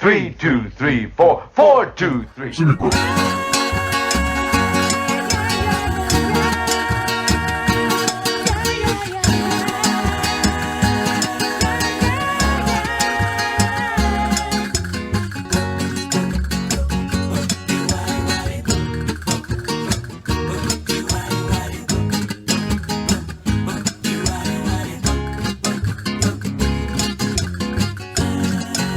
3, 2, 3, 4, 4, 2, 3.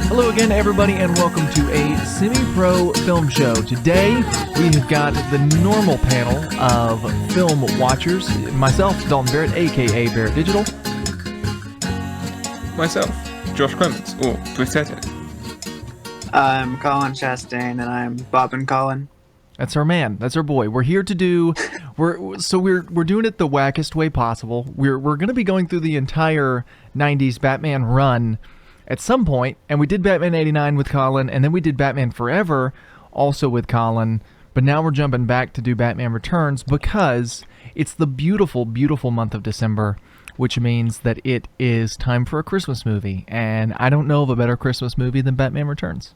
Hello again, everybody, and welcome to a semi-pro film show. Today, we have got the normal panel of film watchers. Myself, Dalton Barrett, a.k.a. Barrett Digital. Myself, Josh Clements, or Brittetta. I'm Colin Chastain, and I'm Bob and Colin. That's our man. That's our boy. We're here to do... We're doing it the wackest way possible. We're going to be going through the entire 90s Batman run at some point, and we did Batman 89 with Colin, and then we did Batman Forever also with Colin, but now we're jumping back to do Batman Returns because it's the beautiful, beautiful month of December, which means that it is time for a Christmas movie, and I don't know of a better Christmas movie than Batman Returns.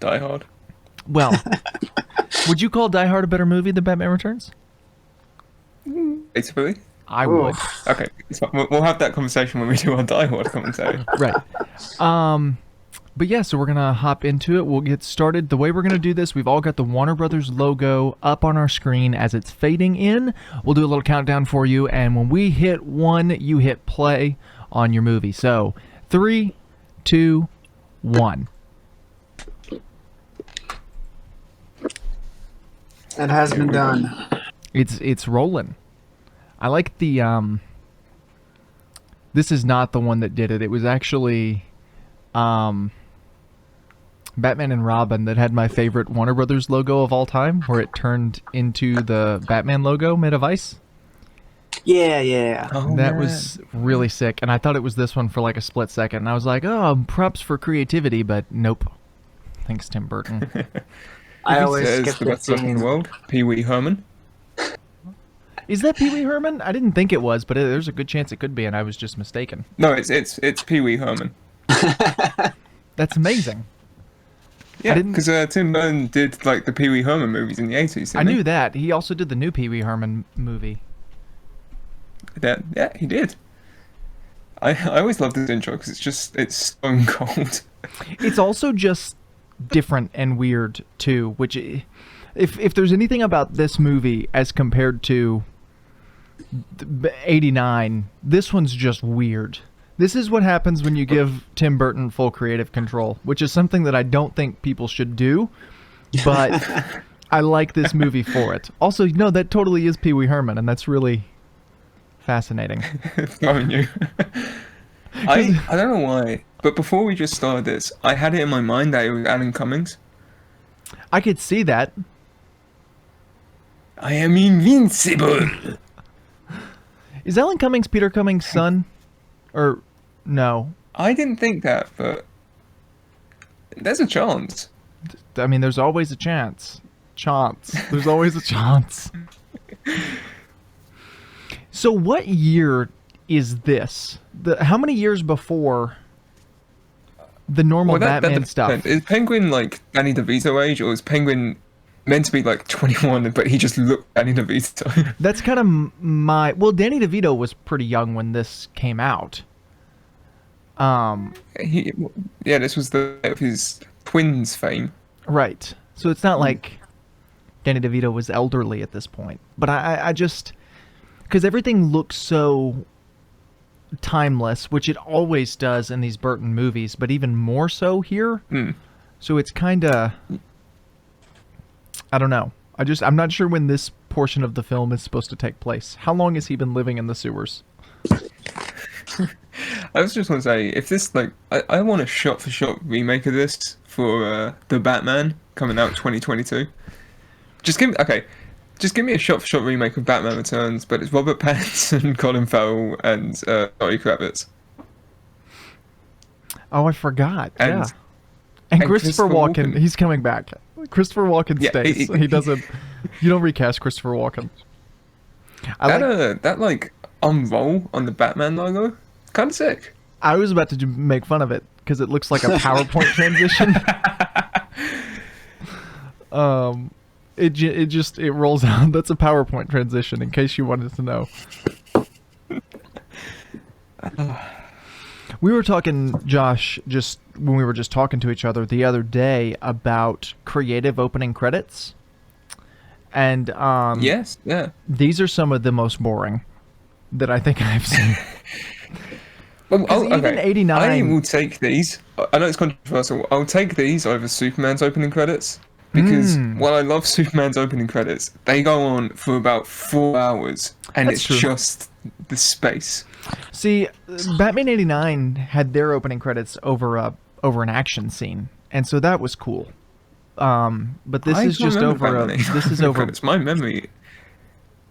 Die Hard. Well, would you call Die Hard a better movie than Batman Returns? Basically. I would. Okay, so we'll have that conversation when we do our Die Hard commentary. Right. But yeah, so we're going to hop into it. We'll get started. The way we're going to do this, we've all got the Warner Brothers logo up on our screen as it's fading in. We'll do a little countdown for you, and when we hit 1, you hit play on your movie. So, 3, 2, 1. It has been done. It's rolling. I like the, this is not the one that did it. It was actually, Batman and Robin that had my favorite Warner Brothers logo of all time, where it turned into the Batman logo made of ice. Yeah. Oh, That man. was really sick, and I thought it was this one for like a split second, and I was like, oh, props for creativity, but nope. Thanks, Tim Burton. I always Says skip the the best stuff in scene. the world, Pee Wee Herman. Is that Pee Wee Herman? I didn't think it was, but there's a good chance it could be, and I was just mistaken. No, it's Pee Wee Herman. That's amazing. Yeah, didn't- because Tim Burton did like the Pee Wee Herman movies in the 80s. I knew that. He also did the new Pee Wee Herman movie. Yeah, he did. I always love this intro because it's stone cold. It's also just different and weird too, which if there's anything about this movie as compared to 89, this one's just weird. This is what happens when you give Tim Burton full creative control, which is something that I don't think people should do, but I like this movie for it. Also, no, that totally is Pee Wee Herman, and that's really fascinating. Throwing you. I don't know why, but before we just started this, I had it in my mind that it was Alan Cummings. I could see that. I am invincible. Is Alan Cummings Peter Cummings' son? Or no? I didn't think that, but there's a chance. I mean, there's always a chance. There's always a chance. So what year is this? How many years before the normal Batman stuff? Is Penguin like Danny DeVito age, or is Penguin meant to be like 21, but he just looked Danny DeVito? That's kind of my... Well, Danny DeVito was pretty young when this came out. This was of his twins fame. Right. So it's not like Danny DeVito was elderly at this point. But I just... Because everything looks so timeless, which it always does in these Burton movies, but even more so here. So it's kind of... I don't know. I'm not sure when this portion of the film is supposed to take place. How long has he been living in the sewers? I was just want to say, if this, like, I want a shot-for-shot remake of this for the Batman coming out 2022. Just give me a shot-for-shot remake of Batman Returns, but it's Robert Pattinson, Colin Farrell, and Zoe Kravitz. Oh, I forgot. And, yeah. And Christopher Christopher Walken, Walken. he's coming back. Christopher Walken Yeah, stays. He doesn't. You don't recast Christopher Walken. That like unroll on the Batman logo, kind of sick. I was about to make fun of it because it looks like a PowerPoint transition. It rolls out. That's a PowerPoint transition, in case you wanted to know. We were talking, Josh, just when we were just talking to each other the other day about creative opening credits. And yes, yeah. These are some of the most boring that I think I've seen. Well, even 89. I will take these. I know it's controversial. I'll take these over Superman's opening credits because while I love Superman's opening credits, they go on for about 4 hours, and That's it's true. just the space. See, Batman 89 had their opening credits over an action scene, and so that was cool. But this is just over a. This is over. It's my memory.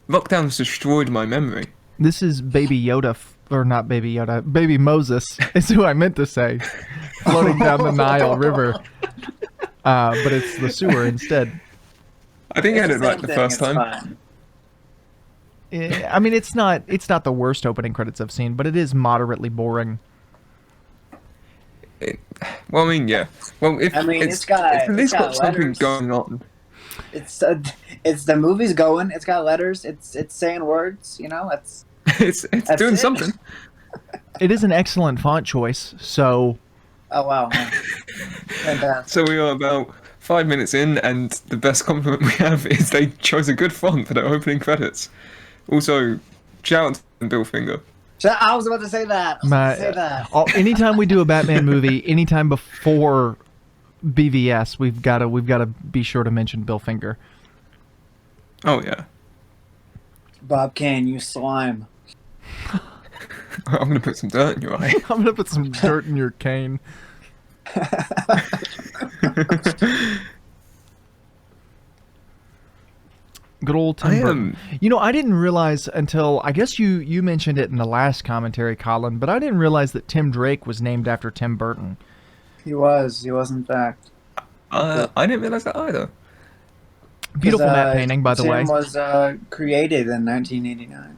Lockdown's destroyed my memory. This is Baby Yoda, or not Baby Yoda, Baby Moses is who I meant to say, floating down the Nile River. But it's the sewer instead. I think I had it right the first time. Fine. I mean, it's not the worst opening credits I've seen, but it is moderately boring. Well, I mean, yeah. Well, if it's at least got something letters. going on. It's the movie's going. It's got letters. It's saying words. You know, It's doing it. something. It is an excellent font choice, so... Oh wow. Fantastic. So we are about 5 minutes in, and the best compliment we have is they chose a good font for their opening credits. Also, shout out to Bill Finger. I was about to say that. Anytime we do a Batman movie, anytime before BVS, we've got to be sure to mention Bill Finger. Oh yeah. Bob Kane, you slime. I'm gonna put some dirt in your eye. I'm gonna put some dirt in your cane. Good old Tim Burton. You know, I didn't realize until, I guess you mentioned it in the last commentary, Colin, but I didn't realize that Tim Drake was named after Tim Burton. He was in fact. I didn't realize that either. Beautiful matte painting, by the way. Tim was created in 1989.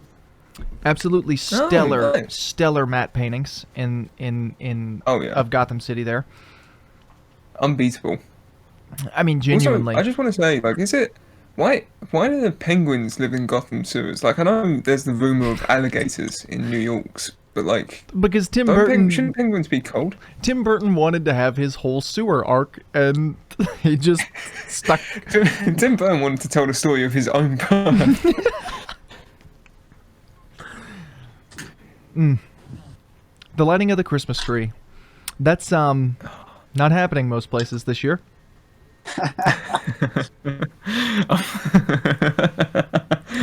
Absolutely stellar, nice. stellar matte paintings in Oh, yeah. of Gotham City there. Unbeatable. I mean, genuinely. Also, I just want to say, like, is it... Why do the penguins live in Gotham sewers? Like, I know there's the rumor of alligators in New York, but, like... Because Tim Burton... Shouldn't penguins be cold? Tim Burton wanted to have his whole sewer arc, and he just stuck... Tim Burton wanted to tell the story of his own birth. The lighting of the Christmas tree. That's, not happening most places this year.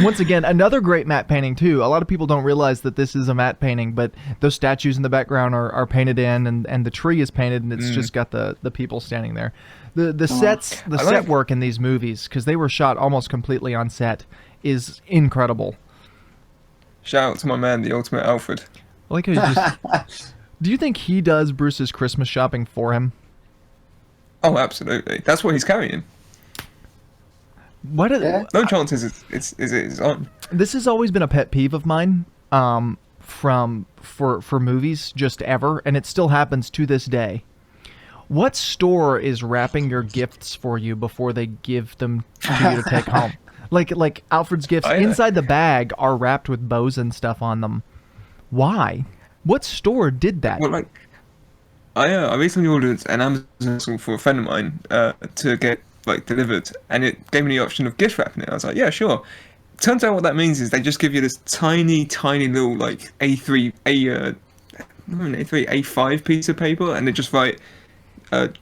Once again, another great matte painting too. A lot of people don't realize that this is a matte painting, but those statues in the background are painted in, and the tree is painted, and it's just got the people standing there. The set work in these movies, because they were shot almost completely on set, is incredible. Shout out to my man, the ultimate Alfred. I like how you just... Do you think he does Bruce's Christmas shopping for him? Oh, absolutely. That's what he's carrying. What? No chances it's on. This has always been a pet peeve of mine, for movies just ever, and it still happens to this day. What store is wrapping your gifts for you before they give them to you to take home? Like Alfred's gifts inside the bag are wrapped with bows and stuff on them. Why? What store did that? Well, like, I recently ordered an Amazon parcel for a friend of mine to get like delivered, and it gave me the option of gift wrapping it. I was like, yeah, sure. Turns out what that means is they just give you this tiny little like A5 piece of paper, and they just write,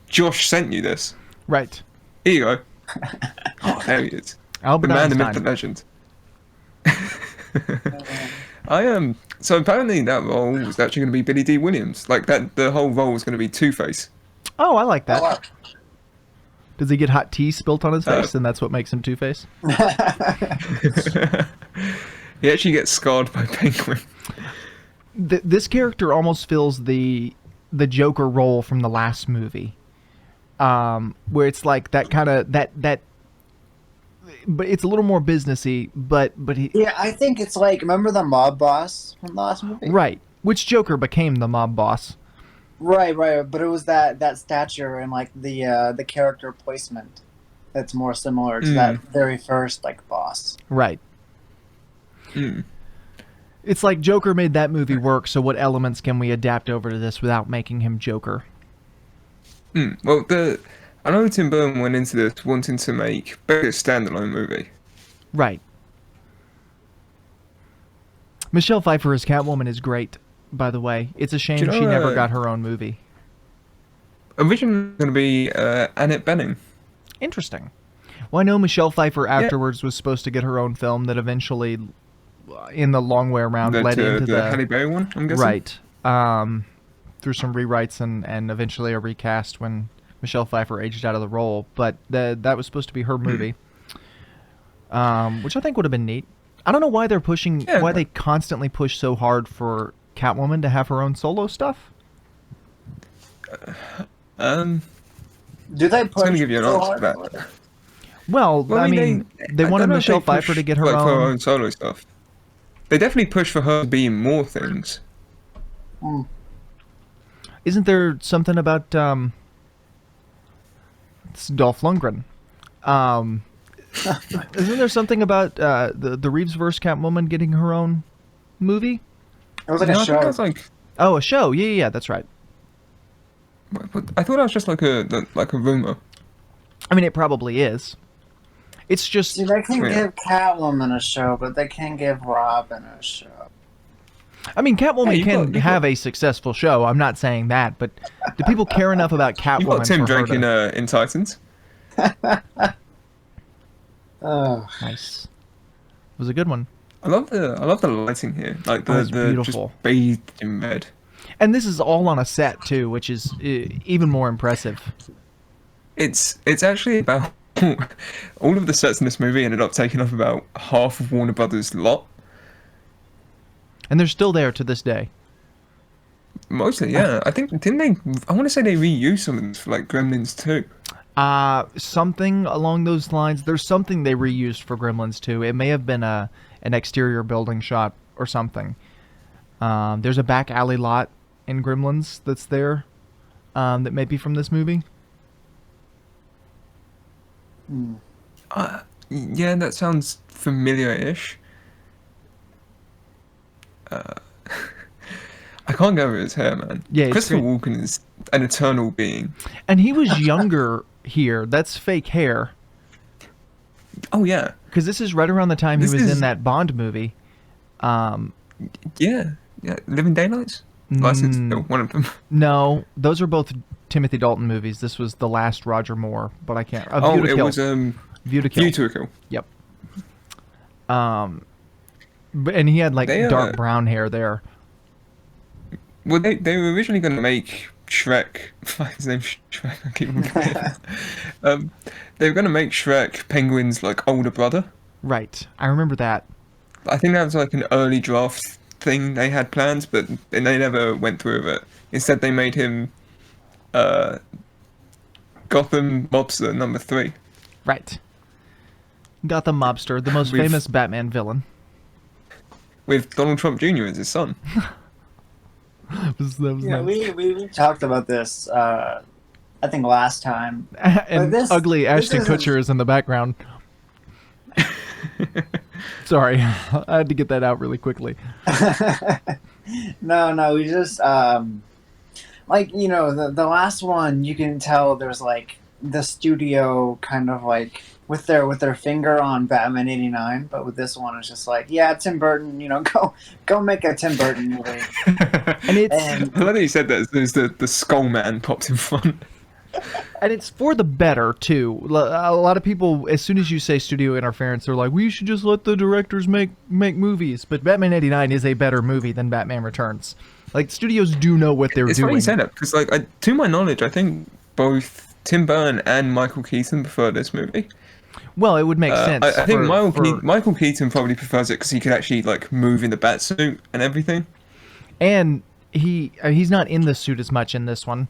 Josh sent you this. Right. Here you go. Oh, there he is. Albert The man, the myth, Einstein. the legend. So apparently that role was actually going to be Billy D. Williams. Like that, the whole role was going to be Two-Face. Oh, I like that. Does he get hot tea spilt on his face, and that's what makes him Two-Face? He actually gets scarred by Penguin. This character almost fills the Joker role from the last movie, where it's like that kind of that. But it's a little more businessy. But he. Yeah, I think it's like, remember the mob boss from the last movie? Right. Which Joker became the mob boss? Right. But it was that stature and like the character placement that's more similar to that very first like boss. Right. Mm. It's like Joker made that movie work, so what elements can we adapt over to this without making him Joker? Well, I know Tim Burton went into this wanting to make basically a standalone movie. Right. Michelle Pfeiffer as Catwoman is great, by the way. It's a shame Do you know, she never got her own movie. Originally going to be Annette Bening. Interesting. Well, I know Michelle Pfeiffer afterwards was supposed to get her own film that eventually, in the long way around, led into the Halle Berry one, I'm guessing? Right. Through some rewrites and eventually a recast when Michelle Pfeiffer aged out of the role. But that was supposed to be her movie, which I think would have been neat. I don't know why they're pushing, why they constantly push so hard for Catwoman to have her own solo stuff. Do they push? I'm going to give you an so answer to hard? that. Well, I mean, they I wanted don't know if Michelle they Pfeiffer push, to get her like, for her own. own solo stuff. They definitely push for her to be in more things. Isn't there something about it's Dolph Lundgren? Isn't there something about the Reeves-verse Catwoman getting her own movie? It was like No, a I think show. that's like. Oh, a show. Yeah, that's right. But I thought that was just like a rumor. I mean, it probably is. It's just See, they can Yeah. give Catwoman a show, but they can't give Robin a show. I mean, Catwoman you can got- have a successful show. I'm not saying that, but do people care enough about Catwoman You got Tim for her Drake in Titans. Oh, Nice. It was a good one. I love the lighting here, like Oh, it's the beautiful. just bathed in red. And this is all on a set too, which is even more impressive. It's actually about all of the sets in this movie ended up taking up about half of Warner Brothers' lot. And they're still there to this day. Mostly, yeah. I think didn't they? I want to say they reused some of them for like Gremlins 2. Something along those lines. There's something they reused for Gremlins 2. It may have been an exterior building shot or something. There's a back alley lot in Gremlins that's there that may be from this movie. Yeah, that sounds familiar-ish. I can't go over his hair, man. Yeah, it's Christopher great. Walken is an eternal being. And he was younger here. That's fake hair. Oh yeah, Because this is right around the time This he was is- in that Bond movie. yeah. Living Daylights. License to Kill, one of them. No, those are both Timothy Dalton movies. This was the last Roger Moore, but I can't. Oh, View to it Kill. was View to Kill. View to a Kill. Yep. And he had like They, dark brown hair there. Well, they were originally going to make Shrek. His name's Shrek. I keep remembering. They were going to make Shrek Penguin's like older brother. Right. I remember that. I think that was like an early draft thing they had plans, but they never went through with it. Instead, they made him Gotham Mobster number 3. Right. Gotham Mobster, the most We've- famous Batman villain. With Donald Trump Jr. as his son. That was yeah, nice. we talked about this. I think last time. And this- ugly this Ashton isn't- Kutcher is in the background. Sorry, I had to get that out really quickly. No, we just like the last one. You can tell there's like the studio kind of like with their finger on Batman '89, but with this one, it's just like, yeah, Tim Burton. Go make a Tim Burton movie. And it's And I like that you said that as the Skull Man popped in front. and it's for the better too. A lot of people, as soon as you say studio interference, they're like, "We should just let the directors make movies." But Batman '89 is a better movie than Batman Returns. Like studios do know what they're It's funny doing. you say that because, like, to my knowledge, I think both Tim Burton and Michael Keaton prefer this movie. Well, it would make sense. I think for- Michael Keaton probably prefers it because he could actually like move in the bat suit and everything. and he's not in the suit as much in this one.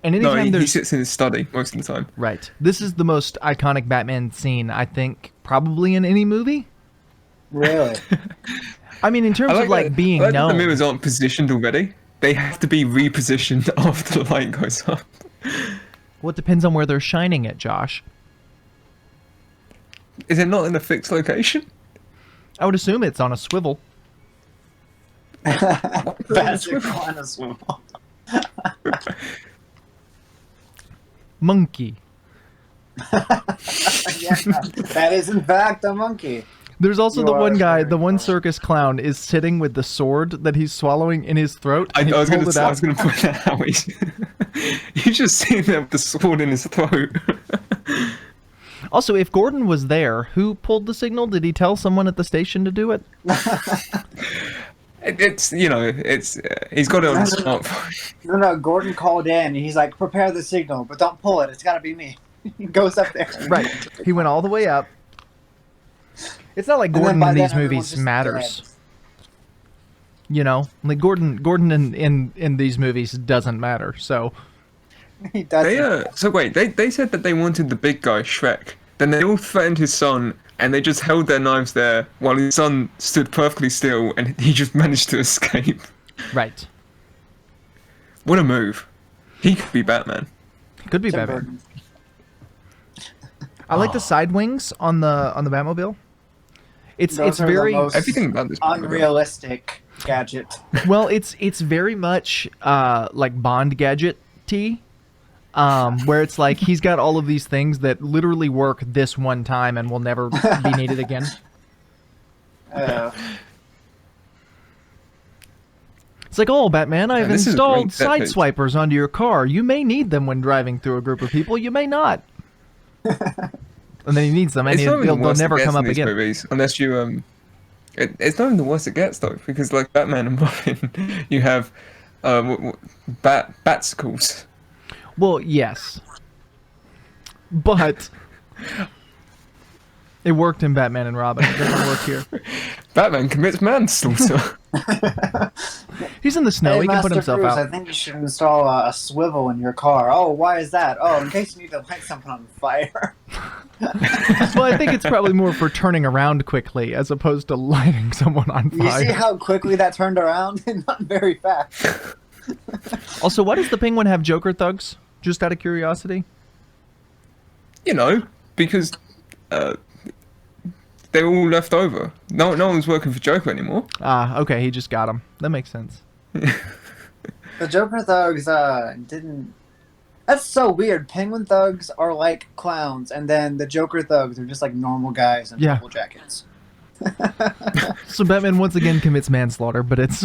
And No, anytime he there's sits in his study most of the time. right, this is the most iconic Batman scene I think probably in any movie. really, I mean, in terms of like that- being I like that known. the mirrors aren't positioned already. they have to be repositioned after the light goes up. Well, it depends on where they're shining it, Josh. Is it not in a fixed location? I would assume it's on a swivel. Bicycle on a swivel. Monkey. Yeah, that is in fact a monkey. There's also You the are one guy, very the one funny. circus clown is sitting with the sword that he's swallowing in his throat. I and he was going pulled to it out. point that out. He's just sitting there with the sword in his throat. Also, if Gordon was there, who pulled the signal? Did he tell someone at the station to do it? It's he's got it on his smartphone. No, Gordon called in and he's like, prepare the signal, but don't pull it. It's got to be me. He goes up there. Right. He went all the way up. It's not like And then Gordon by in then these everyone's movies just matters. You know, like Gordon in these movies doesn't matter. So dead. He does. So wait, they said that they wanted the big guy, Shrek. Then they all threatened his son, and they just held their knives there while his son stood perfectly still, and he just managed to escape. right, What a move! He could be Batman. could be Tim Batman. Burton. I like the side wings on the Batmobile. It's Those are the very most Everything about this movie. unrealistic gadget. well. It's very much like Bond gadget-y. Where it's like he's got all of these things that literally work this one time and will never be needed again. It's like, oh, Batman, I've this is a installed great set side piece. swipers onto your car. You may need them when driving through a group of people. You may not. And then he needs them, and It's not even the they'll worst it never gets come in up these again. movies, unless you it's not even the worst it gets though, because like Batman and Robin, you have batsicles. Well, yes. But it worked in Batman and Robin. It doesn't work here. Batman commits manslaughter. He's in the snow. Hey, He can Master put himself Cruz, I out. think you should install a swivel in your car. Oh, why is that? Oh, in case you need to light something on fire. Well, I think it's probably more for turning around quickly as opposed to lighting someone on You see fire. how quickly that turned around? Not very fast. Also, why does the Penguin have Joker thugs? Just out of curiosity. You know, because they're all left over. No one's working for Joker anymore. Ah, okay. He just got them. That makes sense. The Joker thugs didn't. That's so weird. Penguin thugs are like clowns, and then the Joker thugs are just like normal guys in Yeah. purple jackets. So Batman once again commits manslaughter, but it's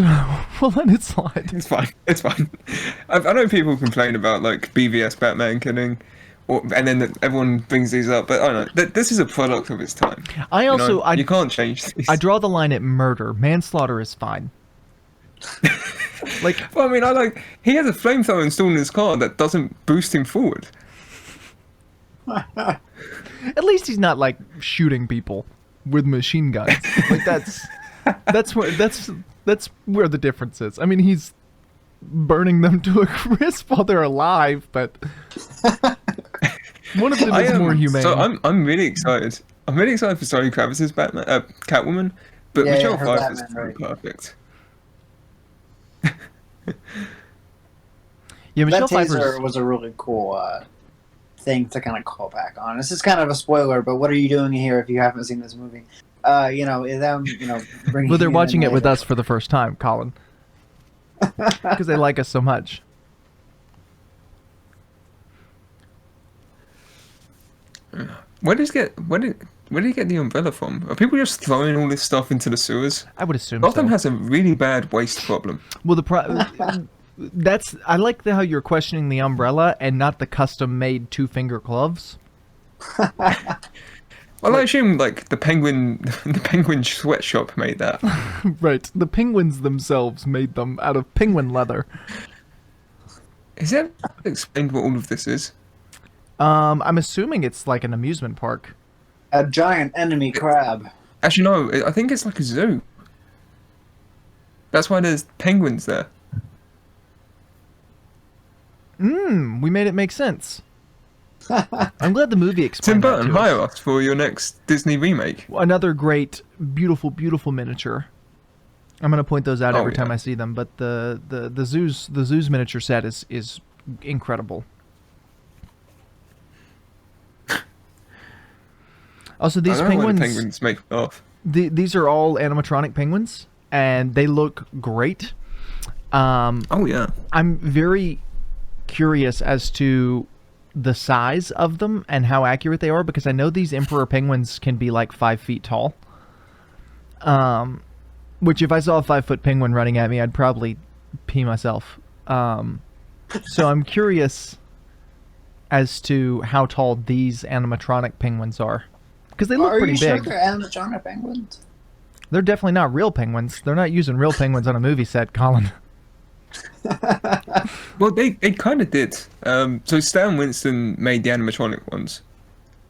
we'll let it slide. It's fine. It's fine. I know people complain about like BVS Batman killing, and then everyone brings these up, but I don't know. This is a product of its time. I also you can't change these. I draw the line at murder. Manslaughter is fine. Like, Well, I mean, he has a flamethrower installed in his car that doesn't boost him forward. at least he's not like shooting people with machine guns. Like that's where the difference is. I mean, he's burning them to a crisp while they're alive, but one of them is more humane. So I'm really excited. I'm really excited for Zoe Kravitz's Batman, Catwoman, but Yeah, Michelle her Pfeiffer's Batman, right. perfect. Yeah, Michelle That Pfeiffer's. taser was a really cool thing to kind of call back on. This is kind of a spoiler, but what are you doing here if you haven't seen this movie? Bringing Well, they're you watching in it with later. us for the first time, Colin, because they like us so much. Where did he get the umbrella from? Are people just throwing all this stuff into the sewers? I would assume Gotham so. has a really bad waste problem. Well, I like how you're questioning the umbrella and not the custom-made two-finger gloves. Well, I assume like the penguin sweatshop made that. Right. The penguins themselves made them out of penguin leather. Is that explained what all of this is? I'm assuming it's like an amusement park. A giant enemy crab. Actually, no. I think it's like a zoo. That's why there's penguins there. We made it make sense. I'm glad the movie Tim explained that Burton, to us. hire us for your next Disney remake. Another great, beautiful, beautiful miniature. I'm gonna point those out Oh, every time yeah. I see them. But the zoos miniature set is incredible. Also, these I don't know why the penguins, penguins make me laugh. these are all animatronic penguins, and they look great. Oh yeah. I'm very curious as to the size of them and how accurate they are, because I know these emperor penguins can be like 5 feet tall. Which if I saw a 5-foot penguin running at me, I'd probably pee myself. So I'm curious as to how tall these animatronic penguins are, because they look Are pretty you sure big. they're animatronic penguins? They're definitely not real penguins. They're not using real penguins on a movie set, Colin. Well, they kind of did. So Stan Winston made the animatronic ones.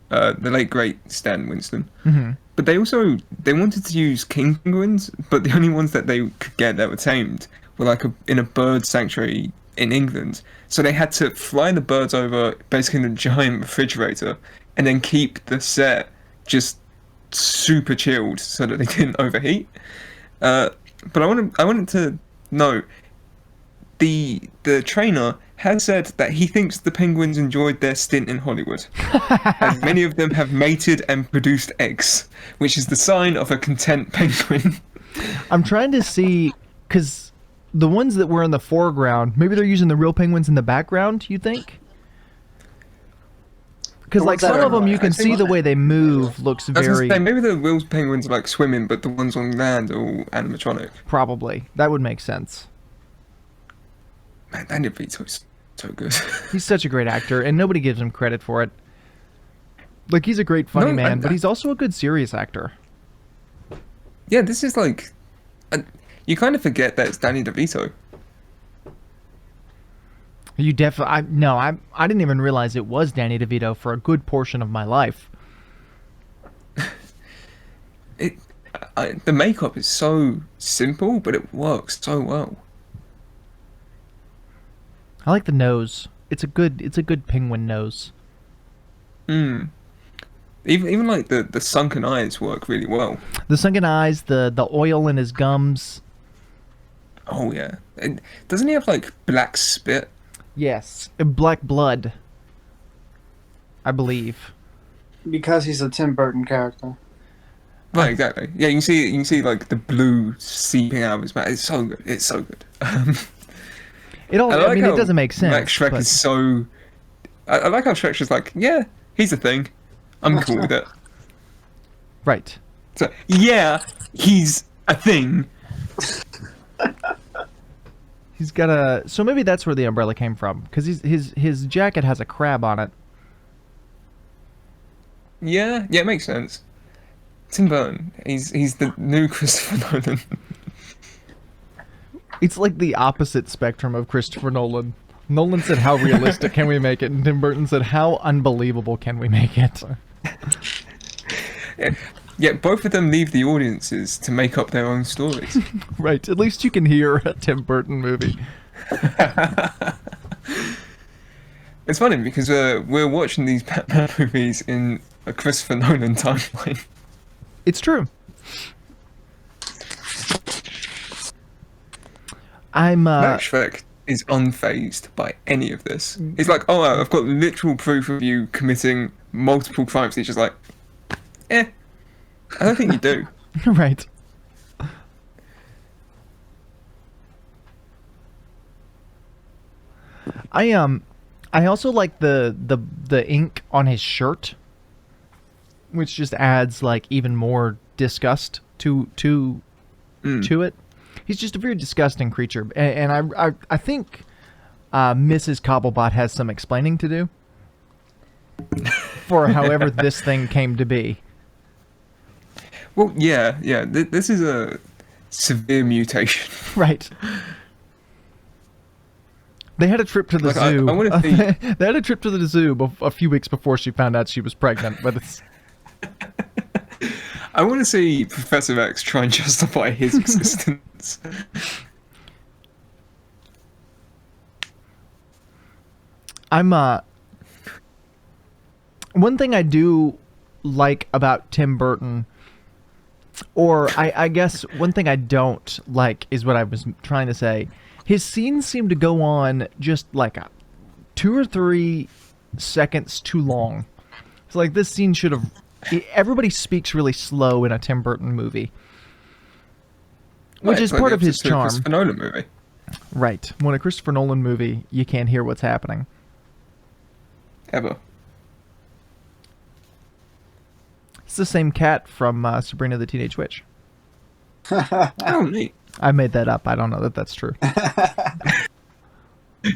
The late great Stan Winston. Mm-hmm. But they wanted to use king penguins, but the only ones that they could get that were tamed were like in a bird sanctuary in England. So they had to fly the birds over basically in a giant refrigerator, and then keep the set just super chilled so that they didn't overheat. But I wanted to know, the trainer has said that he thinks the penguins enjoyed their stint in Hollywood, as many of them have mated and produced eggs, which is the sign of a content penguin. I'm trying to see, because the ones that were in the foreground, maybe they're using the real penguins in the background, you think? Because The like ones that some are- of them, you I can think- see the way they move looks I was gonna very... say, maybe the real penguins are like swimming, but the ones on land are all animatronic. Probably. That would make sense. Man, Danny DeVito's so good. He's such a great actor, and nobody gives him credit for it. Like, he's a great funny No, man, but he's also a good serious actor. Yeah, this is like, you kind of forget that it's Danny DeVito. You definitely... I didn't even realize it was Danny DeVito for a good portion of my life. The makeup is so simple, but it works so well. I like the nose. It's a good penguin nose. Mm. Even like the sunken eyes work really well. The sunken eyes, the oil in his gums. Oh yeah. And doesn't he have like black spit? Yes. Black blood, I believe. Because he's a Tim Burton character. Right, exactly. Yeah, you can see like the blue seeping out of his mouth. It's so good. It's so good. It all. I mean, it how doesn't make sense. Max Shrek but- is so. I like how Shrek's just like, yeah, he's a thing. I'm cool with it. Right. So yeah, he's a thing. He's got a. So maybe that's where the umbrella came from, because his jacket has a crab on it. Yeah, it makes sense. Tim Burton, he's the new Christopher Nolan. It's like the opposite spectrum of Christopher Nolan. Nolan said, "How realistic can we make it?" And Tim Burton said, "How unbelievable can we make it?" Yeah, both of them leave the audiences to make up their own stories. Right. At least you can hear a Tim Burton movie. It's funny because we're watching these Batman movies in a Christopher Nolan timeline. It's true. I'm Max Shrek is unfazed by any of this. He's like, oh, I've got literal proof of you committing multiple crimes. He's just like, I don't think you do. right. I also like the ink on his shirt, which just adds like even more disgust to it. He's just a very disgusting creature, and I think Mrs. Cobblebot has some explaining to do for however this thing came to be. Well, yeah. This is a severe mutation. Right. They had a trip to the Like, I zoo. wanna see- They had a trip to the zoo a few weeks before she found out she was pregnant. But it's I want to see Professor X try and justify his existence. I'm one thing I do like about Tim Burton Or I guess one thing I don't like is what I was trying to say. His scenes seem to go on just like 2 or 3 seconds too long. It's like this scene should have... Everybody speaks really slow in a Tim Burton movie. Which is part of his charm. Christopher Nolan movie. Right. When a Christopher Nolan movie, you can't hear what's happening. Ever. It's the same cat from Sabrina the Teenage Witch. Oh, neat. I made that up. I don't know that that's true.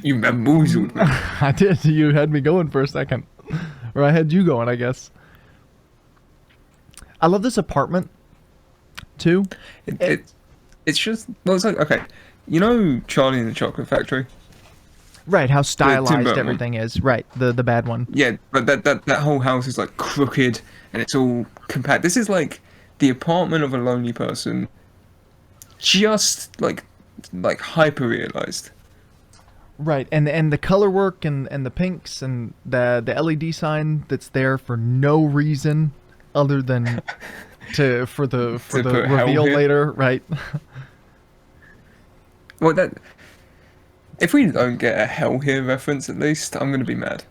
You bamboozled me. I did. You had me going for a second. Or I had you going, I guess. I love this apartment, too. It's just... Well, it's like... Okay. You know Charlie and the Chocolate Factory? Right, how Tim stylized Burton everything is. Right, the bad one. Yeah, but that whole house is like crooked and it's all compact. This is like the apartment of a lonely person, just like hyper realized. Right, and the color work and the pinks and the LED sign that's there for no reason other than for the put hell reveal here. later, right? Well, that if we don't get a Hell Here reference, at least I'm gonna be mad.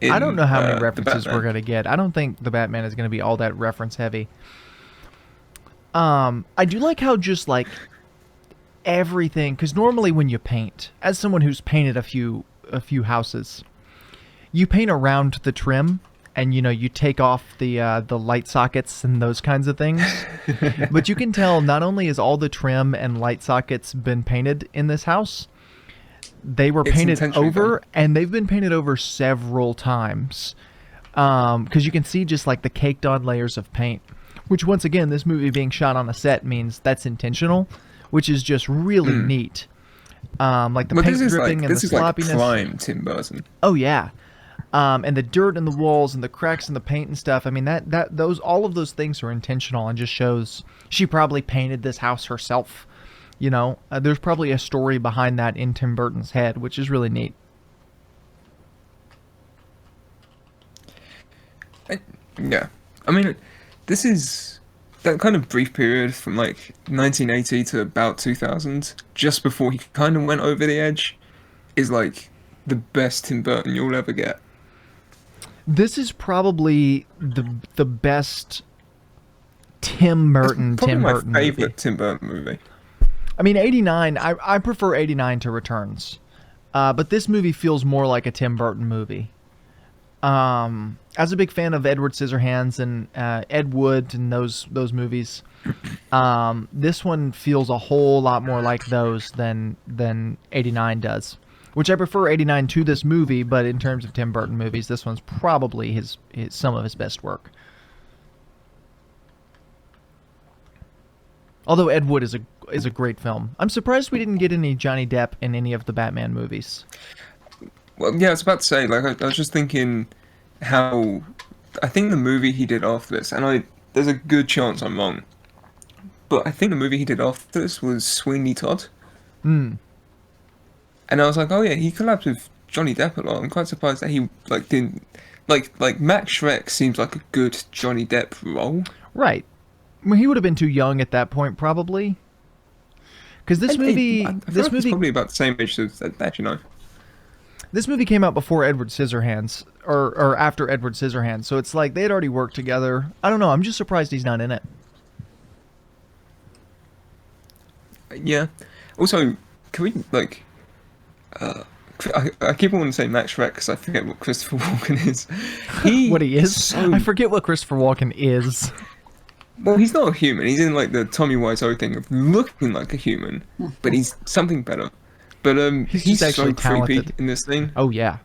I don't know how many The references we're Batman. gonna get. I don't think the Batman is gonna be all that reference heavy. I do like how just like everything, because normally when you paint, as someone who's painted a few houses, you paint around the trim, and you take off the light sockets and those kinds of things. But you can tell not only is all the trim and light sockets been painted in this house, they were It's painted intentionally over, done. and they've been painted over several times. Because you can see just like the caked on layers of paint, which once again, this movie being shot on a set means that's intentional, which is just really neat. Like the But paint this is dripping like and this the is like sloppiness. prime Tim Burton. Oh yeah. And the dirt in the walls and the cracks in the paint and stuff. I mean, all of those things are intentional and just shows she probably painted this house herself. There's probably a story behind that in Tim Burton's head, which is really neat. Yeah, I mean, this is that kind of brief period from like 1980 to about 2000, just before he kind of went over the edge, is like the best Tim Burton you'll ever get. This is probably the best Tim Burton Probably my Burton favorite movie. Tim Burton movie. I mean, 89. I prefer 89 to Returns, but this movie feels more like a Tim Burton movie. As a big fan of Edward Scissorhands and Ed Wood and those movies, this one feels a whole lot more like those than 89 does. Which I prefer 89 to this movie, but in terms of Tim Burton movies, this one's probably his some of his best work. Although Ed Wood is a great film. I'm surprised we didn't get any Johnny Depp in any of the Batman movies. Well, yeah, I was about to say, like, I was just thinking how I think the movie he did after this, and there's a good chance I'm wrong, but I think the movie he did after this was Sweeney Todd. And I was like, oh yeah, he collabed with Johnny Depp a lot. I'm quite surprised that he didn't like Max Schreck seems like a good Johnny Depp role. Right. Well, he would have been too young at that point, probably. Because this movie, I feel like he's probably about the same age as that, you know. This movie came out before Edward Scissorhands, or after Edward Scissorhands, so it's like they had already worked together. I don't know. I'm just surprised he's not in it. Yeah. Also, can we like? I keep wanting to say Max Schreck because I forget what Christopher Walken is. What he is? So, I forget what Christopher Walken is. well, he's not a human. He's in like the Tommy Wiseau thing of looking like a human, but he's something better. But He's he's just so actually creepy talented. in this thing. Oh yeah.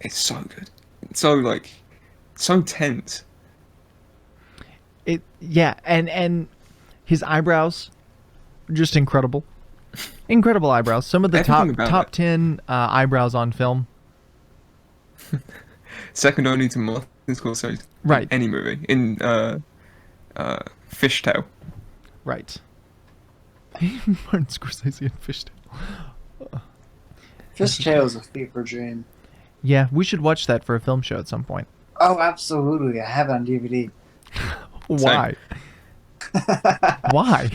It's so good. It's so like, so tense. And his eyebrows, just incredible. Incredible eyebrows. Some of the Everything about top it. 10 eyebrows on film. Second only to Martin Scorsese. Right. Any movie in Fishtail. Right. Martin Scorsese and Fishtail. Fishtail is a fever dream. Yeah, we should watch that for a film show at some point. Oh, absolutely. I have it on DVD. Why? Why?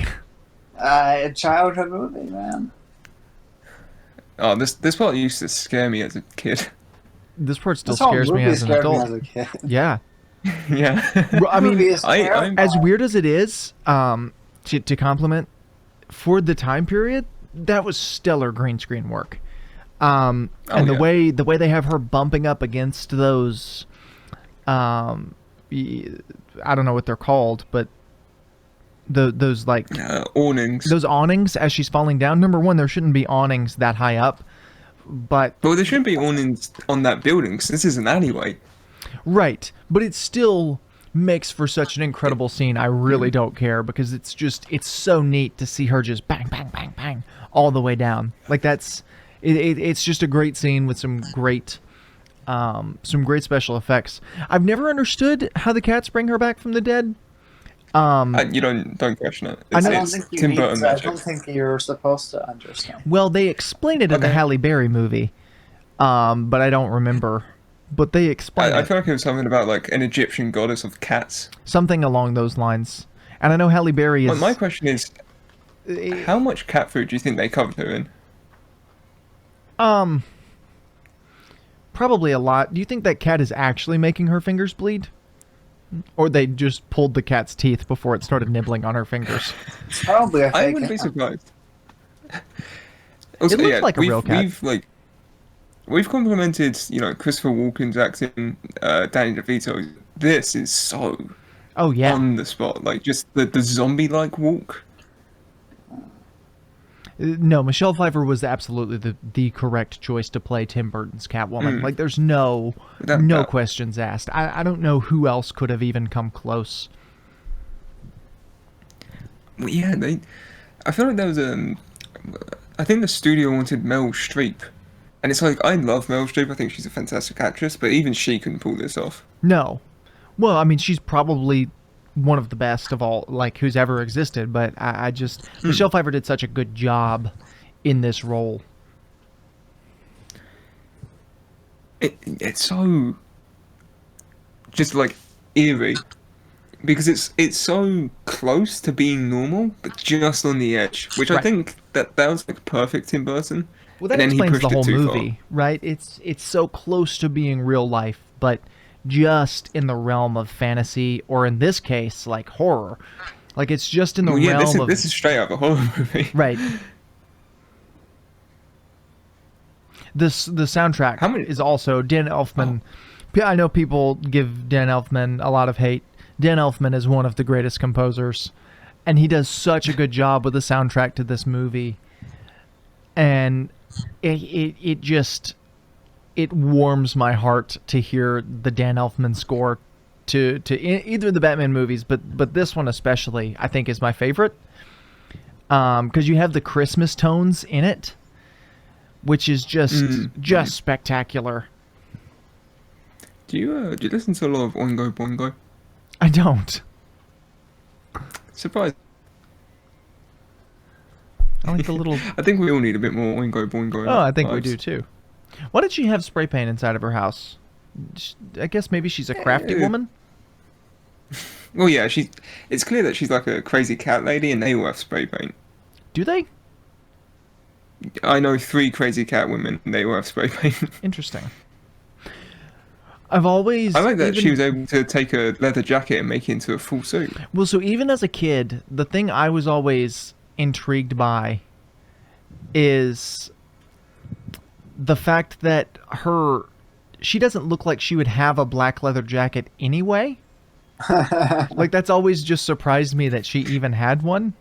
A childhood movie, man. Oh, this part used to scare me as a kid. This part still This whole scares me movie as an scared me adult. as a kid. Yeah. Yeah. Well, I mean, Movie is I- terrifying. as weird as it is, to compliment, for the time period, that was stellar green screen work. And the yeah. way they have her bumping up against those, I don't know what they're called, but those like Awnings. those awnings as she's falling down. Number one, there shouldn't be awnings that high up, but Well, there shouldn't be awnings on that building, 'cause this is an alleyway. right, but it still makes for such an incredible scene. I really don't care because it's so neat to see her just bang bang bang bang all the way down. Like it's just a great scene with some great special effects. I've never understood how the cats bring her back from the dead. You don't question it. I It's, don't it's think you Tim need Burton to, I magic. don't think you're supposed to understand. Well, they explain it in the Okay. Halle Berry movie, but I don't remember. But they explain I it. feel like it was something about like an Egyptian goddess of cats. Something along those lines. And I know Halle Berry is. My question is, how much cat food do you think they covered her in? Probably a lot. Do you think that cat is actually making her fingers bleed? Or they just pulled the cat's teeth before it started nibbling on her fingers? It's probably a I fake wouldn't be cat. surprised. Also, looked like a real cat. We've complimented, Christopher Walken's acting, Danny DeVito. This is so Oh, yeah. on the spot, like just the zombie-like walk. No, Michelle Pfeiffer was absolutely the correct choice to play Tim Burton's Catwoman. Like, there's no That- questions asked. I don't know who else could have even come close. Well, yeah, I feel like there was I think the studio wanted Meryl Streep, and it's like I love Meryl Streep. I think she's a fantastic actress, but even she couldn't pull this off. No. Well, I mean, she's probably one of the best of all, like, who's ever existed, but I just... Michelle Pfeiffer did such a good job in this role. It's so just like eerie because it's so close to being normal, but just on the edge. Which I Right. think that was like perfect Tim Burton. Well, that And then he explains the pushed it whole too far. movie, right? It's so close to being real life, but just in the realm of fantasy, or in this case, like horror. Like, it's just in the Well, yeah, realm of... this is straight out of a horror movie. Right. The soundtrack How many- is also Dan Elfman. I know people give Dan Elfman a lot of hate. Dan Elfman is one of the greatest composers, and he does such a good job with the soundtrack to this movie. And it just warms my heart to hear the Dan Elfman score to either of the Batman movies, but this one especially I think is my favorite. Because you have the Christmas tones in it, which is just spectacular. Do you listen to a lot of Oingo Boingo? I don't. Surprise! I like the little... I think we all need a bit more Oingo Boingo. in Oh, our I think we lives. do too. Why did she have spray paint inside of her house? I guess maybe she's a crafty woman? Well, yeah, it's clear that she's like a crazy cat lady, and they all have spray paint. Do they? I know 3 crazy cat women, and they all have spray paint. Interesting. I've always... I like that even- she was able to take a leather jacket and make it into a full suit. Well, so even as a kid, the thing I was always intrigued by is the fact that she doesn't look like she would have a black leather jacket anyway. Like, that's always just surprised me that she even had one.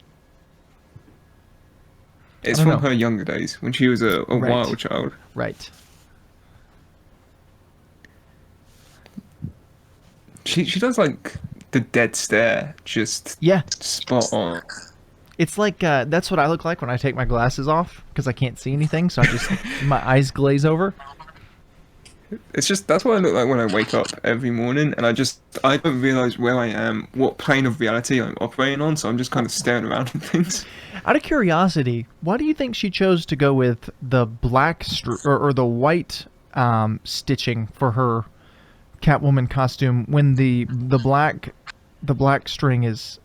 It's I don't from know. her younger days, when she was a Right. wild child. Right. She does like the dead stare, just Yeah. spot on. It's like, that's what I look like when I take my glasses off, because I can't see anything, so my eyes glaze over. It's just, that's what I look like when I wake up every morning, and I don't realise where I am, what plane of reality I'm operating on, so I'm just kind of staring around at things. Out of curiosity, why do you think she chose to go with the black or the white stitching for her Catwoman costume when the black the black string is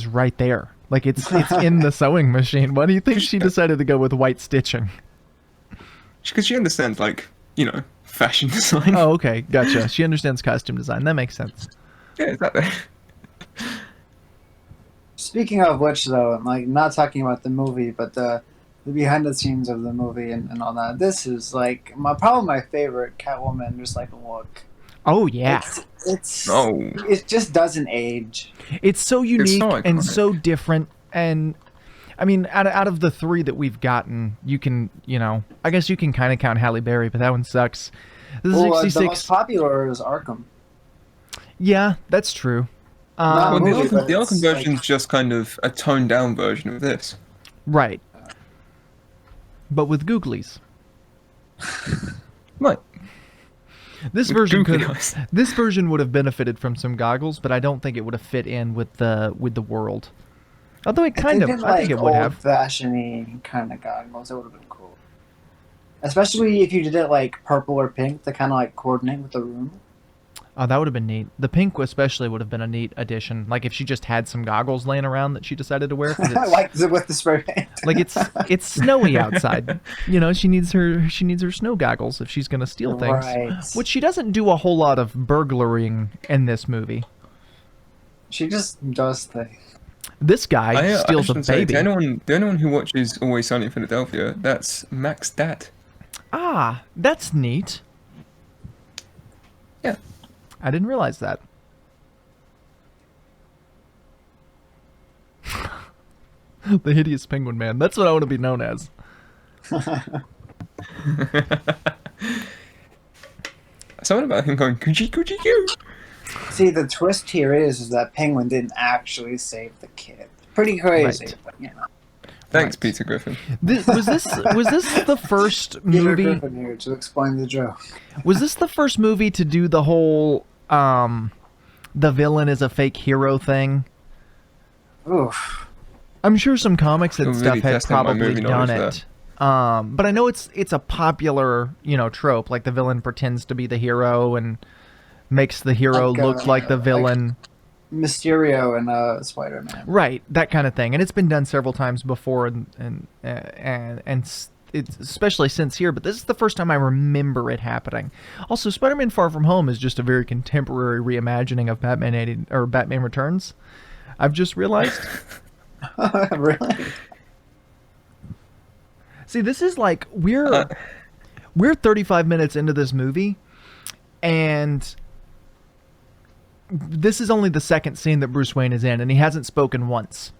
right there. Like it's in the sewing machine. Why do you think she decided to go with white stitching? Because she understands, like, fashion design. Oh, okay, gotcha. She understands costume design. That makes sense. Yeah, exactly. Speaking of which, though, I'm like not talking about the movie, but the behind the scenes of the movie and all that. This is like probably my favorite Catwoman. Just like look. Oh yeah. It just doesn't age. It's so unique so and iconic. so different. And I mean, out of the three that we've gotten, you can, I guess you can kind of count Halle Berry, but that one sucks. The Well, the 66. most popular is Arkham. Yeah, that's true. Not Well, movie, the but Arkham it's, version's like- just kind of a toned down version of this. Right. But with googlies. Right. This With version googly could. eyes. This version would have benefited from some goggles, but I don't think it would have fit in with the world. Although it kind of, I think it would have. Old-fashioned kind of goggles. It would have been cool. Especially if you did it like purple or pink to kind of like coordinate with the room. Oh, that would have been neat. The pink especially would have been a neat addition. Like if she just had some goggles laying around that she decided to wear. 'Cause it's, Like with the spray paint. like it's snowy outside. She needs her snow goggles if she's gonna steal things. Right. Which she doesn't do a whole lot of burglaring in this movie. She just does things. This guy steals a shouldn't say, baby. to anyone who watches Always Sunny in Philadelphia, that's Mac's dad. Ah, that's neat. Yeah. I didn't realize that. The hideous penguin man. That's what I want to be known as. Something about him going coochie coochie coo. See, the twist here is that Penguin didn't actually save the kid. Pretty crazy, Right. but Thanks, Right. Peter Griffin. Was this the first Peter movie? Griffin here to explain the joke. Was this the first movie to do the whole the villain is a fake hero thing? Oof. I'm sure some comics and You're stuff really had testing my probably movie done knowledge it. But I know it's a popular, trope. Like the villain pretends to be the hero and makes the hero Like, look like the like- villain. Mysterio and Spider-Man. Right, that kind of thing, and it's been done several times before, and it's especially since here. But this is the first time I remember it happening. Also, Spider-Man: Far From Home is just a very contemporary reimagining of Batman Returns. I've just realized. Really? See, this is like we're 35 minutes into this movie, and this is only the second scene that Bruce Wayne is in, and he hasn't spoken once.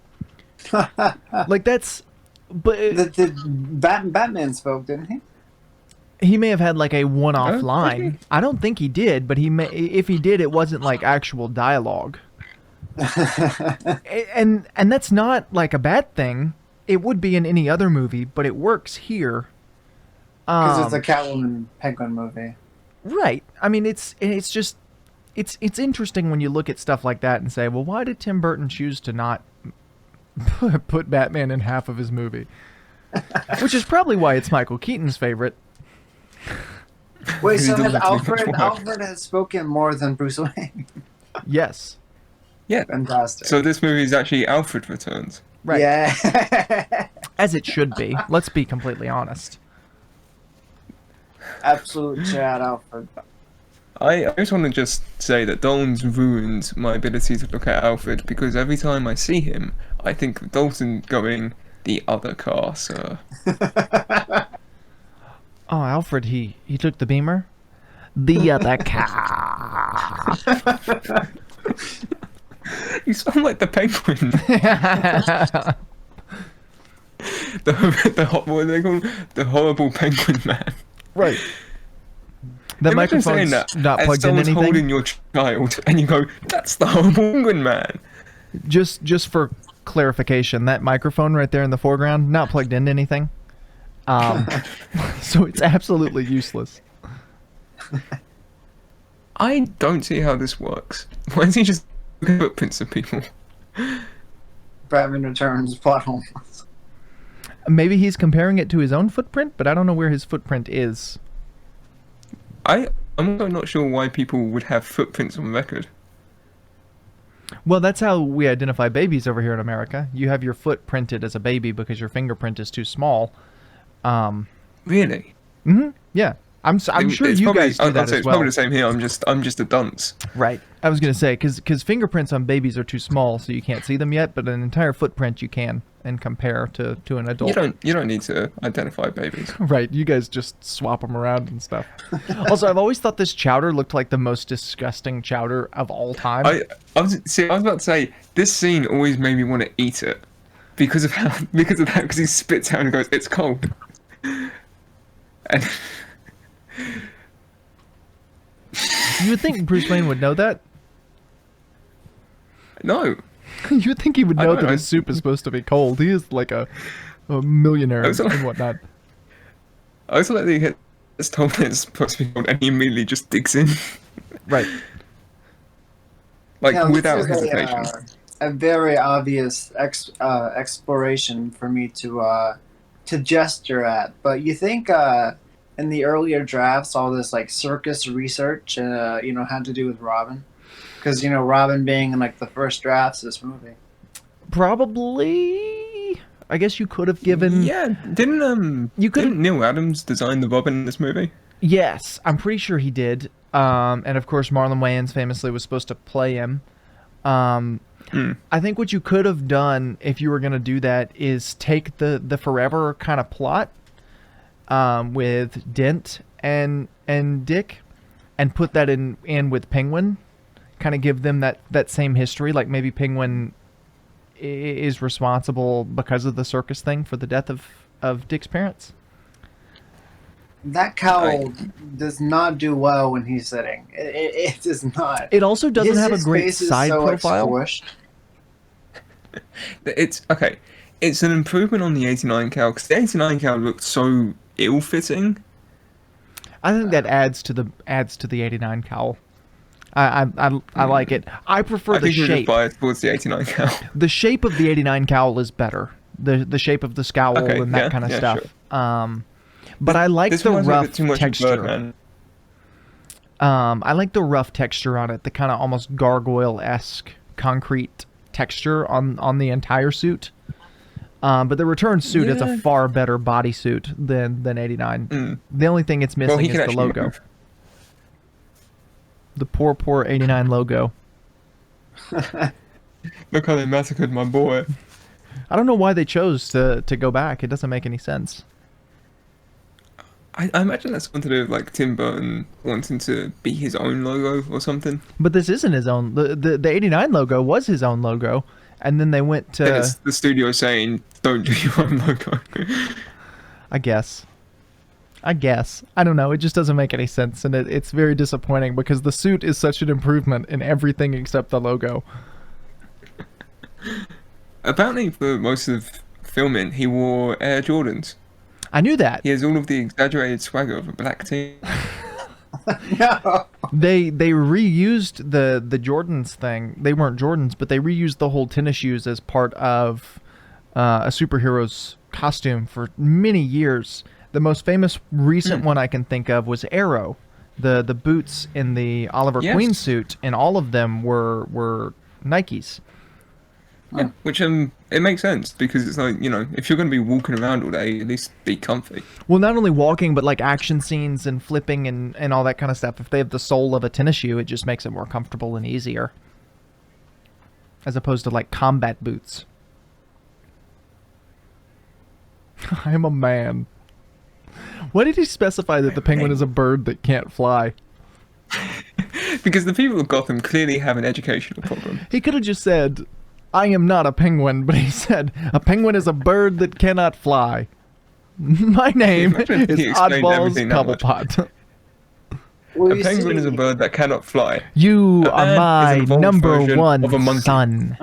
Like that's, but Batman spoke, didn't he? he may have had like a one-off Oh, did line. he? I don't think he did, but if he did, it wasn't like actual dialogue. And that's not like a bad thing. It would be in any other movie, but it works here. Because it's a Catwoman Penguin movie. Right. I mean, it's just it's interesting when you look at stuff like that and say, well, why did Tim Burton choose to not put Batman in half of his movie? Which is probably why it's Michael Keaton's favorite. Wait, He so doesn't has do much Alfred work. Alfred has spoken more than Bruce Wayne? Yes. Yeah. Fantastic. So this movie is actually Alfred Returns. Right. Yeah. As it should be. Let's be completely honest. Absolute Chad Alfred. I just want to just say that Dalton's ruined my ability to look at Alfred because every time I see him, I think of Dalton going, the other car, sir. Oh, Alfred, he took the Beamer? The other car. You sound like the penguin. What do they call him? The horrible penguin man. Right. The Imagine saying microphone's that not as plugged in someone's anything. holding your child and you go, that's the horrible penguin man. Just for clarification, that microphone right there in the foreground, not plugged into anything. So it's absolutely useless. I don't see how this works. Why is he just looking at footprints of people? Batman Returns plot hole. Maybe he's comparing it to his own footprint, but I don't know where his footprint is. I'm also not sure why people would have footprints on record. Well, that's how we identify babies over here in America. You have your foot printed as a baby because your fingerprint is too small. Really? Yeah. I'm sure It's you probably, guys do I'd that say as it's well. probably the same here. I'm just a dunce. Right. I was going to say, because fingerprints on babies are too small, so you can't see them yet, but an entire footprint you can and compare to an adult. You don't need to identify babies. Right. You guys just swap them around and stuff. Also, I've always thought this chowder looked like the most disgusting chowder of all time. I was about to say, this scene always made me want to eat it because of that, because he spits out and goes, "It's cold." And You would think Bruce Wayne would know that. no, You would think he would know don't that know. his soup is supposed to be cold. He is like a millionaire I was like- and whatnot. I also like that he gets told that it's supposed to be cold, and he immediately just digs in, Right. like Yeah, this without is hesitation. a very obvious exploration for me to gesture at. But you think in the earlier drafts, all this like circus research, had to do with Robin, because Robin being in like the first drafts of this movie. Probably. I guess you could have given. Yeah, didn't Neil Adams design the Robin in this movie? Yes, I'm pretty sure he did. And of course, Marlon Wayans famously was supposed to play him. I think what you could have done if you were going to do that is take the Forever kind of plot with Dent and Dick and put that in with Penguin. Kind of give them that same history. Like maybe Penguin is responsible because of the circus thing for the death of Dick's parents. That cowl does not do well when he's sitting. It does not. It also doesn't have a His great face is side so, like, profile. squished. It's okay. It's an improvement on the '89 cowl because the '89 cowl looked so ill-fitting. I think that adds to the '89 cowl. I like it. I prefer I the think you're just shape. biased towards the '89 cowl. The shape of the '89 cowl is better. The shape of the scowl Okay, and that yeah, kind of yeah, stuff. sure. But I like This the reminds me a rough bit too much of texture. Birdman. I like the rough texture on it. The kind of almost gargoyle-esque concrete texture on the entire suit. But the return suit is a Yeah. far better bodysuit than '89. The only thing it's missing he is can the actually logo. move. The poor '89 logo. Look how they massacred my boy. I don't know why they chose to go back. It doesn't make any sense. I imagine that's something to do with like Tim Burton wanting to be his own logo or something. But this isn't his own. The '89 logo was his own logo, and then they went And to. it's the studio saying, "Don't do your own logo." I guess. I don't know. It just doesn't make any sense, and it's very disappointing because the suit is such an improvement in everything except the logo. Apparently, for most of filming, he wore Air Jordans. I knew that. He has all of the exaggerated swagger of a black tee. No. They reused the Jordans thing. They weren't Jordans, but they reused the whole tennis shoes as part of a superhero's costume for many years. The most famous recent one I can think of was Arrow. The boots in the Oliver Yes. Queen suit, and all of them were Nikes. Yeah, which it makes sense because it's like, if you're going to be walking around all day, at least be comfy. Well, not only walking, but like action scenes and flipping and all that kind of stuff. If they have the sole of a tennis shoe, it just makes it more comfortable and easier. As opposed to like combat boots. I am a man. Why did he specify that the penguin is a bird that can't fly? Because the people of Gotham clearly have an educational problem. He could have just said, I am not a penguin, but he said, a penguin is a bird that cannot fly. My name Imagine is he explained Oddballs everything that much. Cobblepot. Well, A you penguin see- is a bird that cannot fly. You A are man my is an evolved number version one of a monkey. son.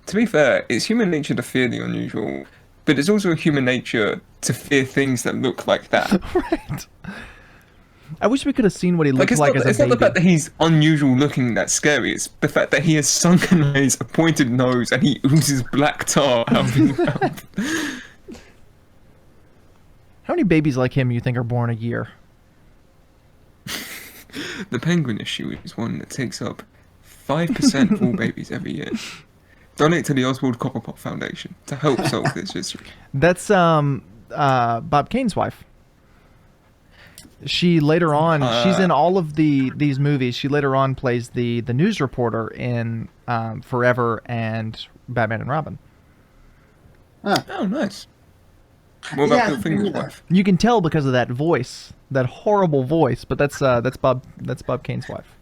To be fair, it's human nature to fear the unusual, but it's also human nature to fear things that look like that. Right. I wish we could have seen what he looked It's like not, as a it's not the baby. fact that he's unusual looking that's scary, it's the fact that he has sunken eyes, a pointed nose, and he oozes black tar out of his mouth. How many babies like him you think are born a year? The penguin issue is one that takes up 5% of all babies every year. Donate to the Oswald Copperpot Foundation to help solve this mystery. That's Bob Kane's wife. She later on, she's in all of these movies. She later on plays the news reporter in Forever and Batman and Robin. Oh, nice. What about Bill Finger's wife? You can tell because of that voice, that horrible voice. But that's Bob Kane's wife.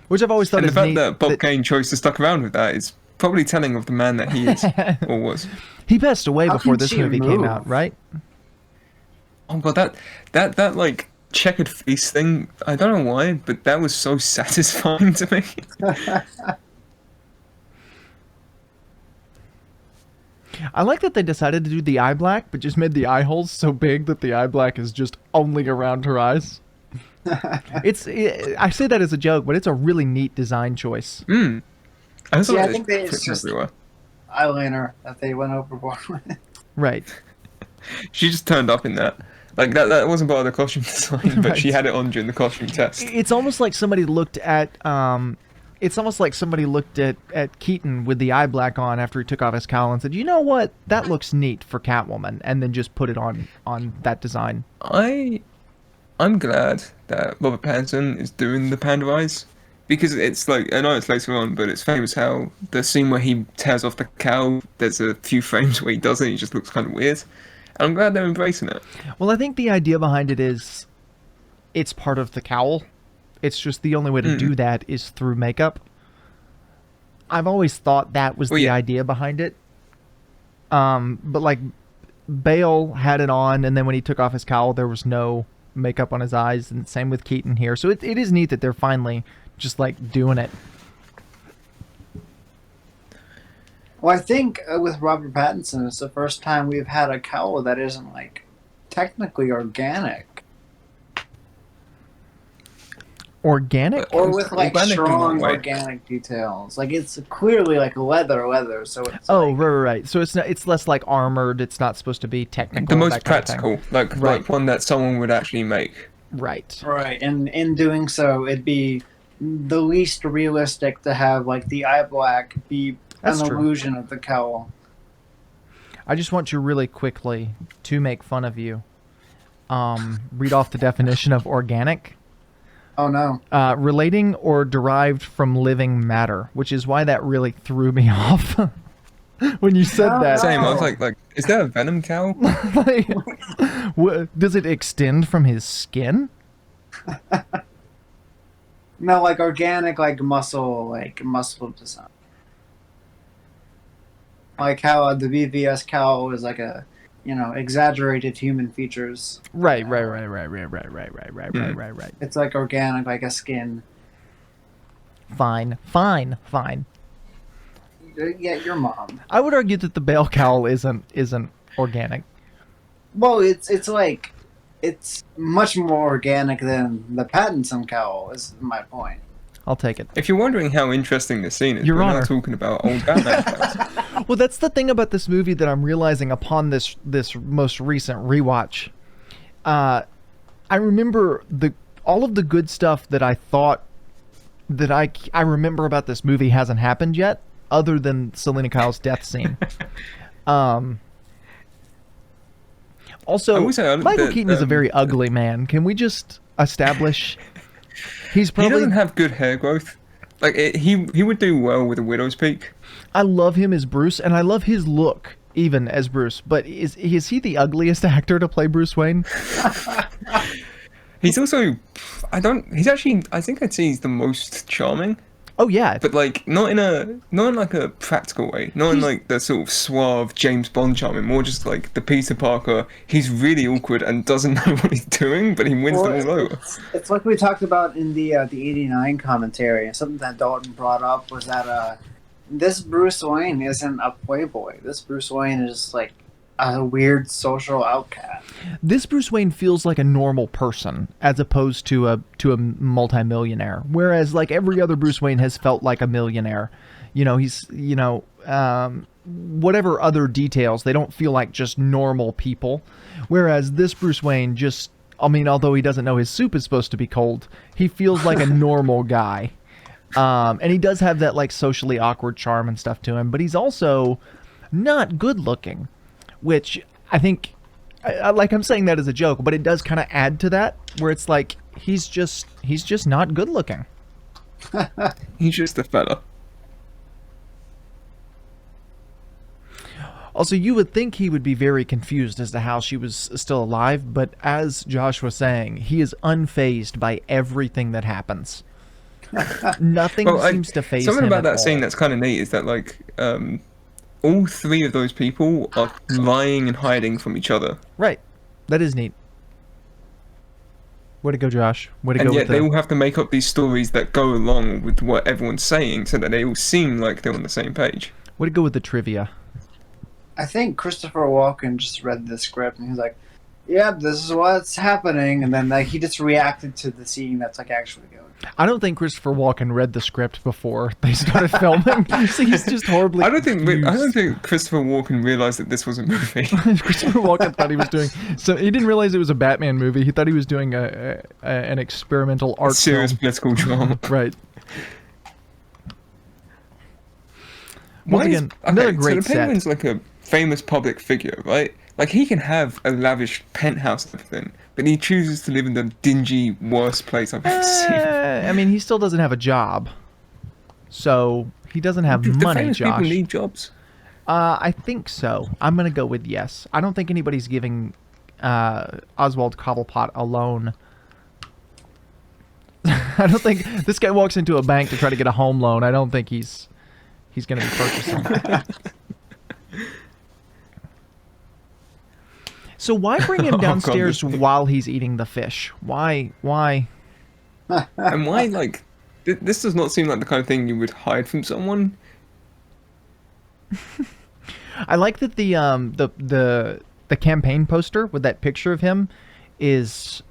Which I've always thought And is the fact neat. that Bob Kane chose to stuck around with that is probably telling of the man that he is or was. He passed away How before can this she movie came move? out, right? Oh god, that like checkered face thing. I don't know why, but that was so satisfying to me. I like that they decided to do the eye black, but just made the eye holes so big that the eye black is just only around her eyes. I say that as a joke, but it's a really neat design choice. I think it's just eyeliner that they went overboard with. Right. She just turned up in that. Like that wasn't part of the costume design, but she had it on during the costume test. It's almost like somebody looked at Keaton with the eye black on after he took off his cowl and said, "You know what? That looks neat for Catwoman," and then just put it on that design. I'm glad that Robert Pattinson is doing the panda eyes, because it's like, I know it's later on, but it's famous how the scene where he tears off the cowl, there's a few frames where he does it, he just looks kind of weird. And I'm glad they're embracing it. Well, I think the idea behind it is it's part of the cowl. It's just the only way to do that is through makeup. I've always thought that was the idea behind it. But like Bale had it on, and then when he took off his cowl, there was no makeup on his eyes, and same with Keaton here. So it is neat that they're finally just like doing it. Well, I think with Robert Pattinson, it's the first time we've had a cowl that isn't like technically organic. Organic? Or with like Organic in strong what way? organic details. Like it's clearly like leather, so it's Oh, like, right. So it's less like armored. It's not supposed to be technical. The most that kind of thing. practical, like one that someone would actually make. Right. right. And in doing so, it'd be the least realistic to have like the eye black be That's an true. illusion of the cowl. I just want you really quickly to make fun of you. Read off the definition of organic. Oh no. Relating or derived from living matter, which is why that really threw me off when you said No, that. Same, I was like, is there a venom cowl? Like, does it extend from his skin? No, like organic, like muscle design. Like how the BVS cowl is like a, exaggerated human features. Right. It's like organic, like a skin. Fine. Yeah, your mom. I would argue that the Bale cowl isn't organic. Well, it's much more organic than the Pattinson cowl. Is my point. I'll take it. If you're wondering how interesting this scene is, Your we're Honor. not talking about old Batman cowls. Well, that's the thing about this movie that I'm realizing upon this most recent rewatch. I remember all of the good stuff that I thought that I remember about this movie hasn't happened yet, other than Selena Kyle's death scene. Also, I will say, Michael Keaton is a very ugly man. Can we just establish he's He probably... doesn't have good hair growth. Like, he would do well with a widow's peak. I love him as Bruce, and I love his look even as Bruce. But is he the ugliest actor to play Bruce Wayne? He's also, I think I'd say he's the most charming. Oh yeah, But like not in like a practical way, not in like the sort of suave James Bond charming, more just like the Peter Parker. He's really awkward and doesn't know what he's doing, but he wins them all over. It's like we talked about in the '89 commentary. Something that Dalton brought up was that this Bruce Wayne isn't a playboy. This Bruce Wayne is like a weird social outcast. this Bruce Wayne feels like a normal person as opposed to a multimillionaire. Whereas like every other Bruce Wayne has felt like a millionaire. He's whatever other details, they don't feel like just normal people. Whereas this Bruce Wayne just I mean, although he doesn't know his soup is supposed to be cold, he feels like a normal guy. And he does have that like socially awkward charm and stuff to him, but he's also not good looking, which I think, like I'm saying that as a joke, but it does kind of add to that, where it's like he's just not good looking. He's just a fella. Also, you would think he would be very confused as to how she was still alive, but as Josh was saying, he is unfazed by everything that happens. Nothing seems to faze him something about at that all. scene that's kind of neat is that like all three of those people are lying and hiding from each other, Right. That is neat. Way to go, Josh. Way to and go yet with they all have to make up these stories that go along with what everyone's saying, so that they all seem like they're on the same page. way to go with the trivia. I think Christopher Walken just read the script and he's like, "Yep, this is what's happening," and then like he just reacted to the scene that's like actually going. I don't think Christopher Walken read the script before they started filming. So he's just horribly I don't think confused. Christopher Walken realized that this was a movie. Christopher Walken thought he was doing... So he didn't realize it was a Batman movie. He thought he was doing an experimental art Serious film. political drama. Right. Why Once again, another great so the Penguin's set. like a famous public figure, right? Like he can have a lavish penthouse and everything, but he chooses to live in the dingy, worst place I've ever seen. I mean, he still doesn't have a job. So he doesn't have Do money, famous Josh. people need jobs? I think so. I'm going to go with yes. I don't think anybody's giving Oswald Cobblepot a loan. I don't think this guy walks into a bank to try to get a home loan. I don't think he's going to be purchasing. So why bring him Oh, God, downstairs this- while he's eating the fish? Why? And why, like, this does not seem like the kind of thing you would hide from someone. I like that the campaign poster with that picture of him it's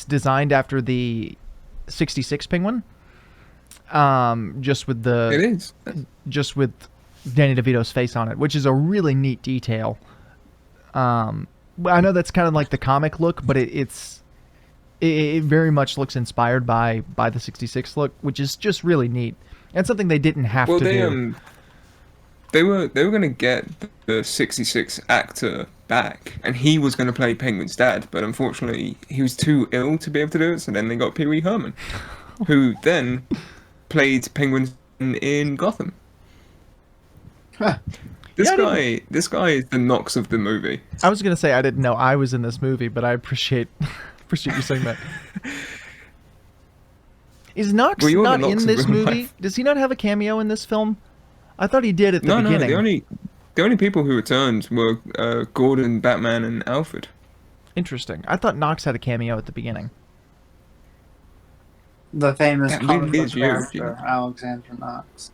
designed after the 66 Penguin. Just with It is. Danny DeVito's face on it, which is a really neat detail. I know that's kind of like the comic look, but it very much looks inspired by the 66 look, which is just really neat. And something they didn't have to do. They were going to get the 66 actor back, and he was going to play Penguin's dad, but unfortunately he was too ill to be able to do it, so then they got Pee Wee Herman, who then played Penguin in Gotham. This guy is the Knox of the movie. I was gonna say I didn't know I was in this movie, but I appreciate you saying that. Is Knox Well, you're the not Knox in of this real movie? life. Does he not have a cameo in this film? I thought he did at the No, beginning. the only people who returned were Gordon, Batman, and Alfred. Interesting. I thought Knox had a cameo at the beginning. The famous That comic really book is you, character, Gina. Alexander Knox.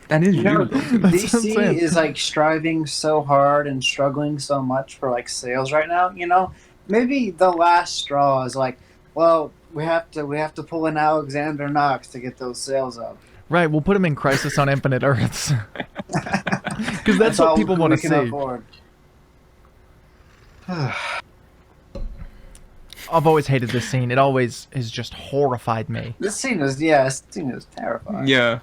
That is You know, you. That's what I'm saying. DC is like striving so hard and struggling so much for like sales right now. You know, maybe the last straw is like, well, we have to pull in Alexander Knox to get those sales up. Right, we'll put him in Crisis on Infinite Earths. Because that's what all people want we to can see. afford. I've always hated this scene. It always has just horrified me. This scene is terrifying. Yeah.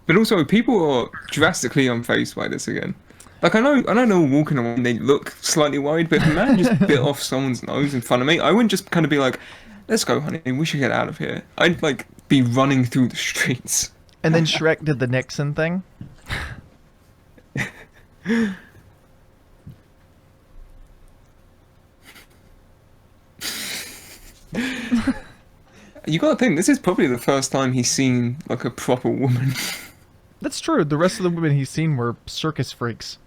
But also, people are drastically unfazed by this again. Like, I know they're all walking around and they look slightly worried, but if a man just bit off someone's nose in front of me, I wouldn't just kind of be like, let's go, honey, we should get out of here. I'd, like, be running through the streets. And then Shrek did the Nixon thing. You gotta think, this is probably the first time he's seen, like, a proper woman. That's true. The rest of the women he's seen were circus freaks.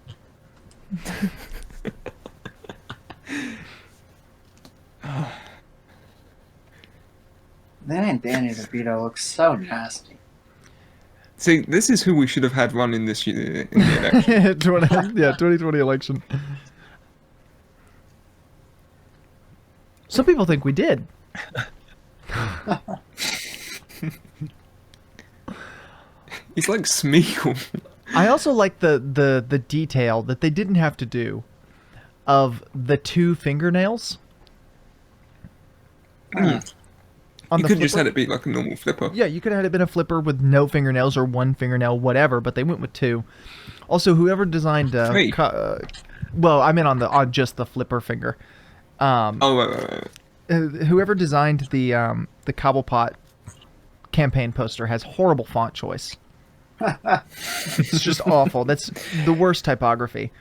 Then Danny DeVito looks so nasty. See, this is who we should have had running this year in the election. 2020 election. Some people think we did. He's like Smeagol. I also like the detail that they didn't have to do. of the 2 fingernails. On You the could just flipper. had it be like a normal flipper. Yeah, you could have had it been a flipper with no fingernails or 1 fingernail, whatever, but they went with 2. Also, whoever designed 3. well, I meant on just the flipper finger. Oh, right. Whoever designed the Cobblepot campaign poster has horrible font choice. It's just awful. That's the worst typography.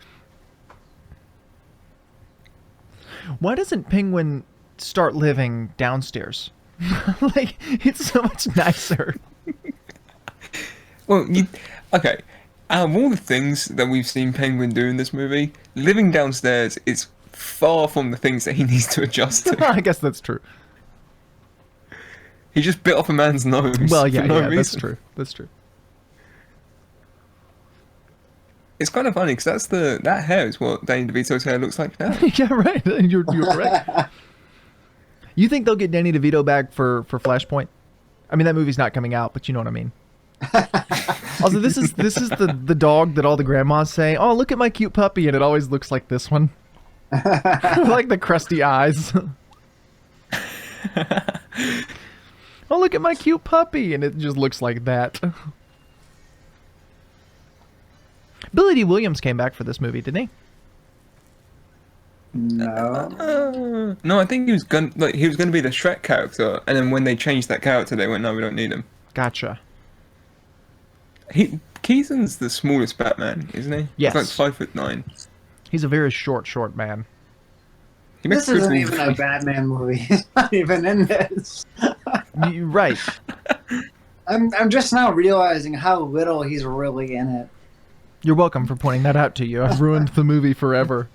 Why doesn't Penguin start living downstairs? Like, it's so much nicer. Well, okay. Out of all the things that we've seen Penguin do in this movie, living downstairs is far from the things that he needs to adjust to. I guess that's true. He just bit off a man's nose. Well, yeah, for no yeah, that's reason. true. That's true. It's kind of funny because that hair is what Danny DeVito's hair looks like now. Yeah, right. You're correct. You think they'll get Danny DeVito back for Flashpoint? I mean, that movie's not coming out, but you know what I mean. Also, this is the dog that all the grandmas say, "Oh, look at my cute puppy," and it always looks like this one, like the crusty eyes. Oh, look at my cute puppy, and it just looks like that. Billy D. Williams came back for this movie, didn't he? No. No, I think he was gonna be the Shrek character, and then when they changed that character, they went, "No, we don't need him." Gotcha. Keaton's the smallest Batman, isn't he? Yes. He's like 5'9". He's a very short man. He makes This isn't good even a movies. Batman movie. He's not even in this. Right. I'm just now realizing how little he's really in it. You're welcome for pointing that out to you. I've ruined the movie forever.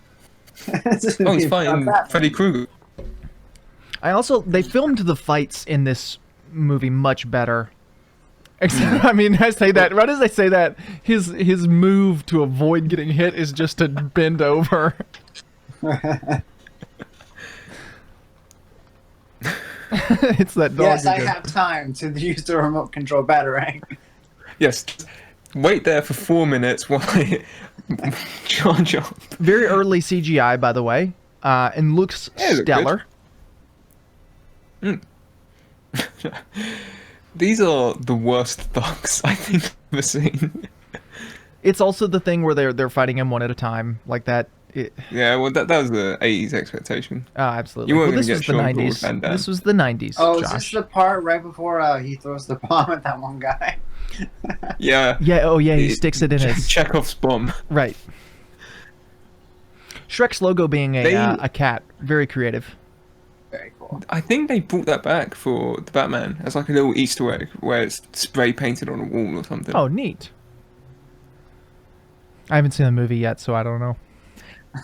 Oh, he's fighting Freddy Krueger. They filmed the fights in this movie much better. Except, I mean, I say that, right as I say that, his move to avoid getting hit is just to bend over. It's that dog Yes, I again. have time to use the remote control batarang. Yes. Wait there for 4 minutes while I charge up. Very early CGI, by the way, and looks Yeah, look stellar. These are the worst thugs I think I've ever seen. It's also the thing where they're fighting him one at a time, like that. Yeah, well, that was the 80s expectation. Absolutely. You weren't Well, this gonna was get the Sean Paul 90s. Van Damme. This was the 90s, Oh, is Josh. this the part right before he throws the bomb at that one guy? Yeah. Yeah. Oh, yeah. He sticks it in his Chekhov's bomb. right. Shrek's logo being a cat, very creative. Very cool. I think they brought that back for the Batman as like a little Easter egg where it's spray painted on a wall or something. Oh, neat. I haven't seen the movie yet, so I don't know.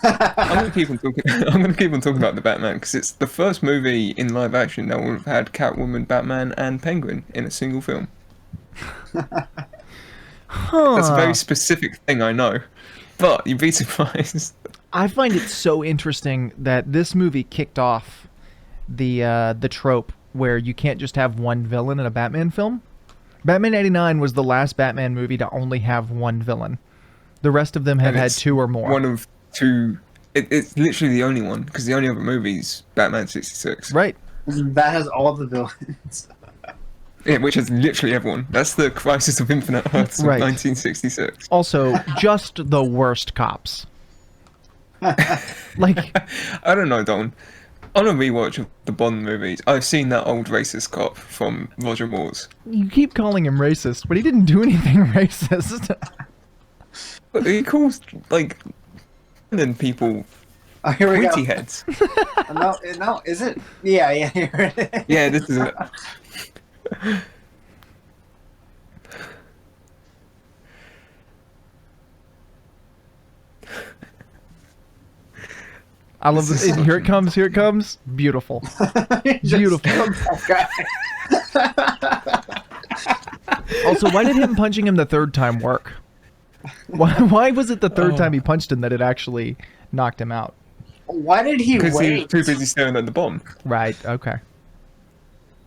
I'm gonna keep on talking. I'm gonna keep on talking about the Batman because it's the first movie in live action that will have had Catwoman, Batman, and Penguin in a single film. Huh. That's a very specific thing, I know, but you'd be surprised. I find it so interesting that this movie kicked off the trope where you can't just have one villain in a Batman film. Batman '89 was the last Batman movie to only have one villain. The rest of them have And had it's 2 or more. One of 2. It's literally the only one because the only other movie's Batman '66. Right. That has all the villains. Yeah, which is literally everyone. That's the Crisis of Infinite Earths of Right. 1966. Also, just the worst cops. Like, I don't know, Dalton. On a rewatch of the Bond movies, I've seen that old racist cop from Roger Moore's. you keep calling him racist, but he didn't do anything racist. But he calls, like, and people Oh, here we pointy go. heads. No, is it? Yeah, here it is. Yeah, this is it. I love this. And here it comes. Here it comes. Beautiful. Just Beautiful. killed that guy. Also, why did him punching him the third time work? Why was it the third time he punched him that it actually knocked him out? Why did he Because he was wait? too busy staring at the bomb. Right. Okay.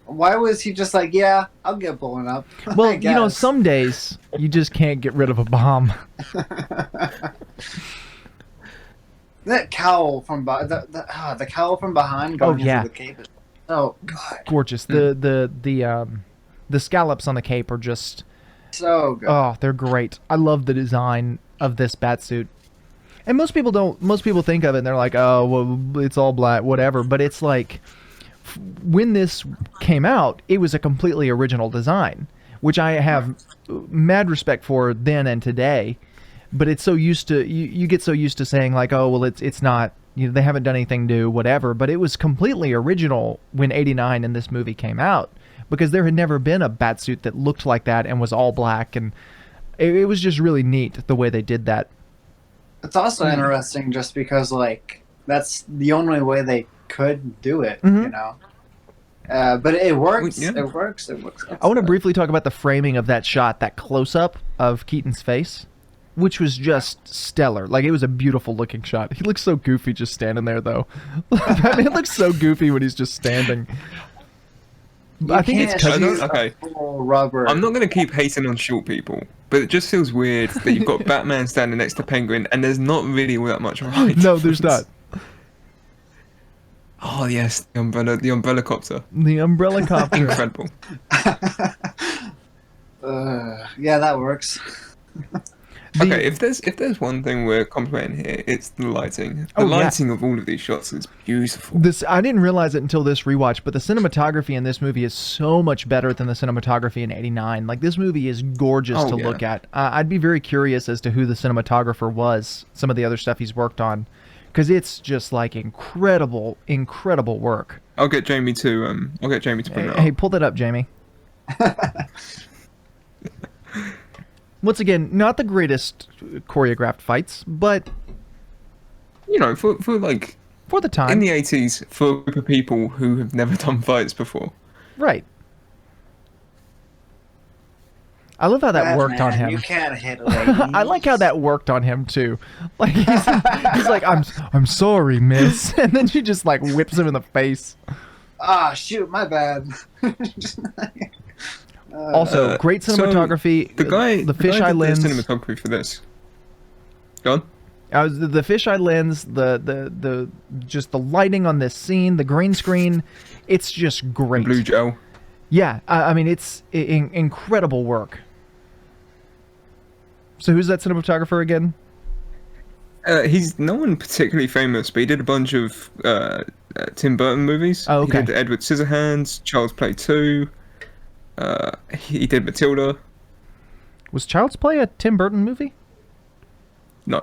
Why was he just like, yeah, I'll get blown up? Well, I you know, guess. some days you just can't get rid of a bomb. That cowl from the cowl from behind going yeah. into the cape. Oh god, Gorgeous. The scallops on the cape are just so good. oh, they're great. I love the design of this batsuit. And most people don't. Most people think of it and they're like, oh, well, it's all black, whatever. But it's like, when this came out, it was a completely original design, which I have mad respect for then and today. But it's so used to you get so used to saying like, oh, well, it's not. You know, they haven't done anything new, whatever. But it was completely original when '89 and this movie came out, because there had never been a batsuit that looked like that and was all black, and it was just really neat the way they did that. It's also interesting just because, like, that's the only way they could do it, Mm-hmm. you know? But it works. Yeah. It works. It works. I want to briefly talk about the framing of that shot, that close-up of Keaton's face, which was just stellar. Like, it was a beautiful looking shot. He looks so goofy just standing there, though. Batman looks so goofy when he's just standing. I think it's because use okay. full rubber. I'm not going to keep hating on short people, but it just feels weird that you've got Batman standing next to Penguin and there's not really all that much height. no, there's not. Oh yes, the umbrella copter. The umbrella copter. Incredible. Yeah, that works. Okay, if there's one thing we're complimenting here, it's the lighting. The lighting of all of these shots is beautiful. I didn't realize it until this rewatch, but the cinematography in this movie is so much better than the cinematography in '89. Like, this movie is gorgeous to look at. I'd be very curious as to who the cinematographer was, some of the other stuff he's worked on, because it's just like incredible work. I'll get Jamie to bring it up. Hey, pull that up, Jamie. Once again, not the greatest choreographed fights, but You know, for like for the time. in the 80s, for a group of people who have never done fights before. Right. I love how that worked on him. You can't hit ladies. I like how that worked on him too. Like he's like, I'm sorry, miss, and then she just like whips him in the face. Ah, shoot, my bad. Also, great cinematography. So the fisheye lens. The cinematography for this. Go on. The fisheye lens, the just the lighting on this scene, the green screen, it's just great. Blue gel. Yeah, I mean it's incredible work. So who's that cinematographer again? He's no one particularly famous, but he did a bunch of Tim Burton movies. Oh, okay. He did Edward Scissorhands, Child's Play 2. He did Matilda. Was Child's Play a Tim Burton movie? No.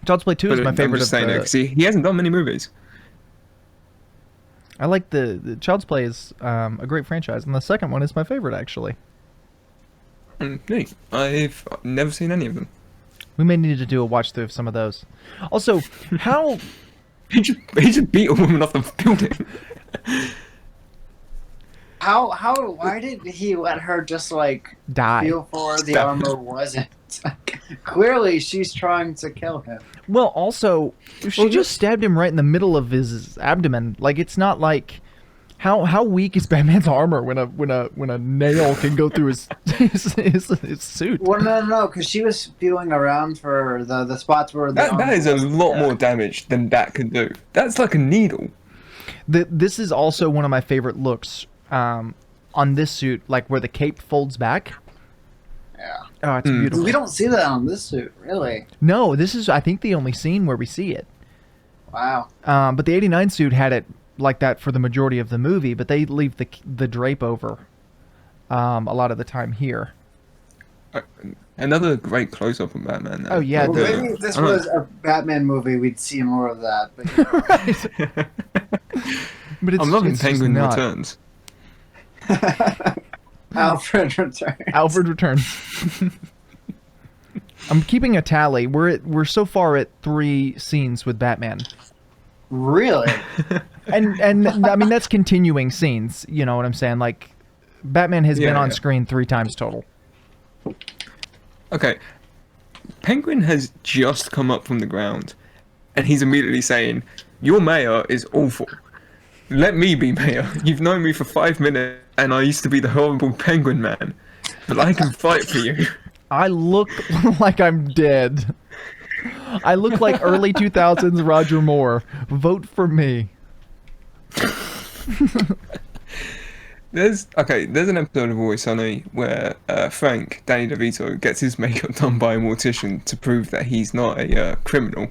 Child's Play 2 is my favorite. I'm just saying it because he hasn't done many movies. I like the Child's Play is a great franchise, and the second one is my favorite actually. Neat. I've never seen any of them. We may need to do a watch through of some of those. Also, how He just beat a woman off the building. Why did he let her just like die? feel for the armor wasn't? Clearly, she's trying to kill him. Well, also, she just stabbed him right in the middle of his abdomen. Like, it's not like how weak is Batman's armor when a nail can go through his suit? Well, no, because she was feeling around for the spots where that is a lot more damage than that can do. That's like a needle. This is also one of my favorite looks on this suit, like where the cape folds back. Yeah. Oh, it's beautiful. We don't see that on this suit, really. No, this is, I think, the only scene where we see it. Wow. But the '89 suit had it like that for the majority of the movie, but they leave the drape over a lot of the time here. Another great close-up on Batman. Now. Oh, yeah. Well, maybe if this was a Batman movie, we'd see more of that. But, But it's, I'm loving it's Penguin not. Returns. Alfred returns. Alfred returns. I'm keeping a tally. We're so far at 3 scenes with Batman. Really? And I mean, that's continuing scenes, you know what I'm saying? Like, Batman has been on screen 3 times total. Okay. Penguin has just come up from the ground, and he's immediately saying, "Your mayor is awful. Let me be mayor. You've known me for 5 minutes, and I used to be the horrible Penguin Man. But I can fight for you." I look like I'm dead. I look like early 2000s Roger Moore. Vote for me. There's an episode of Always Sunny where Frank, Danny DeVito, gets his makeup done by a mortician to prove that he's not a criminal.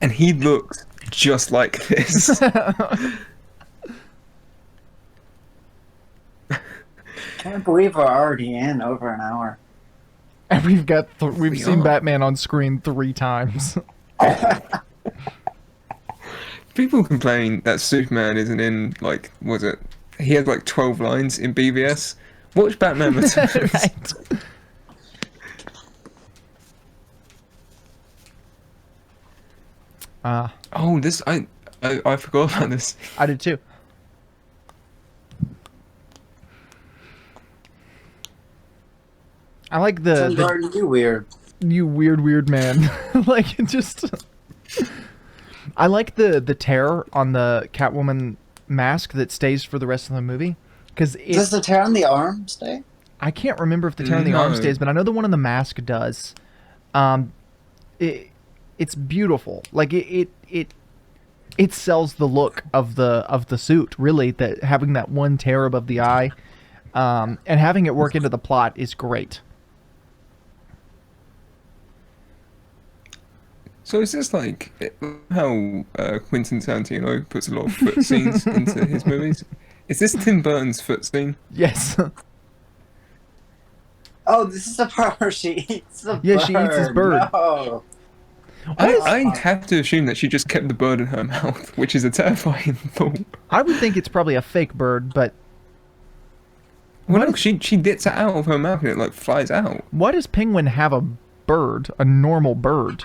And he looks just like this. Can't believe we're already in over an hour. And we've seen Batman on screen 3 times. People complain that Superman isn't in, like, was it? He had like 12 lines in BVS. Watch Batman Returns. Right. Oh, this I forgot about this. I did too. I like Tim Burton, you weird. you weird man. Like it just. I like the tear on the Catwoman mask that stays for the rest of the movie, because Does the tear on the arm stay? I can't remember if the tear on the arm stays, but I know the one on the mask does. It's beautiful. Like it sells the look of the suit, really, that having that one tear above the eye, and having it work into the plot is great. So is this like how Quentin Tarantino puts a lot of foot scenes into his movies? Is this Tim Burton's foot scene? Yes. Oh, this is the part where she eats the bird. Yeah, she eats his bird. No. I have to assume that she just kept the bird in her mouth, which is a terrifying thought. I would think it's probably a fake bird, but Well, no, she gets it out of her mouth and it like flies out. why does Penguin have a bird, a normal bird?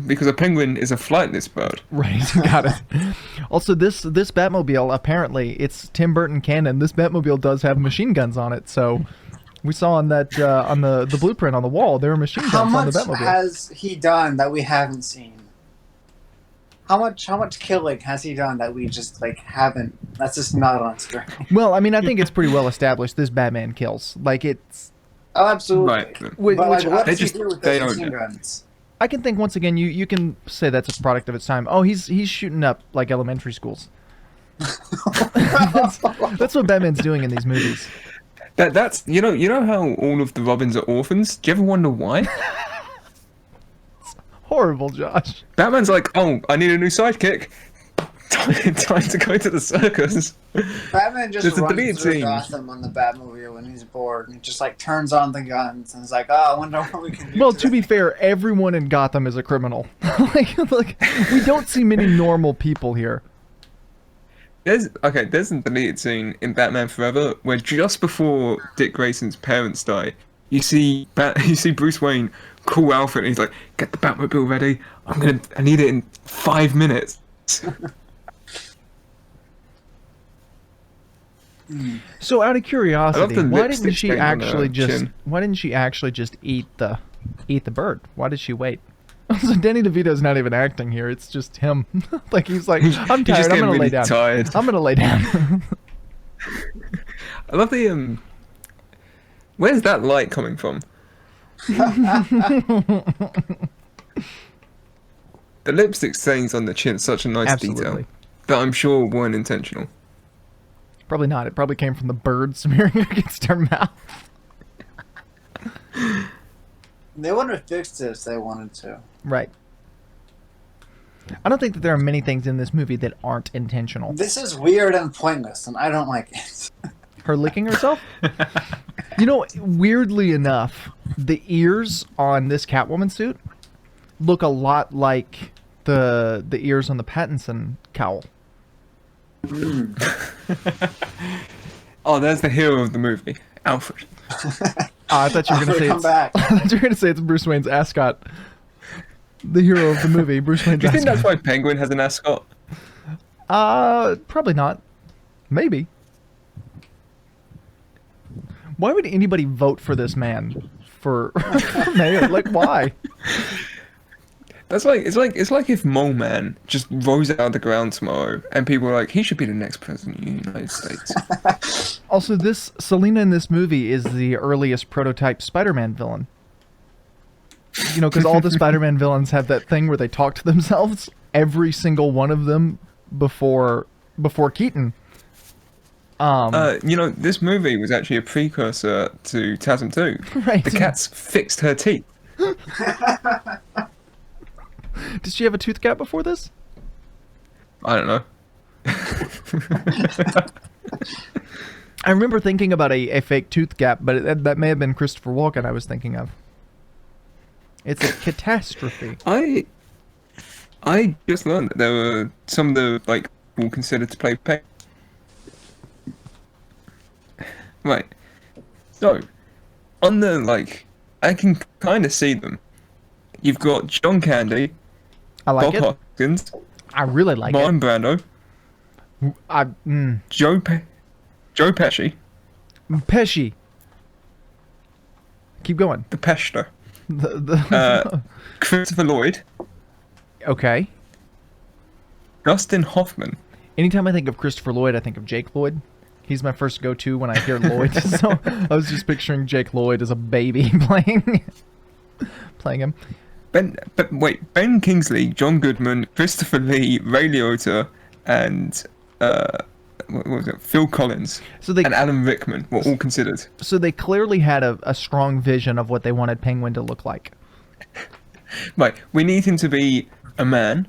Because a penguin is a flightless bird. Right, got it. Also, this Batmobile, apparently, it's Tim Burton canon. This Batmobile does have machine guns on it, so we saw on that on the blueprint on the wall there are machine guns How on much the Batmobile. has he done that we haven't seen? How much killing has he done that we just like haven't? That's just not on screen. Well, I mean, I think it's pretty well established. This Batman kills. Like it's. Oh, absolutely. Right. But Which like, what they does he just- do with they those own machine it. guns? I can think once again. You can say that's a product of its time. Oh, he's shooting up like elementary schools. that's what Batman's doing in these movies. That's you know how all of the Robins are orphans? Do you ever wonder why? Horrible, Josh. Batman's like, oh, I need a new sidekick. Time to go to the circus. Batman just There's a runs deleted through scene. Gotham on the Batmobile when he's bored, and he just like turns on the guns and is like, "Oh, I wonder what we can do." Well, to be fair, everyone in Gotham is a criminal. like we don't see many normal people here. There's a deleted scene in Batman Forever where just before Dick Grayson's parents die, you see Bruce Wayne call Alfred and he's like, "Get the Batmobile ready. I need it in 5 minutes." So, out of curiosity, the why lipstick didn't she stain on her actually just chin. eat the bird? Why did she wait? So Danny DeVito's not even acting here. It's just him. Like he's like, I'm He's just tired. I'm getting gonna lay really down. tired. I'm gonna lay down. I love the where's that light coming from? The lipstick stains on the chin, such a nice Absolutely. detail that I'm sure weren't intentional. Probably not. It probably came from the bird smearing against her mouth. They would have fixed it if they wanted to. Right. I don't think that there are many things in this movie that aren't intentional. This is weird and pointless, and I don't like it. Her licking herself? You know, weirdly enough, the ears on this Catwoman suit look a lot like the ears on the Pattinson cowl. Oh, there's the hero of the movie, Alfred. I thought you were gonna say Come it's, back. I thought you were gonna say it's Bruce Wayne's ascot. The hero of the movie, Bruce Wayne's Do you think ascot. that's why Penguin has an ascot? Probably not. Maybe. Why would anybody vote for this man for mayor? Like, why? That's like it's like if Mole Man just rose out of the ground tomorrow and people were like, he should be the next president of the United States. Also, Selena in this movie is the earliest prototype Spider-Man villain. because all the Spider-Man villains have that thing where they talk to themselves. Every single one of them before Keaton. This movie was actually a precursor to TASM 2. Right. The cats fixed her teeth. Did she have a tooth gap before this? I don't know. I remember thinking about a fake tooth gap, but that may have been Christopher Walken I was thinking of. It's a catastrophe. I just learned that there were some of the people considered to play Penguin. Right. So, on the I can kind of see them. You've got John Candy, I like Bob it. Hoskins, I really like Martin Brando, it. Joe Pesci, Pesci. Keep going. the Pester, The Christopher Lloyd, okay. Dustin Hoffman. Anytime I think of Christopher Lloyd, I think of Jake Lloyd. He's my first go-to when I hear Lloyd. So I was just picturing Jake Lloyd as a baby playing him. Ben Kingsley, John Goodman, Christopher Lee, Ray Liotta, and what was it? Phil Collins and Alan Rickman were all considered. So they clearly had a strong vision of what they wanted Penguin to look like. Right, we need him to be a man.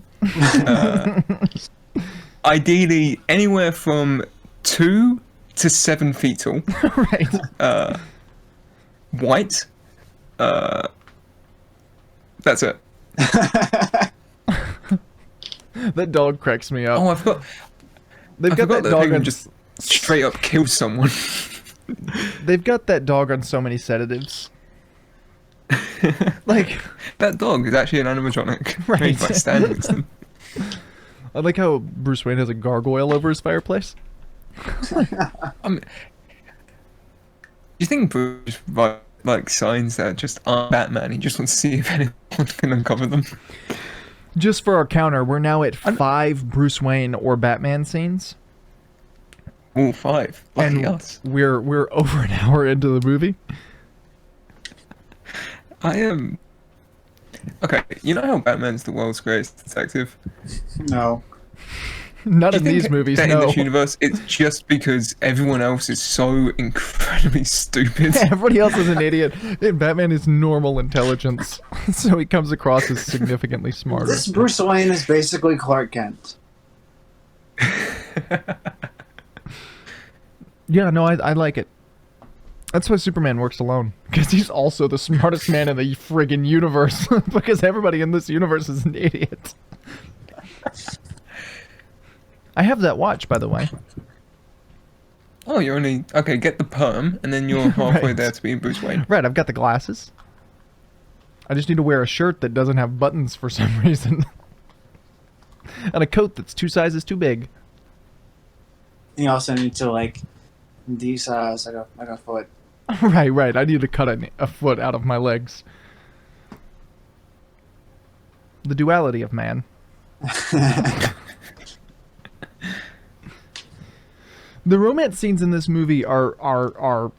Ideally, anywhere from 2 to 7 feet tall. Right. White. That's it. That dog cracks me up. Oh, I forgot. They've got that dog on just straight up kill someone. They've got that dog on so many sedatives. That dog is actually an animatronic Right. made by Stan Winston. I like how Bruce Wayne has a gargoyle over his fireplace. Do you think Bruce writes signs that just aren't Batman? He just wants to see if anyone can uncover them. Just for our counter, we're now at 5 Bruce Wayne or Batman scenes. All 5. Lucky And us. we're over an hour into the movie. I am. Okay, you know how Batman's the world's greatest detective? No. Not Do in you think these movies, that no. in this universe, it's just because everyone else is so incredibly stupid? Everybody else is an idiot. And Batman is normal intelligence, so he comes across as significantly smarter. This Bruce Wayne is basically Clark Kent. Yeah, no, I like it. That's why Superman works alone. Because he's also the smartest man in the friggin' universe. Because everybody in this universe is an idiot. I have that watch, by the way. Oh, you're only... Okay, get the perm, and then you're halfway Right. there to being Bruce Wayne. Right, I've got the glasses. I just need to wear a shirt that doesn't have buttons for some reason. And a coat that's 2 sizes too big. You also need to de-size like a foot. Right. I need to cut a foot out of my legs. The duality of man. The romance scenes in this movie are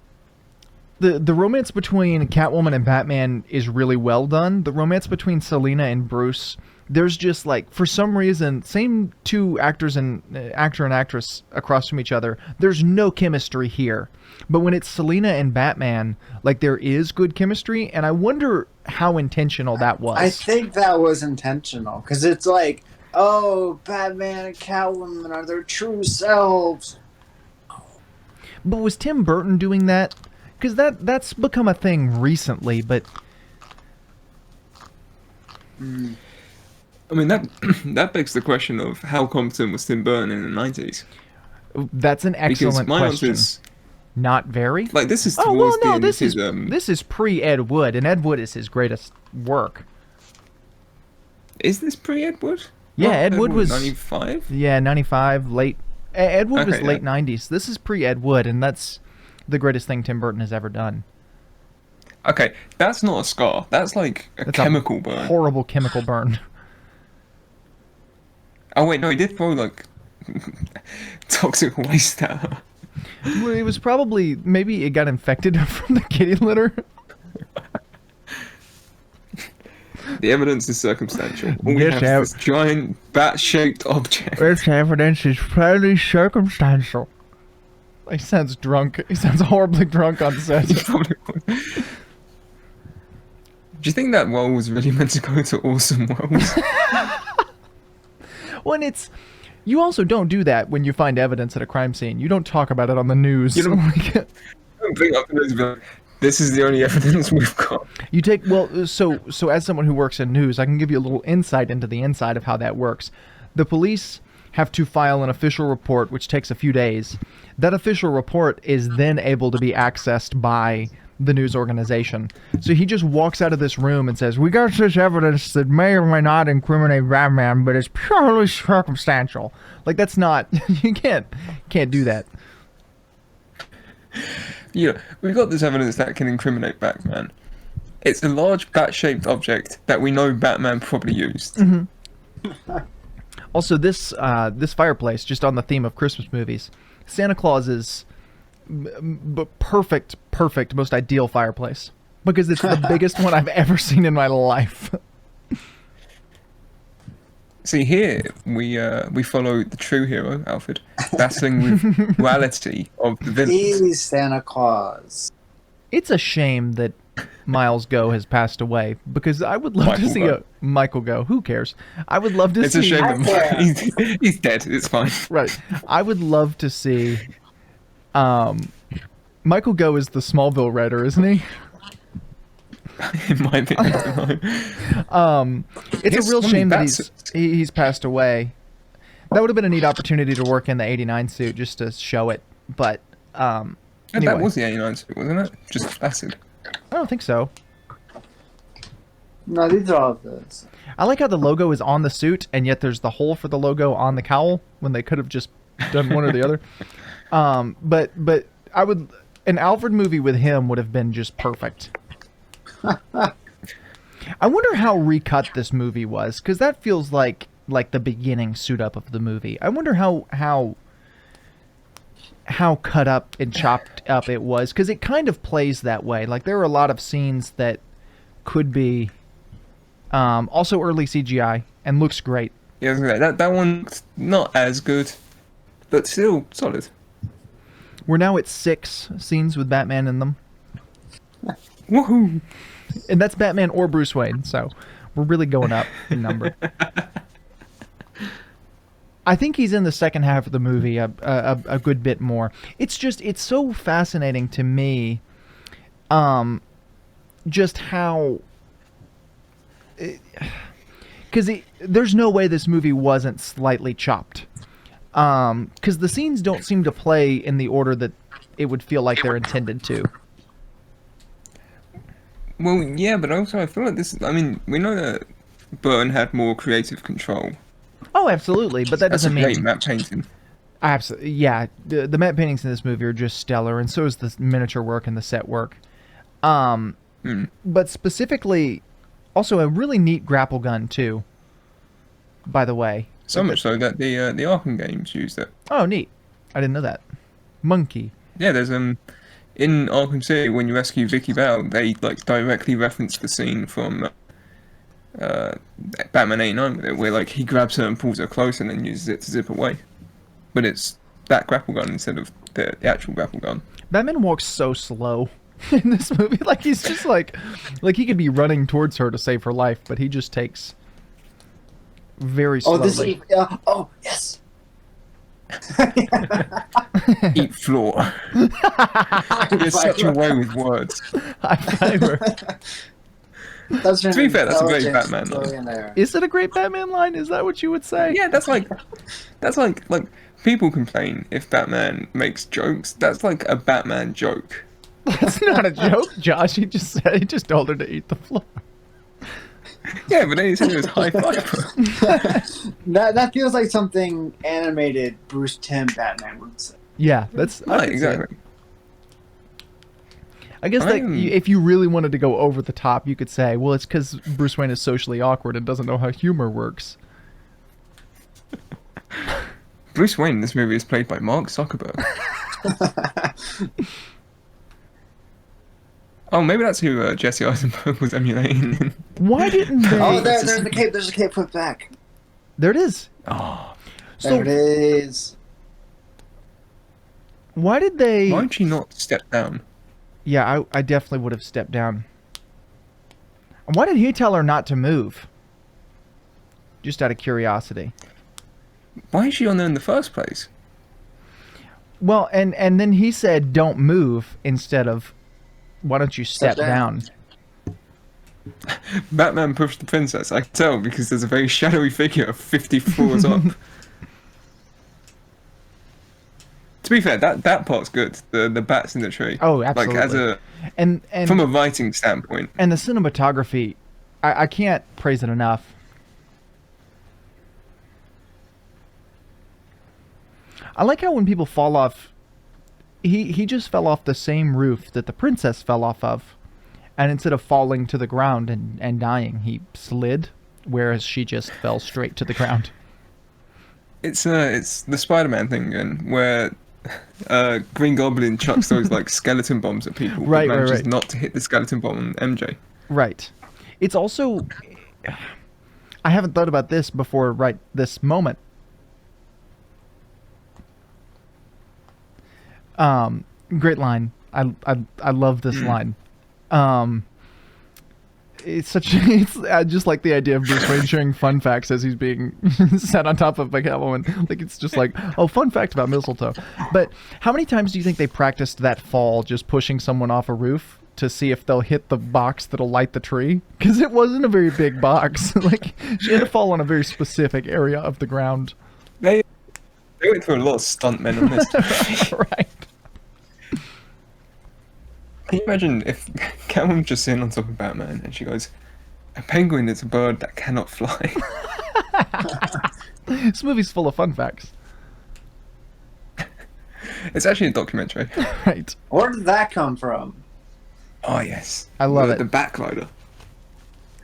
the romance between Catwoman and Batman is really well done. The romance between Selina and Bruce, there's just for some reason, same two actors and actor and actress across from each other, there's no chemistry here. But when it's Selina and Batman, there is good chemistry, and I wonder how intentional that was. I think that was intentional, because it's oh, Batman and Catwoman are their true selves. But was Tim Burton doing that? Because that's become a thing recently, but... I mean, that begs the question of how competent was Tim Burton in the 90s? That's an Because excellent my question. answer is... Not very? this is Oh, towards well, the no, end this of is his, this is pre-Ed Wood, and Ed Wood is his greatest work. Is this pre-Ed Wood? Yeah, Not Ed Wood was... 95? Yeah, 95, late... Ed Wood was Okay, late yeah. 90s. This is pre-Ed Wood, and that's the greatest thing Tim Burton has ever done. Okay, that's not a scar. That's a That's chemical burn. Horrible chemical burn. Oh wait, no, he did throw toxic waste at her. Well, it was probably... Maybe it got infected from the kitty litter. The evidence is circumstantial. All we Yes, have is this giant bat-shaped object. This evidence is fairly circumstantial. He sounds drunk. He sounds horribly drunk on set. You probably would. Do you think that role was really meant to go to Awesome Worlds? When it's... You also don't do that when you find evidence at a crime scene. You don't talk about it on the news. You don't bring up the news and be like, this is the only evidence we've got. You take... Well, so as someone who works in news, I can give you a little insight into the inside of how that works. The police have to file an official report, which takes a few days. That official report is then able to be accessed by the news organization. So he just walks out of this room and says, we got this evidence that may or may not incriminate Batman, but it's purely circumstantial. Like, that's not... You can't do that. Yeah, we've got this evidence that can incriminate Batman. It's a large bat-shaped object that we know Batman probably used. Mm-hmm. Also, this fireplace, just on the theme of Christmas movies, Santa Claus is perfect, most ideal fireplace. Because it's the biggest one I've ever seen in my life. See, here we follow the true hero, Alfred, battling with reality of the villains. He's Santa Claus. It's a shame that Miles Go has passed away, because I would love to see Michael Go. Who cares? I would love to see... It's a shame that he's dead. It's fine. Right. I would love to see... Michael Go is the Smallville writer, isn't he? In my opinion. It's a real shame that he's passed away. That would have been a neat opportunity to work in the '89 suit just to show it, but anyway. That was the '89 suit, wasn't it? Just acid. I don't think so. No, these are all of those. I like how the logo is on the suit, and yet there's the hole for the logo on the cowl when they could have just done one or the other. But I would... An Alfred movie with him would have been just perfect. I wonder how recut this movie was, because that feels like the beginning suit up of the movie. I wonder how cut up and chopped up it was, because it kind of plays that way. Like, there are a lot of scenes that could be also early CGI and looks great. Yeah, that one's not as good, but still solid. We're now at 6 scenes with Batman in them. Woohoo! And that's Batman or Bruce Wayne, so we're really going up in number. I think he's in the second half of the movie a good bit more. It's so fascinating to me, just how... Because there's no way this movie wasn't slightly chopped. Because the scenes don't seem to play in the order that it would feel like they're intended to. Well, yeah, but also I feel like this... I mean, we know that Burton had more creative control. Oh, absolutely, but that doesn't mean... That's a great matte painting. Absolutely, yeah. The matte paintings in this movie are just stellar, and so is the miniature work and the set work. But specifically, also a really neat grapple gun, too, by the way. So much so that the Arkham games used it. Oh, neat. I didn't know that. Monkey. Yeah, there's in Arkham City when you rescue Vicky Bell, they like directly reference the scene from Batman '89 with it, where like he grabs her and pulls her close and then uses it to zip away. But it's that grapple gun instead of the actual grapple gun. Batman walks so slow in this movie. Like he's just like he could be running towards her to save her life, but he just takes very slowly. Oh, yes. Eat floor. You're such a way with words. High fiber. To be fair, that's a great Batman line. Is it a great Batman line? Is that what you would say? Yeah, that's like people complain if Batman makes jokes. That's like a Batman joke. That's not a joke, Josh. He just told her to eat the floor. Yeah, but then he said it was high fiber. that feels like something animated Bruce Timm Batman would say. Yeah, that's right, exactly. I guess if you really wanted to go over the top, you could say, well, it's because Bruce Wayne is socially awkward and doesn't know how humor works. Bruce Wayne in this movie is played by Mark Zuckerberg. Oh, maybe that's who Jesse Eisenberg was emulating. Why didn't they? Oh, there's the cape. There's a cape put back. There it is. Oh, There it is. Why did they? why did she not step down? Yeah, I definitely would have stepped down. And why did he tell her not to move? Just out of curiosity. Why is she on there in the first place? Well, and then he said, "Don't move," instead of, "Why don't you step down?" Batman pushed the princess. I can tell because there's a very shadowy figure of 50 floors up. To be fair, that part's good. The bats in the tree. Oh, absolutely. Like as a And from a writing standpoint. and the cinematography, I can't praise it enough. I like how when people fall off, he just fell off the same roof that the princess fell off of, and instead of falling to the ground and dying, he slid, whereas she just fell straight to the ground. It's the Spider-Man thing again, where Green Goblin chucks those like skeleton bombs at people, Right, but right, manages right. not to hit the skeleton bomb on MJ. Right. It's also, I haven't thought about this before right this moment. Great line. I love this line. It's such. It's just like the idea of Bruce Wayne sharing fun facts as he's being set on top of a Catwoman. Like it's just like, oh, fun fact about mistletoe. But how many times do you think they practiced that fall, just pushing someone off a roof to see if they'll hit the box that'll light the tree? Because it wasn't a very big box. Like she had to fall on a very specific area of the ground. They went through a lot of stuntmen on this. Right. Can you imagine if Catwoman just sitting on top of Batman and she goes, "A penguin is a bird that cannot fly." This movie's full of fun facts. It's actually a documentary. Right. Where did that come from? Oh yes, I love it. The Backrider,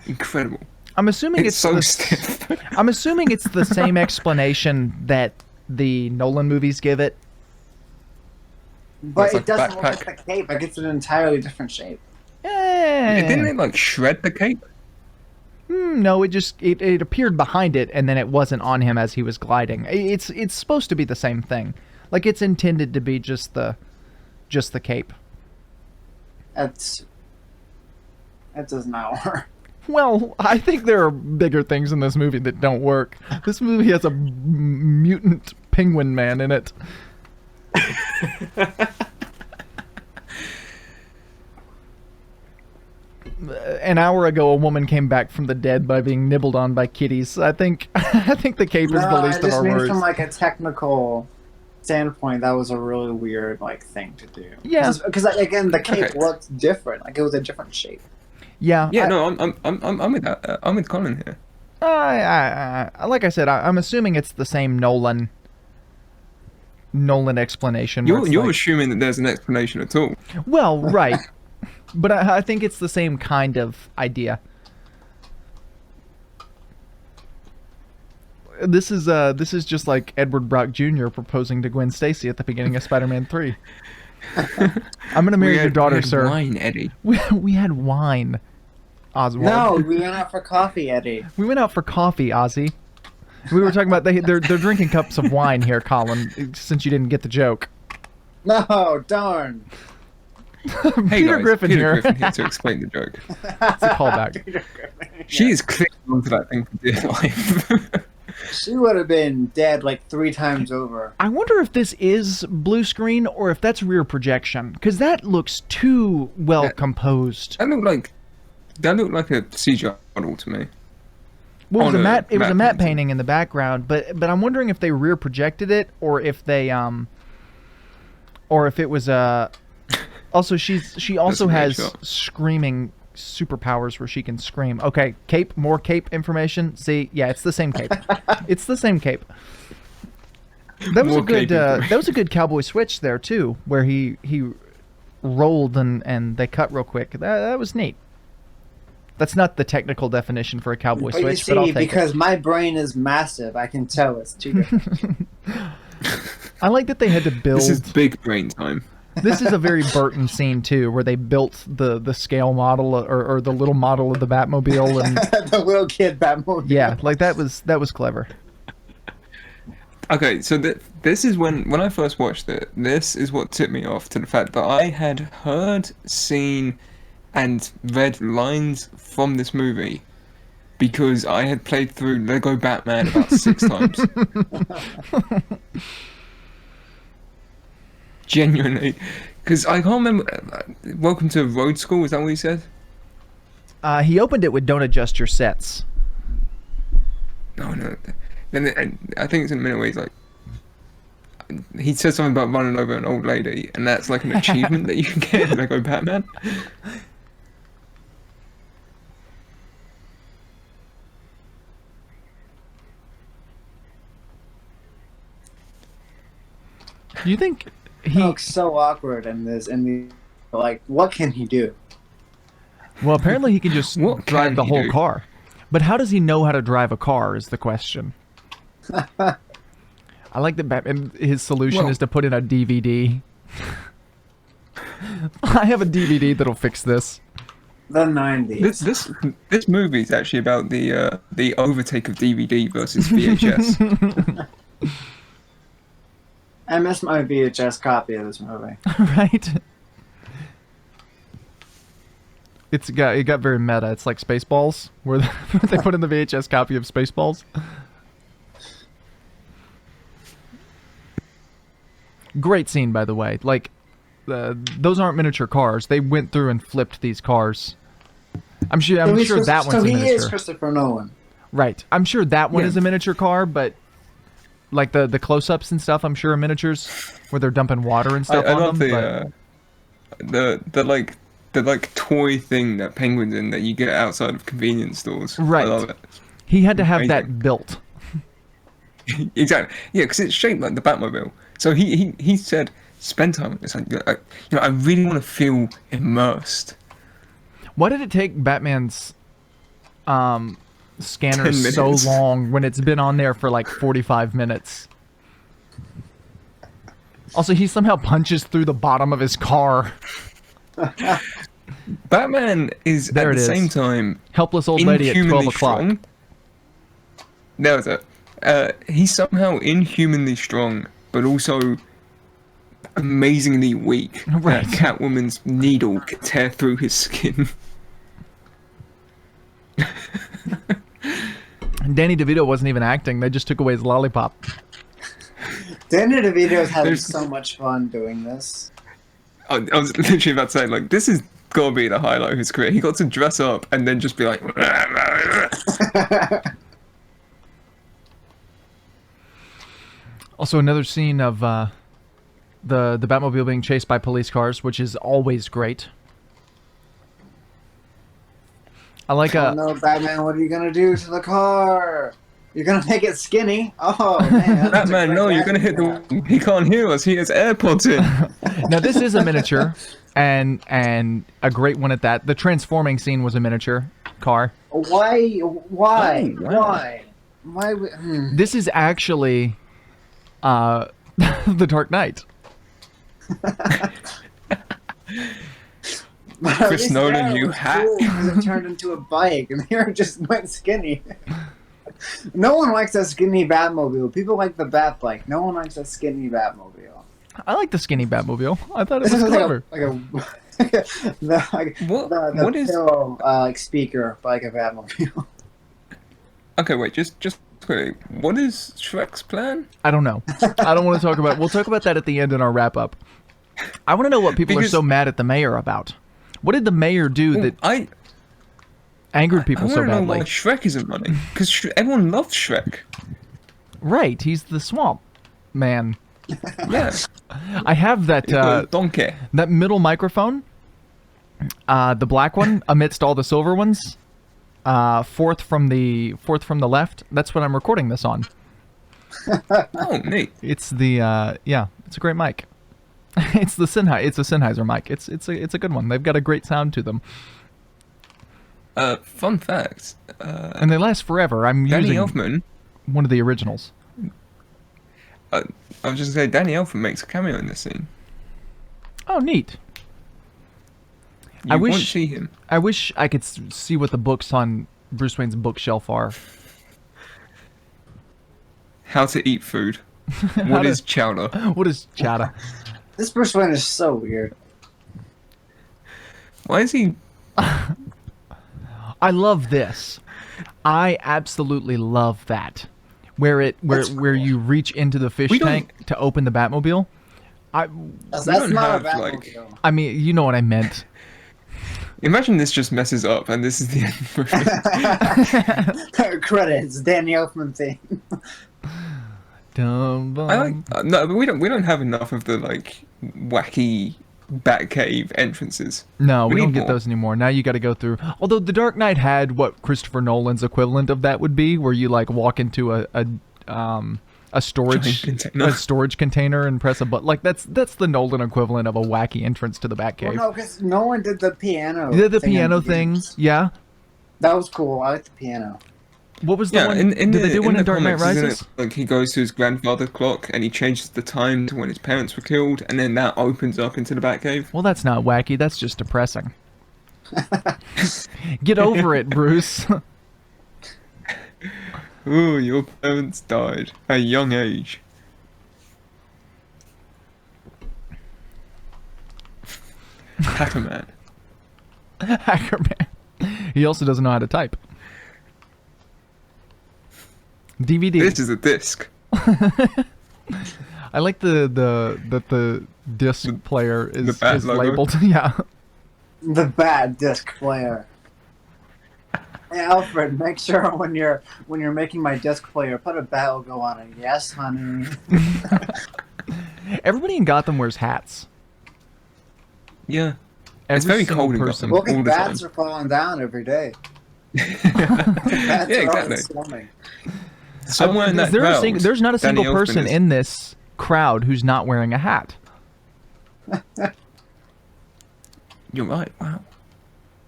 incredible. I'm assuming It's so the, stiff. I'm assuming it's the same explanation that the Nolan movies give it. But It's it like doesn't look backpack. like the cape. Like it's an entirely different shape. Didn't it like shred the cape? No, it appeared behind it, and then it wasn't on him as he was gliding. It's supposed to be the same thing. Like it's intended to be just the cape. That does not work. Well, I think there are bigger things in this movie that don't work. This movie has a mutant penguin man in it. An hour ago, a woman came back from the dead by being nibbled on by kitties. I think the cape is the least I of just our mean worries. from like a technical standpoint, that was a really weird like thing to do. Yeah. Because again, the cape Okay. looked different. Like it was a different shape. Yeah. Yeah, no, I'm with that. I'm with Colin here. Like I said, I'm assuming it's the same Nolan explanation. where You're it's like- assuming that there's an explanation at all. well, right, but I think it's the same kind of idea. This is just like Edward Brock Jr. proposing to Gwen Stacy at the beginning of Spider-Man 3. I'm gonna marry your daughter, we had sir. Wine, Eddie. We had wine, Oswald. No, we went out for coffee, Eddie. We went out for coffee, Ozzy. We were talking about they're drinking cups of wine here, Colin. Since you didn't get the joke. No, darn. Hey Peter guys, Griffin Peter here. Griffin here to explain the joke. It's a callback. She is clinging onto that thing for dear life. She would have been dead like 3 times over. I wonder if this is blue screen or if that's rear projection, because that looks too well composed. That looked like a CGI model to me. Well, it was on a a matte matte painting painting. in the background, but I'm wondering if they rear projected it or if they or if it was Also, she also a great has shot. screaming superpowers where she can scream. Okay, cape, more cape information. See, yeah, it's the same cape. It's the same cape. That was More a good cape information. that was a good cowboy switch there too, where he rolled and they cut real quick. That was neat. That's not the technical definition for a cowboy But you switch, see, but I'll take because it. my brain is massive, I can tell it's 2 different. I like that they had to build. This is big brain time. This is a very Burton scene too, where they built the scale model or the little model of the Batmobile, and The little kid Batmobile. yeah, like that was clever. Okay, so this is when I first watched it. This is what tipped me off to the fact that I had heard, seen, and read lines from this movie because I had played through Lego Batman about 6 times. Genuinely, because I can't remember. Welcome to Road School. Is that what he said? He opened it with "Don't adjust your sets." No. Then I think it's in a minute where he's like, he said something about running over an old lady, and that's like an achievement that you can get in Lego Batman. Do you think He looks so awkward in this. Like, what can he do? Well, apparently he can just What drive can the he whole do? car. But how does he know how to drive a car is the question. I like that Batman, his solution Well- is to put in a DVD. I have a DVD that'll fix this. The 90s. This movie is actually about the overtake of DVD versus VHS. I missed my VHS copy of this movie. Right? It got very meta. It's like Spaceballs, where they put in the VHS copy of Spaceballs. Great scene, by the way. Like, those aren't miniature cars. They went through and flipped these cars. I'm sure that one's So a he miniature. is Christopher Nolan. Right. I'm sure that one Yeah. is a miniature car, but like the close-ups and stuff, I'm sure are miniatures where they're dumping water and stuff I on love them. the like toy thing that penguins in that you get outside of convenience stores. Right. I love it. He had to have that Amazing. built. Exactly. Yeah, because it's shaped like the Batmobile. So he said, spend time with this. I really want to feel immersed. Why did it take Batman's scanner 10 so minutes. long when it's been on there for like 45 minutes? Also, he somehow punches through the bottom of his car. Batman is There at it the is. same time Helpless old lady at 12 inhumanly o'clock. strong. That was it. He's somehow inhumanly strong, but also amazingly weak. Right. Catwoman's needle could tear through his skin. Danny DeVito wasn't even acting. They just took away his lollipop. Danny DeVito's having There's- so much fun doing this. I was literally about to say, like, this is gotta be the highlight of his career. He got to dress up and then just be like, Also, another scene of the Batmobile being chased by police cars, which is always great. I like Oh no, Batman, what are you gonna do to the car? You're gonna make it skinny? Oh, man. that's a Batman, great no, you're gonna hit acting the. He can't hear us. He has AirPods in. Now this is a miniature, and a great one at that. The transforming scene was a miniature car. Why? Oh, wow. Why? This is actually the Dark Knight. Chris Nolan, you hack. Because it turned into a bike, and here it just went skinny. No one likes that skinny Batmobile. People like the Bat bike. No one likes that skinny Batmobile. I like the skinny Batmobile. I thought it This was is clever. What is? pillow, like speaker, but like a Batmobile. Okay, wait, just quickly. What is Shrek's plan? I don't know. I don't want to talk about. We'll talk about that at the end in our wrap up. I want to know what people are Because- so mad at the mayor about. What did the mayor do that I angered people want so to know badly? why Shrek isn't running because everyone loves Shrek. Right, he's the swamp man. Yeah, I have that donkey. that middle microphone, the black one amidst all the silver ones, fourth from the left. That's what I'm recording this on. Oh, neat. It's the yeah, it's a great mic. It's the Sennheiser mic. It's a good one. They've got a great sound to them, Fun fact. and they last forever. I'm Danny using Elfman. one of the originals. I was just gonna say Danny Elfman makes a cameo in this scene. Oh, neat. You won't see him. I wish I could see what the books on Bruce Wayne's bookshelf are. How to eat food. What is chowder? What is chowder? This Bruce Wayne is so weird. Why is he... I love this. I absolutely love that. Where you reach into the fish tank to open the Batmobile. That's don't not a have, Batmobile. I mean, you know what I meant. Imagine this just messes up and this is the end. Credits, Danny Elfman thing. I like no, but we don't have enough of the like wacky Batcave entrances. No, we don't need get more. those anymore. Now you got to go through. Although The Dark Knight had what Christopher Nolan's equivalent of that would be, where you like walk into a storage container and press a button. Like that's the Nolan equivalent of a wacky entrance to the Batcave. Well, no, because no one did the piano. You did the thing in piano beginning. thing, yeah. That was cool. I like the piano. What was the one? Did they do one in Dark Knight comics, isn't Rises? it, like he goes to his grandfather's clock and he changes the time to when his parents were killed, and then that opens up into the Batcave. Well, that's not wacky. That's just depressing. Get over it, Bruce. Ooh, your parents died at a young age. Hacker Man. Hacker Man. He also doesn't know how to type. DVD. This is a disc. I like the disc player is Bat logo. labeled. Yeah. The bad disc player. Hey, Alfred, make sure when you're making my disc player, put a bat logo on it. Yes, honey. Everybody in Gotham wears hats. Yeah. Every It's very single cold in person. Gotham. Look all at the bats time. are falling down every day. Bats Yeah, are exactly. always swarming. Somewhere in that crowd, There's not a Danny single Elfman person is- in this crowd who's not wearing a hat. You're right. Wow.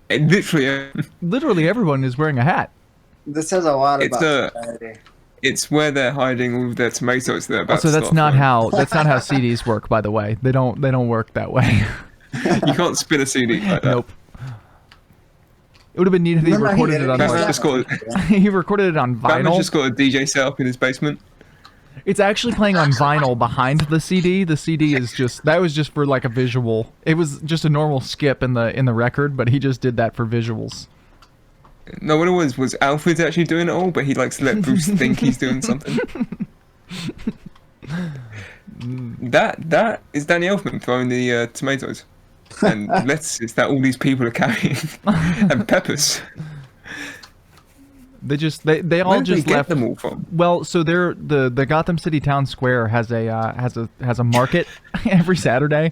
It literally, Literally everyone is wearing a hat. This says a lot It's about society. it's where they're hiding all of their tomatoes. They're about Also, to that's start not throwing. how CDs work. By the way, they don't work that way. You can't spin a CD like that. Nope. It would have been neat if he No, he recorded it didn't. on. Batman's Yeah. just got He recorded it on Batman's vinyl. just got a DJ set up in his basement. It's actually playing on vinyl behind the CD. The CD is that was just for like a visual. It was just a normal skip in the record, but he just did that for visuals. No, what it was Alfred's actually doing it all, but he likes to let Bruce think he's doing something. That is Danny Elfman throwing the tomatoes and lettuces that all these people are carrying and peppers. They all Where did just they get left. them all from? Well, so the Gotham City Town Square has a market every Saturday.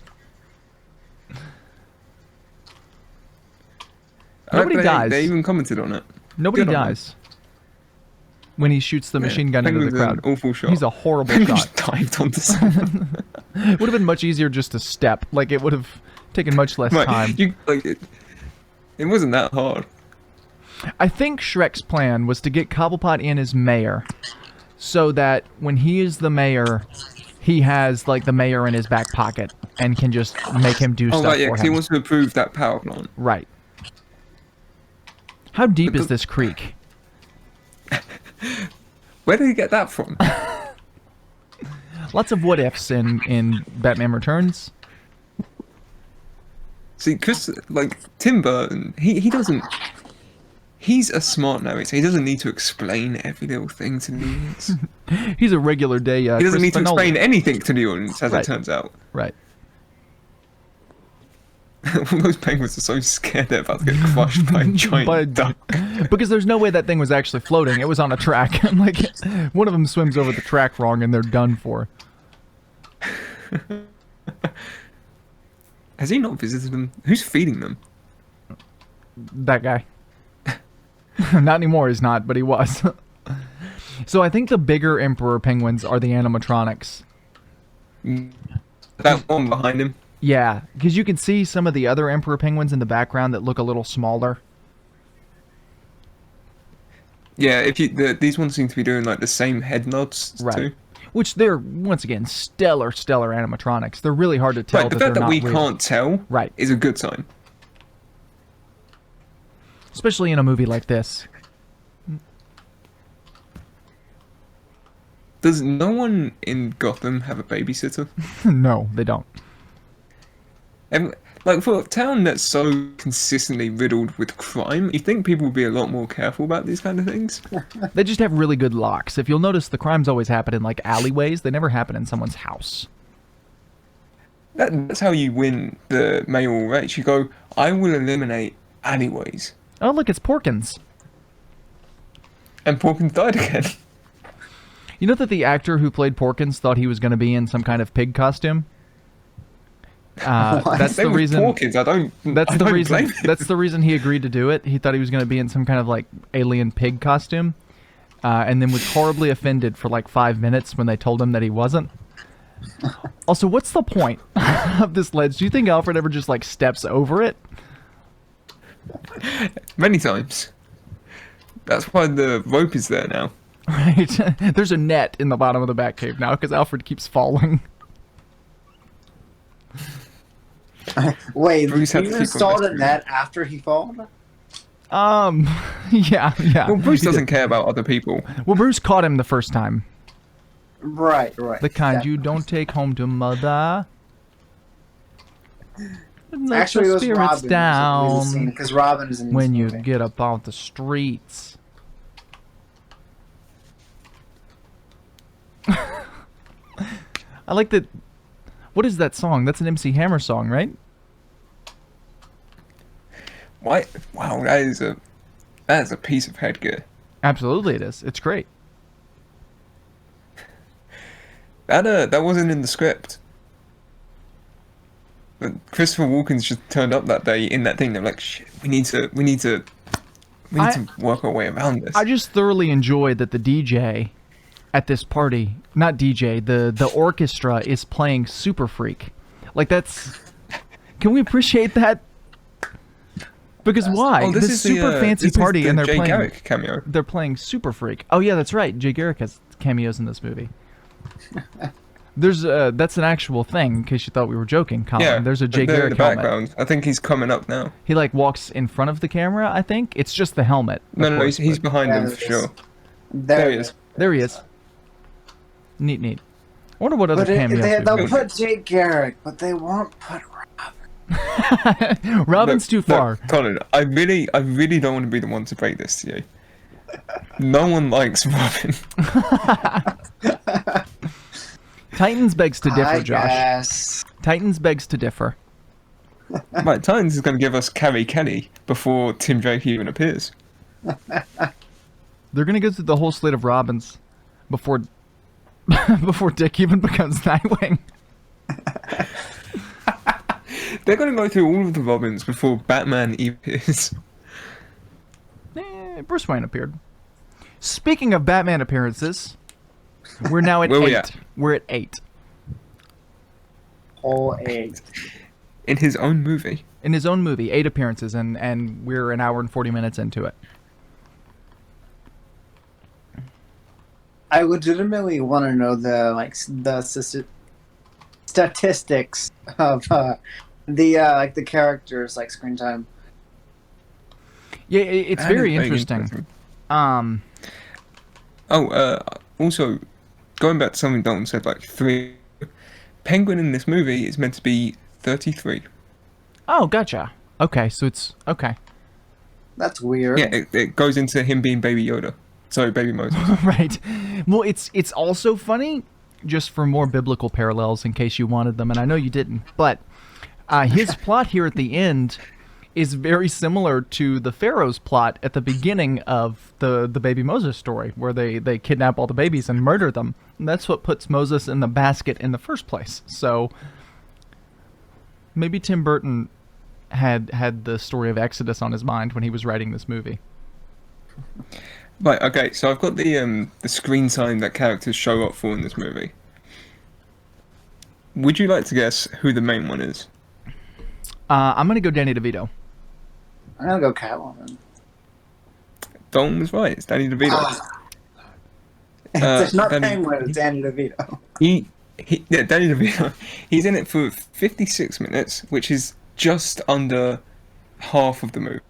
Nobody dies. They even commented on it. Nobody Good on dies when he shoots the machine gun into the Penguin's an crowd. awful shot. He's a horrible Penguin shot. just dived onto someone. It would have been much easier just to step. Like it would have taken much less Right, time. it wasn't that hard. I think Shrek's plan was to get Cobblepot in as mayor, so that when he is the mayor, he has like the mayor in his back pocket and can just make him do Oh stuff right, yeah, for 'cause him. he wants to approve that power plant. Right. How deep is Because- this creek? Where did he get that from? Lots of what ifs in Batman Returns. See, Chris, like Tim Burton, he doesn't. He's a smart narrator. He doesn't need to explain every little thing to the audience. He's a regular day. He doesn't need to Christopher explain Nolan. anything to the audience, as Right. it turns out. Right. All those penguins are so scared they're about to get crushed by a giant By a duck. Because there's no way that thing was actually floating. It was on a track. Like one of them swims over the track wrong and they're done for. Has he not visited them? Who's feeding them? That guy. Not anymore, he's not, but he was. So I think the bigger Emperor penguins are the animatronics. That one behind him. Yeah, because you can see some of the other Emperor penguins in the background that look a little smaller. Yeah, these ones seem to be doing like the same head nods Right. too. Which they're, once again, stellar animatronics. They're really hard to tell Right, the that fact they're that not we real. can't tell Right. is a good sign. Especially in a movie like this. Does no one in Gotham have a babysitter? No, they don't. And, like, for a town that's so consistently riddled with crime, you think people would be a lot more careful about these kind of things? They just have really good locks. If you'll notice, the crimes always happen in, like, alleyways. They never happen in someone's house. That's how you win the mayoral race. You go, I will eliminate alleyways. Oh, look, it's Porkins. And Porkins died again. You know that the actor who played Porkins thought he was going to be in some kind of pig costume? That's the reason. Porkins, I don't Reason. blame him. That's the reason he agreed to do it. He thought he was going to be in some kind of like alien pig costume, and then was horribly offended for like 5 minutes when they told him that he wasn't. Also, what's the point of this ledge? Do you think Alfred ever just like steps over it? Many times. That's why the rope is there now. Right. There's a net in the bottom of the Batcave now because Alfred keeps falling. Wait, Bruce had you to keep installed a investigating. net after he fell? Yeah. Well, Bruce He did. doesn't care about other people. Well, Bruce caught him the first time. Right. The kind you don't take home to mother. Let Actually, it the was spirits Robin down because Robin is in this when you movie. get up on the streets. I like that. What is that song? That's an MC Hammer song, right? Why? Wow, that is a piece of headgear. Absolutely, it is. It's great. That wasn't in the script. But Christopher Walken's just turned up that day in that thing. They're like, shit, we need to work our way around this. I just thoroughly enjoy that the DJ at this party, not DJ, the orchestra is playing Super Freak. Like that's, can we appreciate that? Because why? Oh, this This is super the, fancy this is party the and they're Jay playing. Garrick cameo. They're playing Super Freak. Oh yeah, that's right. Jay Garrick has cameos in this movie. There's that's an actual thing. In case you thought we were joking, Colin. Yeah, There's a Jay there in Garrick the helmet. background. I think he's coming up now. He like walks in front of the camera. I think it's just the helmet. No, of no, course, he's but- behind Yeah, him for it is. sure. There he is. There he is. Neat. I wonder what other But cameos. they'll we've put Jake Garrick, but they won't put got. Robin's too far. Colin, I really don't want to be the one to break this to you. No one likes Robin. Titans begs to differ, I Josh. guess. Titans begs to differ. Right, Titans is going to give us Carrie Kelly before Tim Drake even appears. They're gonna go through the whole slate of Robins before before Dick even becomes Nightwing. They're going to go through all of the Robins before Batman even appears. Bruce Wayne appeared. Speaking of Batman appearances, we're now at Where 8. we at? We're at 8. Whole 8. In his own movie. In his own movie, 8 appearances, and we're an hour and 40 minutes into it. I legitimately want to know the statistics of the characters like screen time. Yeah, it's That very is interesting. Also, going back to something Dalton said, like 3. Penguin in this movie is meant to be 33. Oh, gotcha. Okay, so it's okay. That's weird. Yeah, it goes into him being Baby Yoda. Sorry, Baby Moses. Right. Well, it's also funny, just for more biblical parallels, in case you wanted them, and I know you didn't. But his plot here at the end is very similar to the Pharaoh's plot at the beginning of the Baby Moses story, where they kidnap all the babies and murder them. And that's what puts Moses in the basket in the first place. So maybe Tim Burton had the story of Exodus on his mind when he was writing this movie. Right, okay, so I've got the screen time that characters show up for in this movie. Would you like to guess who the main one is? I'm gonna go Danny DeVito. I'm gonna go Catwoman. Dalton was right, it's Danny DeVito. It's not Danny- Penguin, it's Danny DeVito. Danny DeVito. He's in it for 56 minutes, which is just under half of the movie.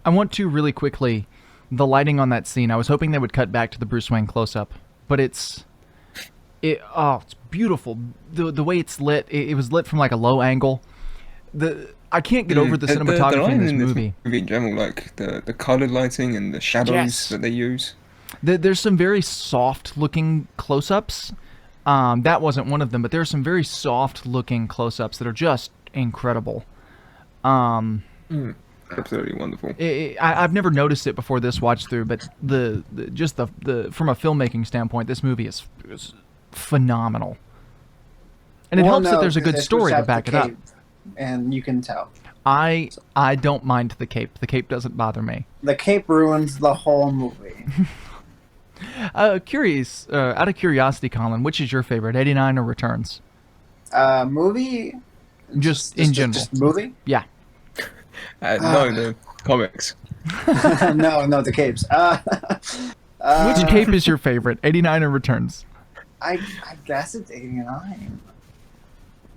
I want to really quickly, the lighting on that scene, I was hoping they would cut back to the Bruce Wayne close-up, but it's beautiful. The way it's lit, it was lit from like a low angle. I can't get over the cinematography lighting in this movie. In general, like the colored lighting and the shadows Yes. that they use. There's some very soft-looking close-ups. That wasn't one of them, but there are some very soft-looking close-ups that are just incredible. Absolutely wonderful. I've never noticed it before this watch through, but the from a filmmaking standpoint, this movie is phenomenal, and it helps that there's a good story to back it up. And you can tell. I don't mind the cape. The cape doesn't bother me. The cape ruins the whole movie. Out of curiosity, Colin, which is your favorite, 89 or Returns? Movie? Just in general. Just movie? Yeah. No, the comics. no, the capes. Which cape is your favorite, 89 or Returns? I guess it's 89.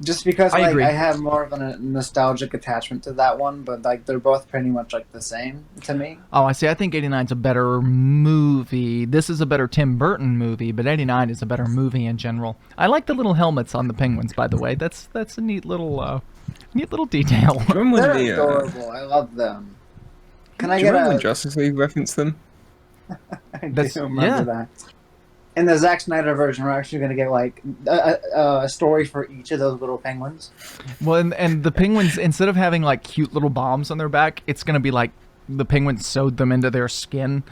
Just because I agree. I have more of a nostalgic attachment to that one, but like they're both pretty much like the same to me. Oh, I see. I think 89's a better movie. This is a better Tim Burton movie, but 89 is a better movie in general. I like the little helmets on the penguins, by the way. That's a neat little detail. Remember They're when adorable. I love them. Can I do you get remember a? when Justice League referenced them? I do remember yeah. that. In the Zack Snyder version, we're actually going to get like a story for each of those little penguins. Well, and the penguins, instead of having like cute little bombs on their back, it's gonna be like the penguins sewed them into their skin.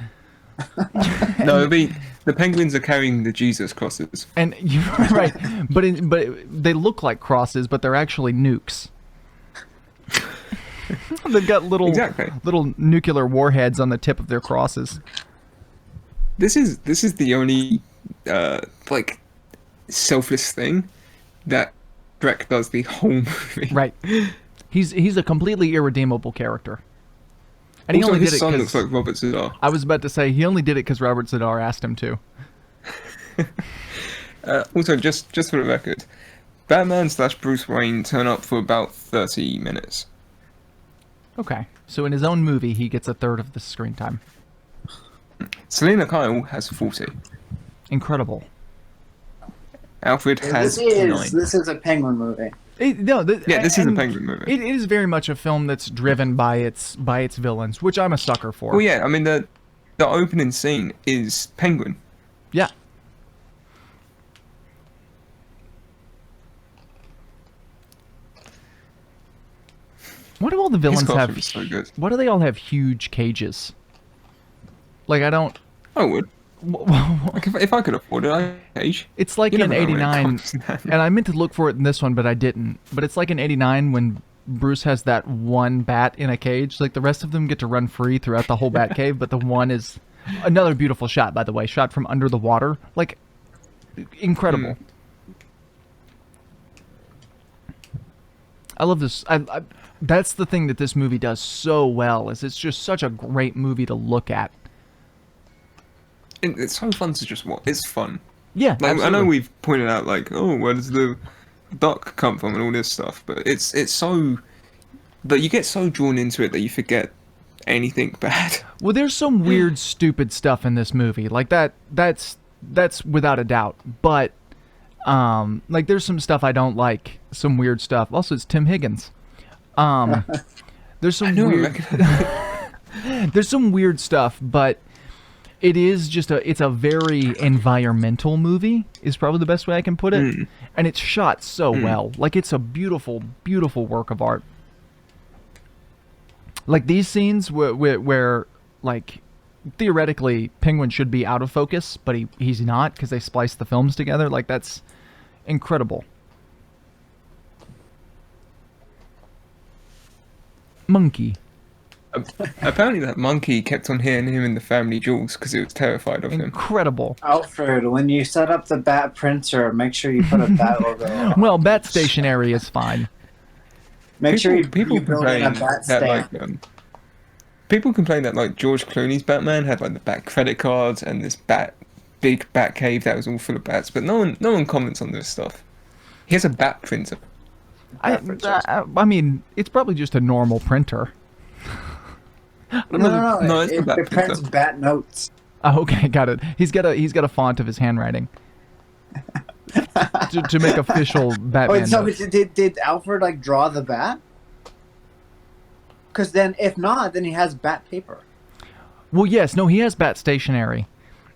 No, it'll be the penguins are carrying the Jesus crosses. And you're right, but they look like crosses, but they're actually nukes. They've got little nuclear warheads on the tip of their crosses. This is the only like selfless thing that Shrek does the whole movie. Right. He's a completely irredeemable character. And Also, he only his did it son because looks like Robert Z'Dar. I was about to say he only did it because Robert Z'Dar asked him to. Also, just for the record, Batman / Bruce Wayne turn up for about 30 minutes. Okay. So in his own movie, he gets a third of the screen time. Selena Kyle has 40. Incredible. Alfred has 9. This is a Penguin movie. This is a Penguin movie. It is very much a film that's driven by its villains, which I'm a sucker for. Well, yeah, I mean the opening scene is Penguin. Yeah. Why do all the villains costume have? is so good. Why do they all have huge cages? Like I don't. I would. Like if I could afford it, I'd cage. It's like You in never know when it '89, comes to that. and I meant to look for it in this one, but I didn't. But it's like in '89 when Bruce has that one bat in a cage. Like the rest of them get to run free throughout the whole Batcave, but the one is another beautiful shot, by the way, shot from under the water. Like incredible. I love this. That's the thing that this movie does so well. Is it's just such a great movie to look at. It's so fun to just watch. It's fun. Yeah, Like, I know absolutely. we've pointed out like, oh, where does the duck come from and all this stuff, but it's so that you get so drawn into it that you forget anything bad. Well, there's some weird, stupid stuff in this movie. Like that's without a doubt. But like there's some stuff I don't like. Some weird stuff. Also, it's Tim Higgins. There's some weird. There's some weird stuff, but it is just it's a very environmental movie. Is probably the best way I can put it. And it's shot so well. Like it's a beautiful, beautiful work of art. Like these scenes where like theoretically Penguin should be out of focus, but he's not because they spliced the films together. Like that's incredible. Monkey. Apparently that monkey kept on hitting him in the family jewels because it was terrified of him. Incredible. Alfred, when you set up the bat printer, make sure you put a bat logo on. Well, bat stationery is fine. Make sure you people build in complain a bat that stand. people complain that like George Clooney's Batman had like the bat credit cards and this bat big bat cave that was all full of bats, but no one comments on this stuff. He has a bat printer. I mean, it's probably just a normal printer. No, it's a bat it prints printer. bat notes. Oh, okay, got it. He's got a font of his handwriting to make official Batman. Wait, so notes. did Alfred like draw the bat? Because then, if not, then he has bat paper. Well, yes, no, he has Bat stationery.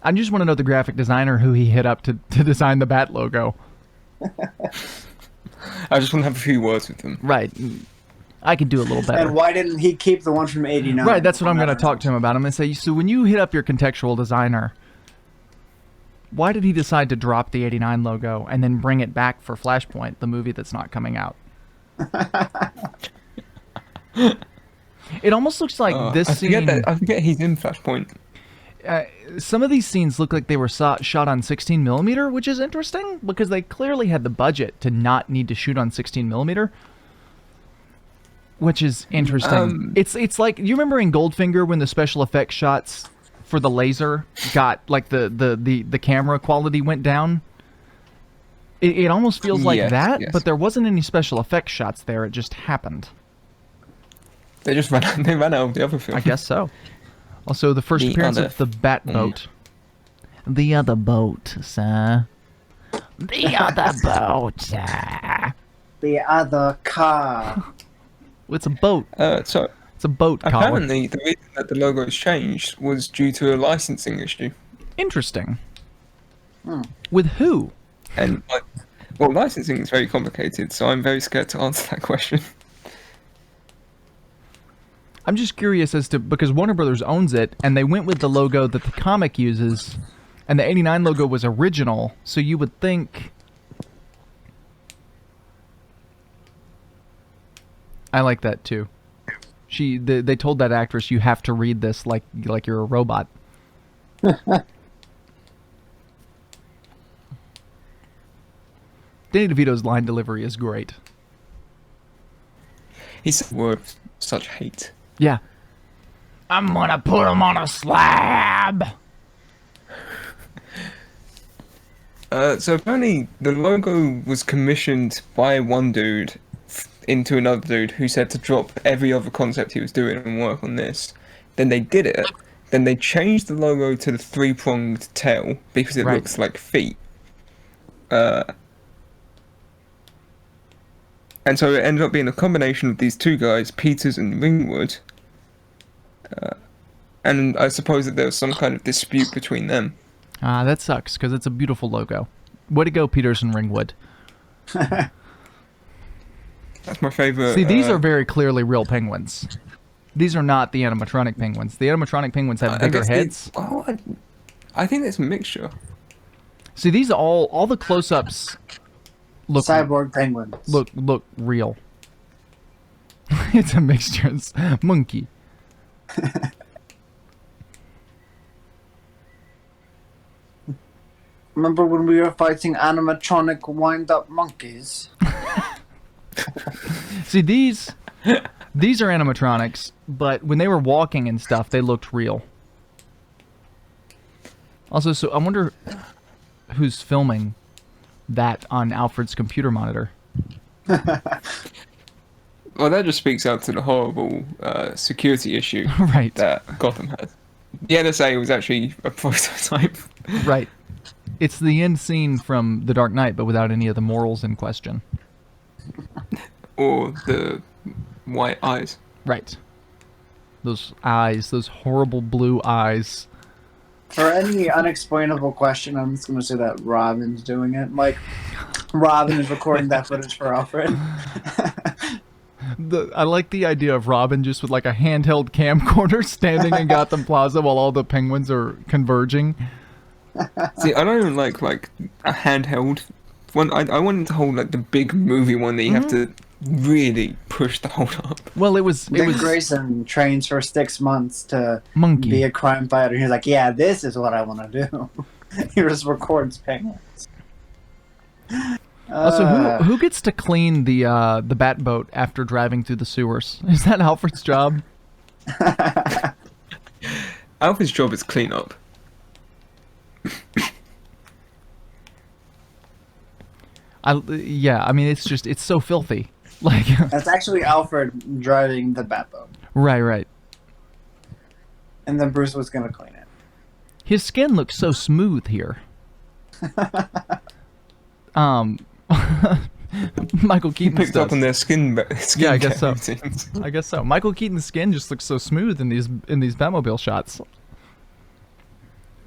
I just want to know the graphic designer who he hit up to design the Bat logo. I just want to have a few words with them. Right. I could do a little better. And why didn't he keep the one from '89? Right, that's what I'm going to talk to him about. I'm going to say, so when you hit up your contextual designer, why did he decide to drop the '89 logo and then bring it back for Flashpoint, the movie that's not coming out? It almost looks like this scene... I forget he's in Flashpoint. Some of these scenes look like they were shot on 16mm, which is interesting, because they clearly had the budget to not need to shoot on 16mm. Which is interesting. It's like, you remember in Goldfinger when the special effects shots for the laser got, like, the camera quality went down? It almost feels like that, but there wasn't any special effects shots there. It just happened. They ran out of the other film. I guess so. Also, the first appearance of the Bat boat. The other boat, sir. The other boat, sir. The other car. It's a boat. So It's a boat, Colin. apparently the reason that the logo was changed was due to a licensing issue. Interesting. With who? And well, licensing is very complicated, so I'm very scared to answer that question. I'm just curious as to, because Warner Brothers owns it, and they went with the logo that the comic uses, and the '89 logo was original, so you would think... I like that too. They told that actress, you have to read this like you're a robot. Danny DeVito's line delivery is great. He said words such hate. Yeah. I'm gonna put him on a slab. So apparently the logo was commissioned by one dude into another dude who said to drop every other concept he was doing and work on this. Then they did it. Then they changed the logo to the three-pronged tail because it looks like feet. And so it ended up being a combination of these two guys, Peters and Ringwood. And I suppose that there was some kind of dispute between them. That sucks, because it's a beautiful logo. Way to go, Peters and Ringwood. That's my favorite. See, these are very clearly real penguins. These are not the animatronic penguins. The animatronic penguins have bigger heads. I think it's a mixture. See, these all the close-ups look Cyborg penguins. Look real. It's a mixture. It's monkey. Remember when we were fighting animatronic wind-up monkeys? See, these are animatronics, but when they were walking and stuff, they looked real. Also, so I wonder who's filming that on Alfred's computer monitor. Well, that just speaks out to the horrible security issue Right. that Gotham has. The NSA was actually a prototype. Right. It's the end scene from The Dark Knight, but without any of the morals in question. Or the white eyes. Right. Those eyes, those horrible blue eyes. For any unexplainable question, I'm just going to say that Robin's doing it. Like, Robin is recording that footage for Alfred. I like the idea of Robin just with like a handheld camcorder standing in Gotham Plaza while all the penguins are converging. See, I don't even like a handheld one. I wanted to hold like the big movie one that you have to really push to hold up. Well, it was Grayson trains for 6 months to Monkey. be a crime fighter. He's like, yeah, this is what I want to do. He just records penguins. Also, who gets to clean the bat boat after driving through the sewers? Is that Alfred's job? Alfred's job is clean up. Yeah, I mean, it's so filthy. Like, That's actually Alfred driving the Batboat, right. and then Bruce was gonna clean it. His skin looks so smooth here. Michael Keaton's Picked up does. on their skin. Yeah, I guess so. routines. I guess so. Michael Keaton's skin just looks so smooth in these Batmobile shots.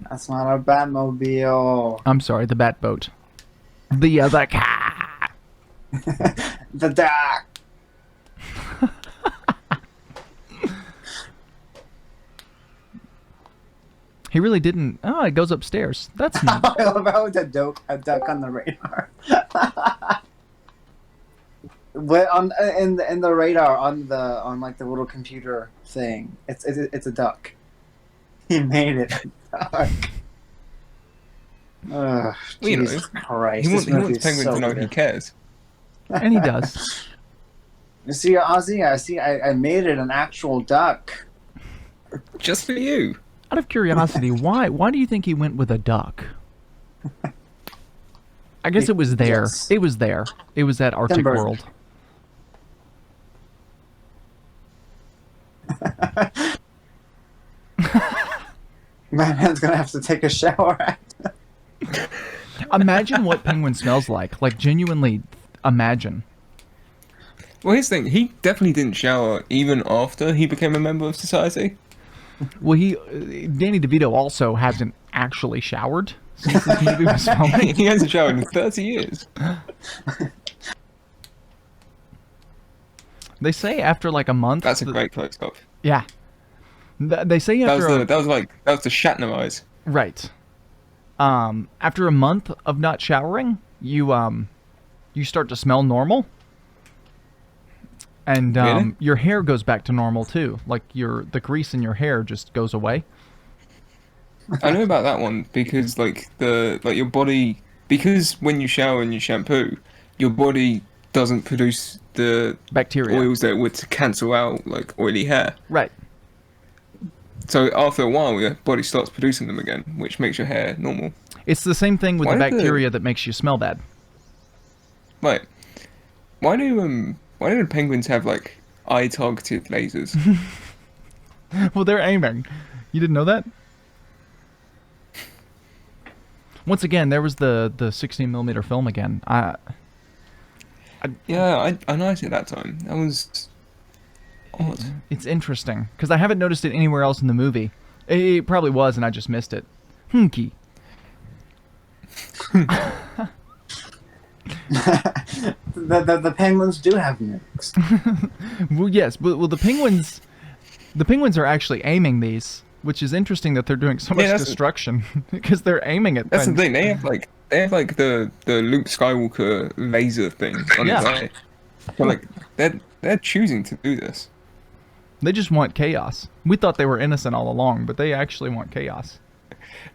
That's not a Batmobile. I'm sorry, the Batboat. The other car. The dock. He really didn't. Oh, it goes upstairs. That's neat. I love how it's a duck on the radar. But in the radar on like the little computer thing, it's a duck. He made it a duck. Ugh, Well, you know, Jesus Christ! He this wants movie is Penguin so to know he good. cares. And he does. You see, Ozzy, I made it an actual duck. Just for you. Out of curiosity, why do you think he went with a duck? I guess it was there. Yes. It was there. It was at Arctic Burton. World. Batman's gonna have to take a shower. Imagine what Penguin smells like. Like, genuinely imagine. Well, here's the thing. He definitely didn't shower even after he became a member of society. Well, Danny DeVito also hasn't actually showered since this movie was filming. He hasn't showered in 30 years. They say after like a month. That's a great close-up. Yeah. They say That after was the Shatner eyes. right. After a month of not showering, you start to smell normal. And Really? your hair goes back to normal too. Like the grease in your hair just goes away. I know about that one because your body, because when you shower and you shampoo, your body doesn't produce the Bacteria. oils that would to cancel out like oily hair. Right. So after a while, your body starts producing them again, which makes your hair normal. It's the same thing with Why the did bacteria that makes you smell bad. Right. Why do the penguins have like eye-targeted lasers? Well, they're aiming. You didn't know that? Once again, there was the 16mm film again. Yeah, I noticed it that time. That was odd. It's interesting because I haven't noticed it anywhere else in the movie. It probably was, and I just missed it. Hunky. The penguins do have nukes. Well, yes, but the penguins are actually aiming these, which is interesting that they're doing so much that's- destruction because they're aiming at That's the things. thing. They have like the Luke Skywalker laser thing on his Yeah. eye. But like they're choosing to do this. They just want chaos. We thought they were innocent all along, but they actually want chaos.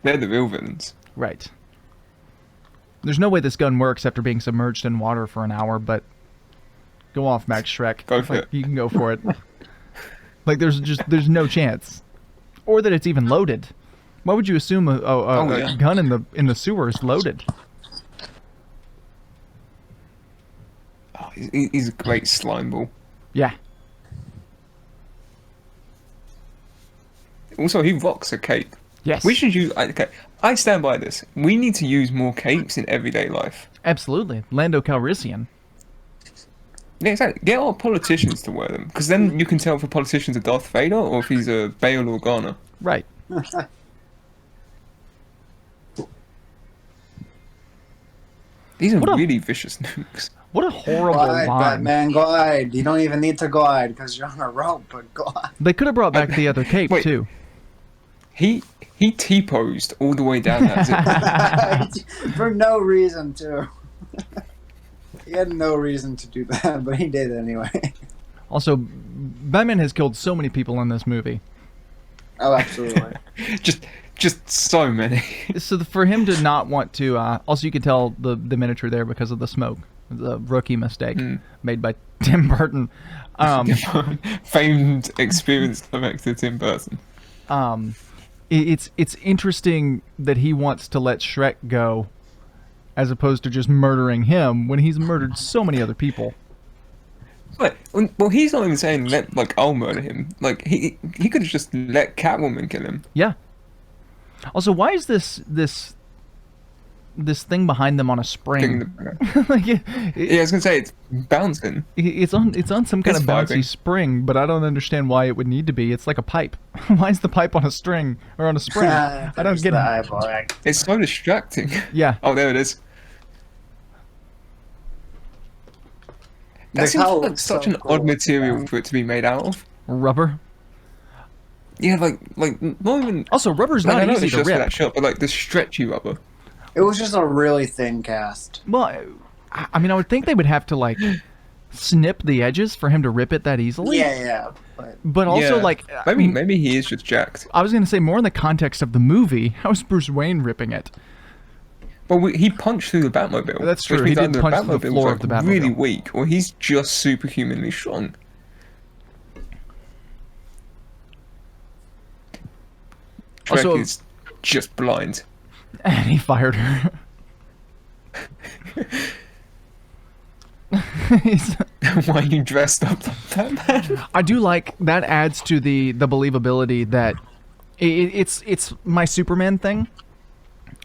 They're the real villains. Right. There's no way this gun works after being submerged in water for an hour, but go off, Max Shrek. Go for it. You can go for it. Like there's no chance, or that it's even loaded. Why would you assume a Yeah. gun in the sewer is loaded? Oh, he's a great slime ball. Yeah. Also, he rocks a cape. Yes. We should use. Okay, I stand by this. We need to use more capes in everyday life. Absolutely. Lando Calrissian. Yeah, exactly. Get our politicians to wear them, because then you can tell if a politician's a Darth Vader or if he's a Bail Organa. Right. These are What a- really vicious nukes. What a horrible Glide, line. Batman, glide. You don't even need to glide because you're on a rope, but glide. They could have brought back the other cape Wait. too. He T-posed all the way down that zip. For no reason, too. He had no reason to do that, but he did anyway. Also, Batman has killed so many people in this movie. Oh, absolutely. just so many. So for him to not want to, also you could tell the miniature there because of the smoke, the rookie mistake made by Tim Burton. Famed experienced director Tim Burton. It's interesting that he wants to let Shrek go, as opposed to just murdering him when he's murdered so many other people. But well, he's not even saying let like I'll murder him. Like he could have just let Catwoman kill him. Yeah. Also, why is this thing behind them on a spring? Like yeah, I was gonna say it's bouncing. It's on some kind It's of bouncy vibing. spring, but I don't understand why it would need to be. It's like a pipe. Why is the pipe on a string or on a spring? I don't get the it. eyeball act. It's so distracting. Yeah. Oh, there it is. That Like, seems how it like looks such so an cool. odd material Yeah. for it to be made out of. Rubber. Yeah, like not even. Also, rubber's Like, I not know easy it's to just for that rip. shot, but like the stretchy rubber. It was just a really thin cast. Well, I mean, I would think they would have to like snip the edges for him to rip it that easily. Yeah. But also, Yeah. like, Maybe he is just jacked. I was gonna say more in the context of the movie. How's Bruce Wayne ripping it? Well, he punched through the Batmobile. That's true, which he means did either punch through the Batmobile floor was, of the like, Batmobile. really weak, or he's just superhumanly strong. Shrek Also- is just blind. And he fired her. He's- Why are you dressed up like Batman? I do like that adds to the believability that it's my Superman thing.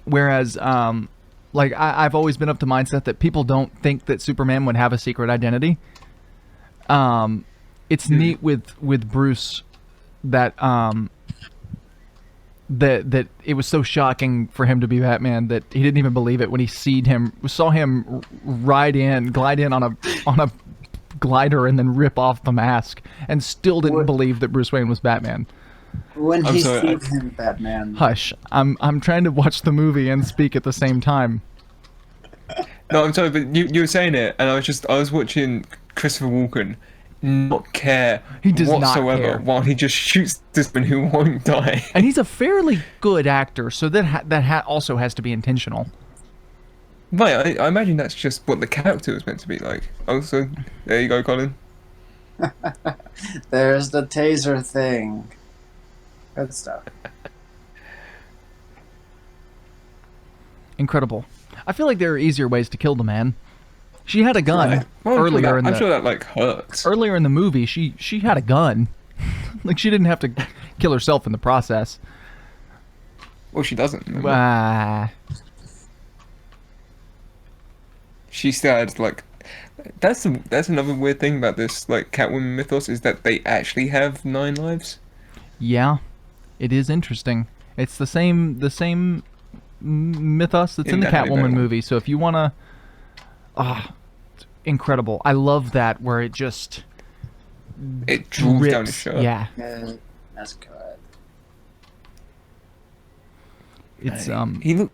Whereas, like I've always been of the mindset that people don't think that Superman would have a secret identity. It's neat with Bruce that that it was so shocking for him to be Batman that he didn't even believe it when he saw him glide in on a glider and then rip off the mask and still didn't What- believe that Bruce Wayne was Batman. When I'm he sorry, sees him, Batman. Hush. I'm trying to watch the movie and speak at the same time. No, I'm sorry, but you were saying it, and I was watching Christopher Walken not care He does not whatsoever care. while he just shoots this man who won't die. And he's a fairly good actor, so that also has to be intentional. Right, I imagine that's just what the character was meant to be like. Also, there you go, Colin. There's the taser thing. Good stuff. Incredible. I feel like there are easier ways to kill the man. She had a gun Right. Well, earlier I'm sure that like hurts. earlier in the movie. She had a gun. Like she didn't have to kill herself in the process. Well, she doesn't. remember? She still had like. That's another weird thing about this like Catwoman mythos is that they actually have 9 lives. Yeah, it is interesting. It's the same mythos that's in the Definitely Catwoman better. movie. So if you wanna, it's incredible. I love that where it just It drools down his rips. shirt. Yeah, That's good. it's He look.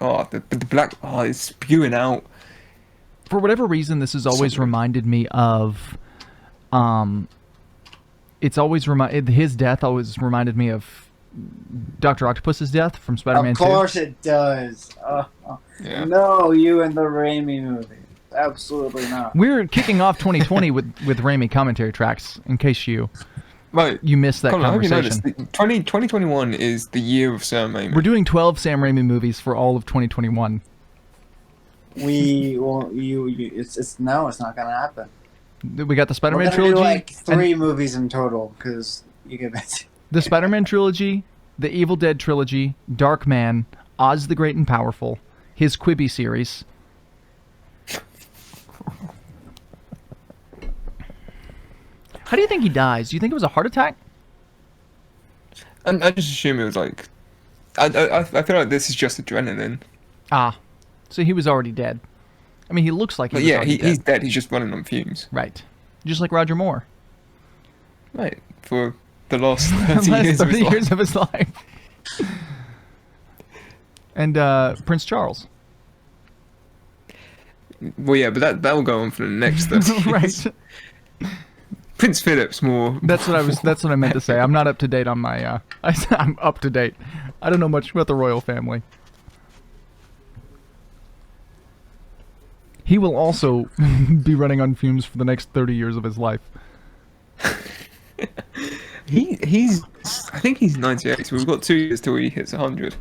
Oh, the black. Oh, it's spewing out. for whatever reason this has always Something. reminded me of, it's always his death always reminded me of Dr. Octopus's death from Spider-Man Of 2. course it does. Yeah. No, you and the Raimi movie. Absolutely not. We're kicking off 2020 with Raimi commentary tracks. In case you Right. missed that Colin, I hope you conversation. noticed. 2021 is the year of Sam Raimi. We're doing 12 Sam Raimi movies for all of 2021. It's not gonna happen. We got the We're Spider-Man gonna trilogy, do like and 3 movies in total because you get busy. the Spider-Man trilogy, the Evil Dead trilogy, Dark Man, Oz the Great and Powerful, his Quibi series. How do you think he dies? Do you think it was a heart attack? And I just assume it was like. I feel like this is just adrenaline. Ah, so he was already dead. I mean, he looks like he But was yeah, already he's dead. dead. He's just running on fumes. Right. Just like Roger Moore. Right. For the last The 30 last years. 30 years of his life. And Prince Charles. Well, yeah, but that will go on for the next 30 years. Right. Prince Philip's more. That's what I meant to say. I'm not up to date on my I'm up to date. I don't know much about the royal family. He will also be running on fumes for the next 30 years of his life. He's. I think he's 98, so we've got 2 years till he hits 100.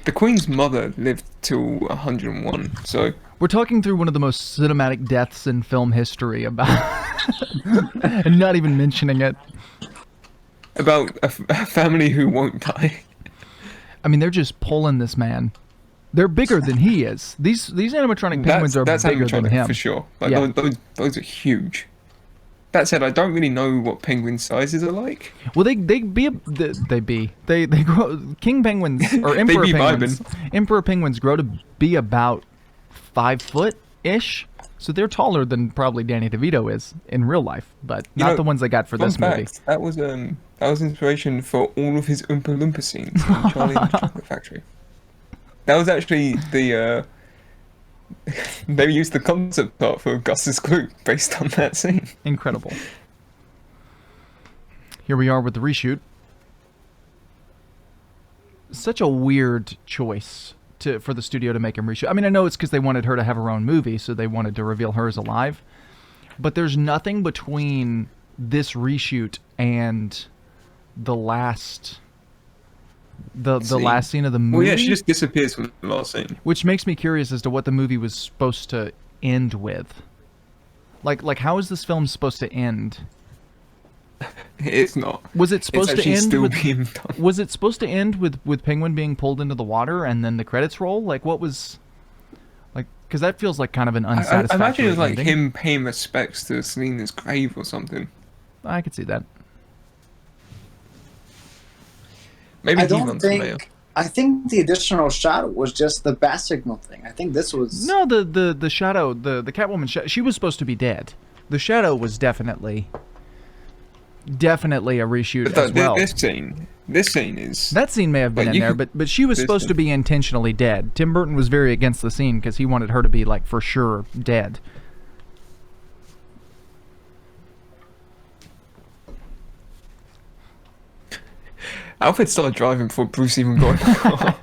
the Queen's mother lived till 101, so We're talking through one of the most cinematic deaths in film history about, and not even mentioning it. about a family who won't die. I mean, they're just pulling this man. They're bigger than he is. These animatronic penguins are That's bigger than animatronic him. for sure. Like Yeah. those are huge. That said, I don't really know what penguin sizes are like. Well, they grow. King penguins or emperor be penguins. Emperor penguins grow to be about 5 foot ish. So they're taller than probably Danny DeVito is in real life, but You not know, the ones they got for this movie. fact, that was inspiration for all of his Oompa Loompa scenes in Charlie and the Chocolate Factory. That was actually the they used the concept art for Gus's Glue based on that scene. Incredible. Here we are with the reshoot. Such a weird choice for the studio to make him reshoot. I mean, I know it's because they wanted her to have her own movie, so they wanted to reveal her as alive. But there's nothing between this reshoot and the last last scene of the movie. Well, yeah, she just disappears from the last scene. Which makes me curious as to what the movie was supposed to end with. Like how is this film supposed to end? It's not. Was it supposed to end still with? being done. Was it supposed to end with Penguin being pulled into the water and then the credits roll? Like what was? Like because that feels like kind of an I unsatisfactory imagine it was like ending. him paying respects to Selena's grave or something. I could see that. Maybe I he don't runs Mayo. think. I think the additional shot was just the bat signal thing. I think this was. No, the shadow, the Catwoman, she was supposed to be dead. The shadow was definitely a reshoot as well. This scene is. That scene may have been Like, in you there, could- but she was this supposed to scene. be intentionally dead. Tim Burton was very against the scene because he wanted her to be like for sure dead. Alfred started driving before Bruce even got in the car.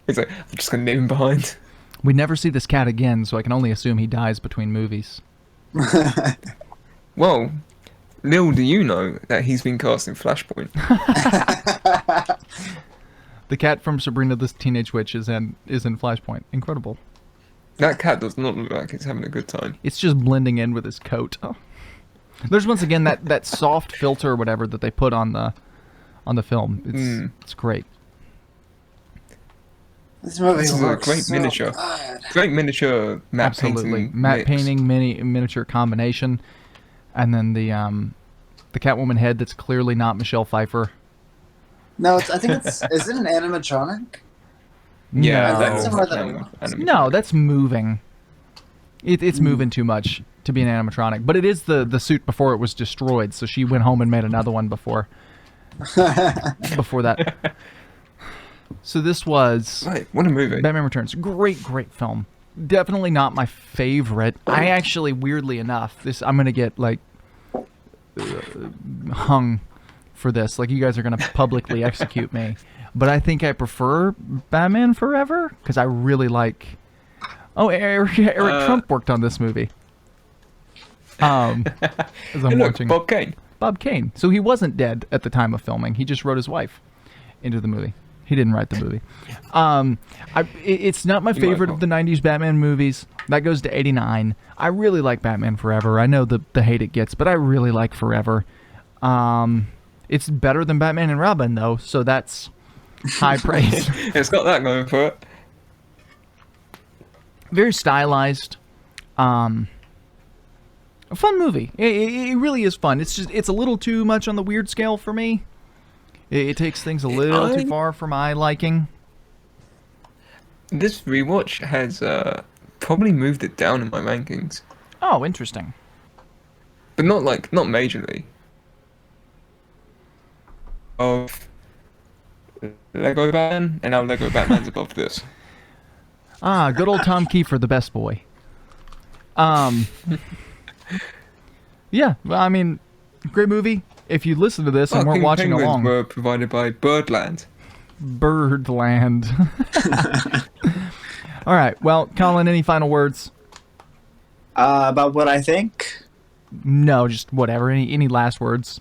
He's like, I'm just gonna leave him behind. We never see this cat again, so I can only assume he dies between movies. Well, little do you know that he's been cast in Flashpoint. The cat from Sabrina the Teenage Witch is in Flashpoint. Incredible. That cat does not look like he's having a good time. It's just blending in with his coat. Oh. There's once again that soft filter or whatever that they put on the film. It's great. This movie This is a looks great so miniature. good. Great miniature matte Absolutely, painting. matte mix. painting, miniature combination, and then the Catwoman head that's clearly not Michelle Pfeiffer. No, I think it's. Is it an animatronic? Yeah, No. that's Somewhere that animatronic. No, that's moving. It's moving too much to be an animatronic, but it is the suit before it was destroyed. So she went home and made another one before that. So this was Right, what a movie. Batman Returns. Great film. Definitely not my favorite. I actually, weirdly enough, I'm gonna get like hung for this. Like you guys are gonna publicly execute me. But I think I prefer Batman Forever because I really like. Oh, Eric Trump worked on this movie. As I'm Hey, look, watching Bob Kane. Bob Kane. So he wasn't dead at the time of filming. He just wrote his wife into the movie. He didn't write the movie. It's not my favorite of the 90s Batman movies. That goes to 89. I really like Batman Forever. I know the hate it gets, but I really like Forever. It's better than Batman and Robin, though, so that's high praise. It's got that going for it. Very stylized. A fun movie. It really is fun. It's a little too much on the weird scale for me. It takes things a little too far for my liking. This rewatch has probably moved it down in my rankings, Oh, interesting. but not majorly. Of Lego Batman, and now Lego Batman's above this. Ah, good old Tom Kiefer, the best boy. Yeah, well, I mean, great movie. If you listen to this and weren't Fucking watching penguins along, were provided by Birdland. Birdland. All right, well, Colin, any final words? About what I think. No, just whatever. Any last words?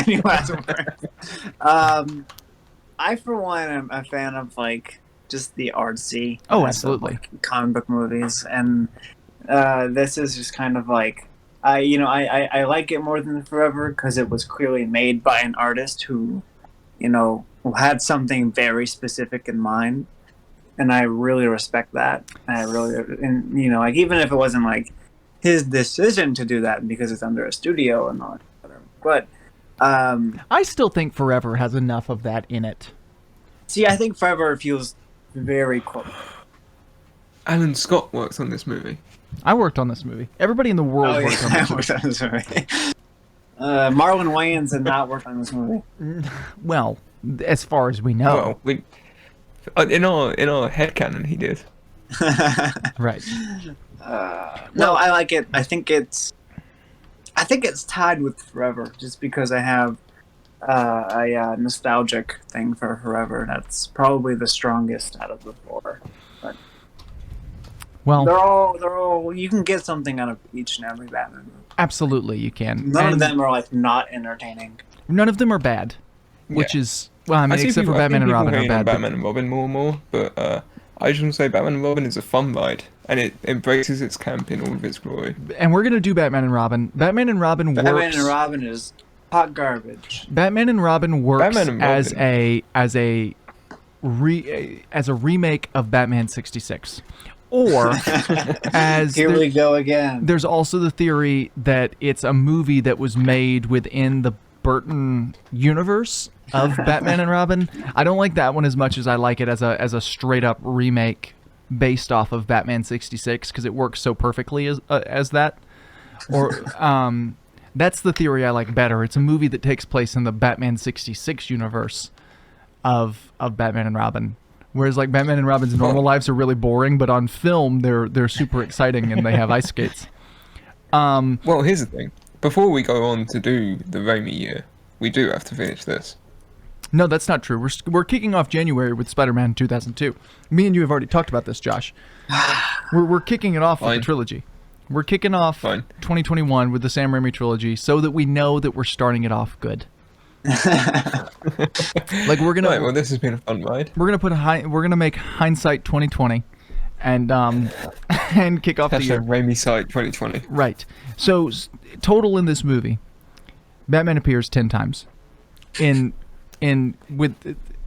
Any last words? I for one am a fan of like just the artsy. Oh, absolutely. Comic book movies, and this is just kind of like I like it more than Forever because it was clearly made by an artist who had something very specific in mind, and I really respect that. Like even if it wasn't like his decision to do that because it's under a studio and all that, but I still think Forever has enough of that in it. see, I think Forever feels very close. Alan Scott worked on this movie. I worked on this movie. Everybody in the world worked on this movie. worked on this movie. Marlon Wayans did not work on this movie. Well, as far as we know. Well, in our headcanon, he did. Right. No, I like it. I think it's tied with Forever, just because I have a nostalgic thing for Forever. That's probably the strongest out of the four. But Well, they're all. You can get something out of each and every Batman movie. absolutely you can. None of them are like not entertaining. None of them are bad, which is well, I mean, see except for people- I Batman think and people Robin are hate on bad. but- Batman and Robin more, but I just want to say Batman and Robin is a fun ride, and it embraces its camp in all of its glory. And we're gonna do Batman and Robin. Batman and Robin works. Batman and Robin is hot garbage. Batman and Robin works Batman and as Robin. as a remake of Batman 66, or as Here we go again. there's also the theory that it's a movie that was made within the Burton universe of Batman and Robin. I don't like that one as much as I like it as a straight up remake based off of Batman 66 because it works so perfectly as that. Or that's the theory I like better. It's a movie that takes place in the Batman 66 universe of Batman and Robin. Whereas like Batman and Robin's normal lives are really boring, but on film they're super exciting and they have ice skates. Well, here's the thing. Before we go on to do the Raimi year, we do have to finish this. No, that's not true. We're kicking off January with Spider-Man 2002. Me and you have already talked about this, Josh. We're kicking it off with the Fine. trilogy. We're kicking off Fine. 2021 with the Sam Raimi trilogy so that we know that we're starting it off good. Like we're gonna Right, well, this has been a fun ride. we're gonna make hindsight 2020 and and kick off the year. Hashtag Raimi Site 2020. Right. So total in this movie, Batman appears 10 times in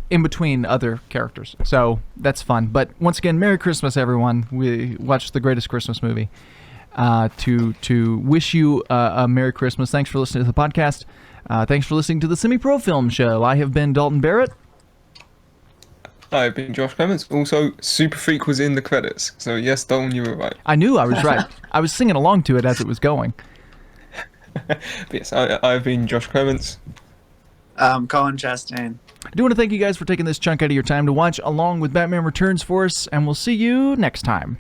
between other characters. So that's fun. But once again, Merry Christmas, everyone. We watched the greatest Christmas movie. To wish you a Merry Christmas. Thanks for listening to the podcast. Thanks for listening to the Semi-Pro Film Show. I have been Dalton Barrett. I've been Josh Clements. Also, Super Freak was in the credits. So yes, Dalton, you were right. I knew I was right. I was singing along to it as it was going. But yes, I've been Josh Clements. Colin Chastain. I do want to thank you guys for taking this chunk out of your time to watch along with Batman Returns for us, and we'll see you next time.